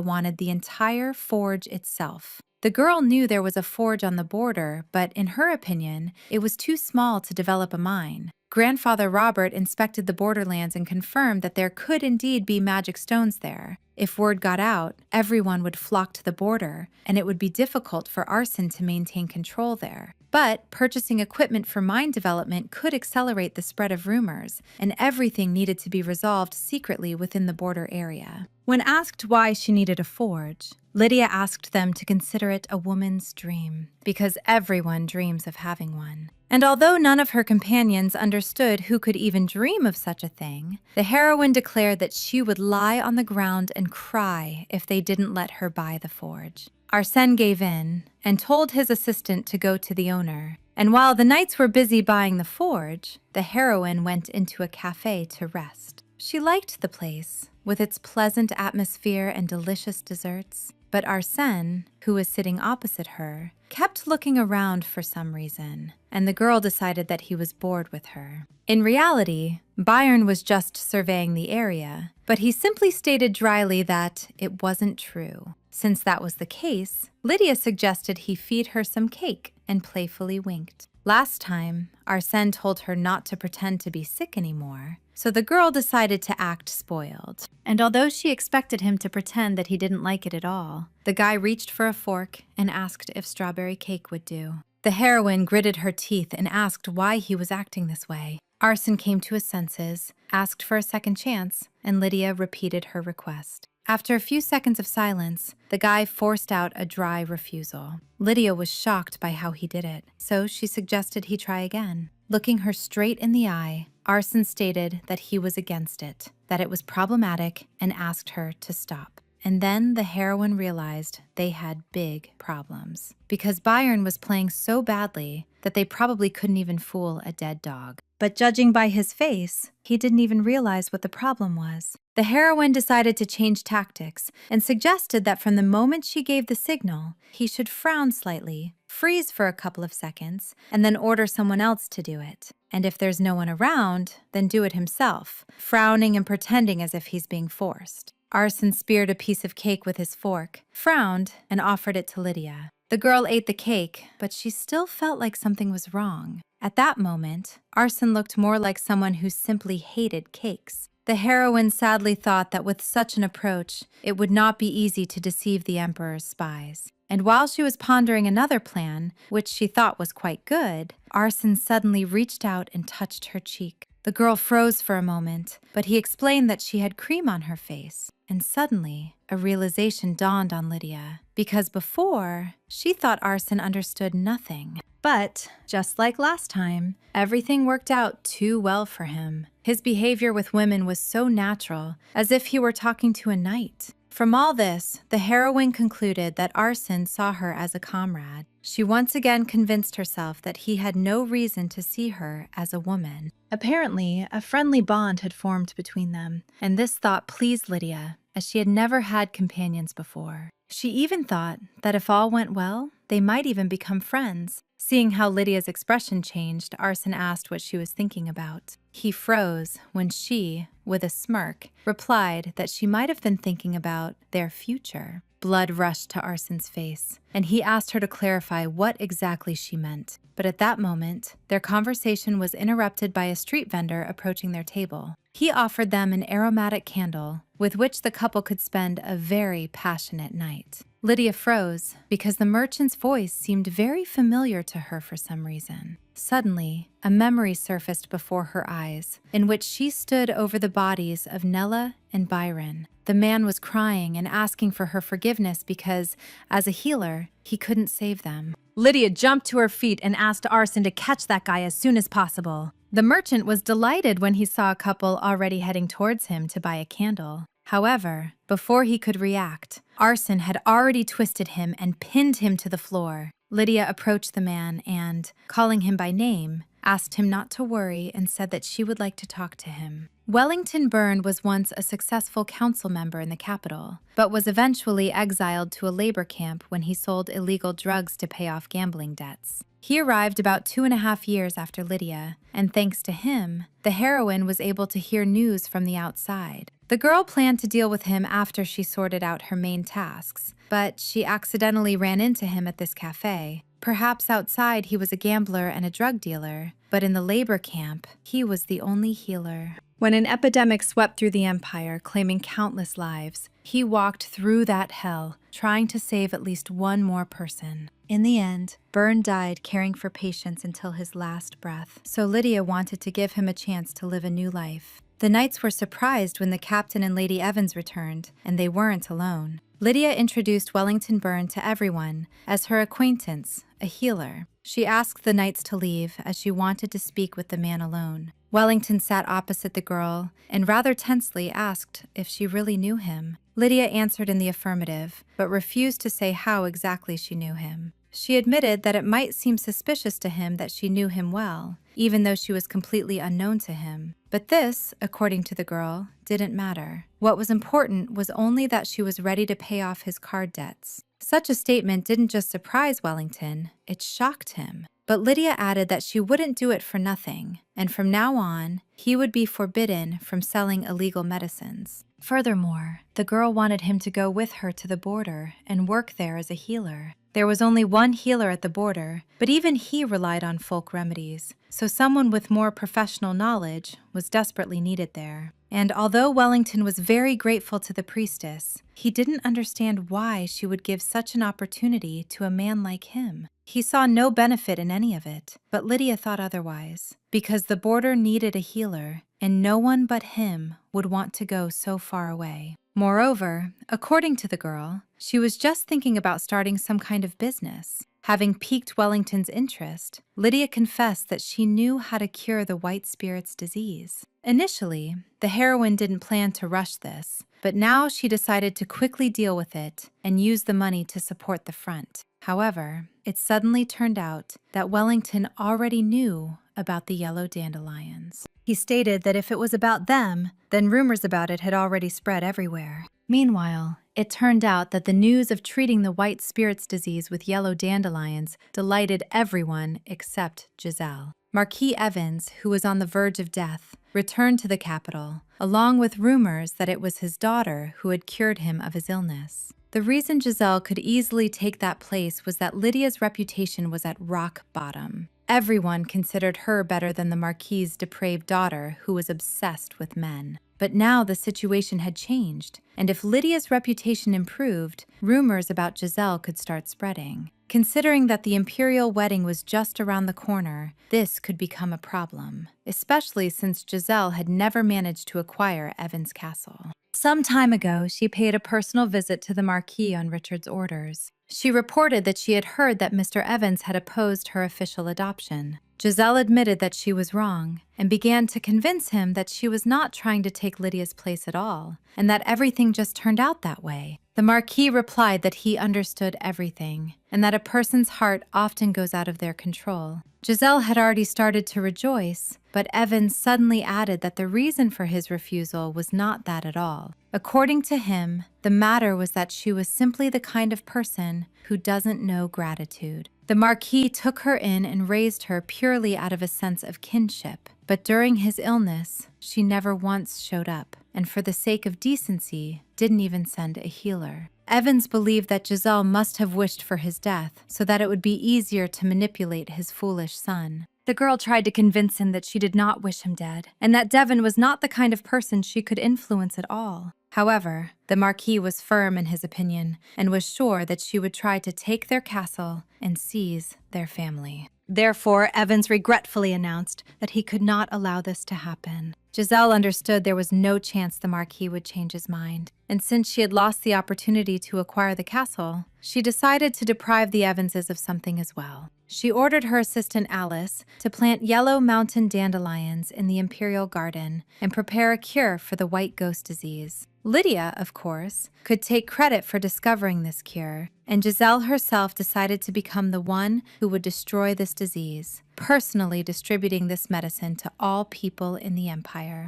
wanted the entire forge itself. The girl knew there was a forge on the border, but in her opinion, it was too small to develop a mine. Grandfather Robert inspected the borderlands and confirmed that there could indeed be magic stones there. If word got out, everyone would flock to the border, and it would be difficult for Arson to maintain control there. But purchasing equipment for mine development could accelerate the spread of rumors, and everything needed to be resolved secretly within the border area. When asked why she needed a forge, Lydia asked them to consider it a woman's dream, because everyone dreams of having one. And although none of her companions understood who could even dream of such a thing, the heroine declared that she would lie on the ground and cry if they didn't let her buy the forge. Arsène gave in and told his assistant to go to the owner. And while the knights were busy buying the forge, the heroine went into a cafe to rest. She liked the place, with its pleasant atmosphere and delicious desserts. But Arsène, who was sitting opposite her, kept looking around for some reason, and the girl decided that he was bored with her. In reality, Byron was just surveying the area, but he simply stated dryly that it wasn't true. Since that was the case, Lydia suggested he feed her some cake and playfully winked. Last time, Arsène told her not to pretend to be sick anymore, so the girl decided to act spoiled. And although she expected him to pretend that he didn't like it at all, the guy reached for a fork and asked if strawberry cake would do. The heroine gritted her teeth and asked why he was acting this way. Arson came to his senses, asked for a second chance, and Lydia repeated her request. After a few seconds of silence, the guy forced out a dry refusal. Lydia was shocked by how he did it, so she suggested he try again. Looking her straight in the eye, Arson stated that he was against it, that it was problematic, and asked her to stop. And then the heroine realized they had big problems, because Byron was playing so badly that they probably couldn't even fool a dead dog. But judging by his face, he didn't even realize what the problem was. The heroine decided to change tactics and suggested that from the moment she gave the signal, he should frown slightly, freeze for a couple of seconds, and then order someone else to do it. And if there's no one around, then do it himself, frowning and pretending as if he's being forced. Arson speared a piece of cake with his fork, frowned, and offered it to Lydia. The girl ate the cake, but she still felt like something was wrong. At that moment, Arson looked more like someone who simply hated cakes. The heroine sadly thought that with such an approach, it would not be easy to deceive the Emperor's spies. And while she was pondering another plan, which she thought was quite good, Arson suddenly reached out and touched her cheek. The girl froze for a moment, but he explained that she had cream on her face. And suddenly, a realization dawned on Lydia, because before, she thought Arson understood nothing. But, just like last time, everything worked out too well for him. His behavior with women was so natural, as if he were talking to a knight. From all this, the heroine concluded that Arson saw her as a comrade. She once again convinced herself that he had no reason to see her as a woman. Apparently, a friendly bond had formed between them, and this thought pleased Lydia, as she had never had companions before. She even thought that if all went well, they might even become friends. Seeing how Lydia's expression changed, Arson asked what she was thinking about. He froze when she, with a smirk, replied that she might have been thinking about their future. Blood rushed to Arson's face, and he asked her to clarify what exactly she meant. But at that moment, their conversation was interrupted by a street vendor approaching their table. He offered them an aromatic candle, with which the couple could spend a very passionate night. Lydia froze because the merchant's voice seemed very familiar to her for some reason. Suddenly, a memory surfaced before her eyes, in which she stood over the bodies of Nella and Byron. The man was crying and asking for her forgiveness because, as a healer, he couldn't save them. Lydia jumped to her feet and asked Arson to catch that guy as soon as possible. The merchant was delighted when he saw a couple already heading towards him to buy a candle. However, before he could react, Arson had already twisted him and pinned him to the floor. Lydia approached the man and, calling him by name, asked him not to worry and said that she would like to talk to him. Wellington Byrne was once a successful council member in the capital, but was eventually exiled to a labor camp when he sold illegal drugs to pay off gambling debts. He arrived about 2.5 years after Lydia, and thanks to him, the heroine was able to hear news from the outside. The girl planned to deal with him after she sorted out her main tasks, but she accidentally ran into him at this cafe. Perhaps outside he was a gambler and a drug dealer, but in the labor camp, he was the only healer. When an epidemic swept through the empire, claiming countless lives, he walked through that hell, trying to save at least one more person. In the end, Byrne died caring for patients until his last breath, so Lydia wanted to give him a chance to live a new life. The knights were surprised when the captain and Lady Evans returned, and they weren't alone. Lydia introduced Wellington Byrne to everyone as her acquaintance, a healer. She asked the knights to leave as she wanted to speak with the man alone. Wellington sat opposite the girl and rather tensely asked if she really knew him. Lydia answered in the affirmative, but refused to say how exactly she knew him. She admitted that it might seem suspicious to him that she knew him well, even though she was completely unknown to him. But this, according to the girl, didn't matter. What was important was only that she was ready to pay off his card debts. Such a statement didn't just surprise Wellington, it shocked him. But Lydia added that she wouldn't do it for nothing, and from now on, he would be forbidden from selling illegal medicines. Furthermore, the girl wanted him to go with her to the border and work there as a healer. There was only one healer at the border, but even he relied on folk remedies, so someone with more professional knowledge was desperately needed there. And although Wellington was very grateful to the priestess, he didn't understand why she would give such an opportunity to a man like him. He saw no benefit in any of it, but Lydia thought otherwise, because the border needed a healer, and no one but him would want to go so far away. Moreover, according to the girl, she was just thinking about starting some kind of business. Having piqued Wellington's interest, Lydia confessed that she knew how to cure the white spirit's disease. Initially, the heroine didn't plan to rush this, but now she decided to quickly deal with it and use the money to support the front. However, it suddenly turned out that Wellington already knew about the yellow dandelions. He stated that if it was about them, then rumors about it had already spread everywhere. Meanwhile, it turned out that the news of treating the white spirit's disease with yellow dandelions delighted everyone except Giselle. Marquis Evans, who was on the verge of death, returned to the capital, along with rumors that it was his daughter who had cured him of his illness. The reason Giselle could easily take that place was that Lydia's reputation was at rock bottom. Everyone considered her better than the Marquis's depraved daughter who was obsessed with men. But now the situation had changed, and if Lydia's reputation improved, rumors about Giselle could start spreading. Considering that the imperial wedding was just around the corner, this could become a problem, especially since Giselle had never managed to acquire Evans Castle. Some time ago, she paid a personal visit to the Marquis on Richard's orders. She reported that she had heard that Mr. Evans had opposed her official adoption. Giselle admitted that she was wrong and began to convince him that she was not trying to take Lydia's place at all, and that everything just turned out that way. The Marquis replied that he understood everything, and that a person's heart often goes out of their control. Giselle had already started to rejoice, but Evans suddenly added that the reason for his refusal was not that at all. According to him, the matter was that she was simply the kind of person who doesn't know gratitude. The Marquis took her in and raised her purely out of a sense of kinship, but during his illness, she never once showed up, and for the sake of decency, didn't even send a healer. Evans believed that Giselle must have wished for his death so that it would be easier to manipulate his foolish son. The girl tried to convince him that she did not wish him dead, and that Devon was not the kind of person she could influence at all. However, the Marquis was firm in his opinion and was sure that she would try to take their castle and seize their family. Therefore, Evans regretfully announced that he could not allow this to happen. Giselle understood there was no chance the Marquis would change his mind, and since she had lost the opportunity to acquire the castle, she decided to deprive the Evanses of something as well. She ordered her assistant Alice to plant yellow mountain dandelions in the Imperial Garden and prepare a cure for the white ghost disease. Lydia, of course, could take credit for discovering this cure, and Giselle herself decided to become the one who would destroy this disease, personally distributing this medicine to all people in the Empire.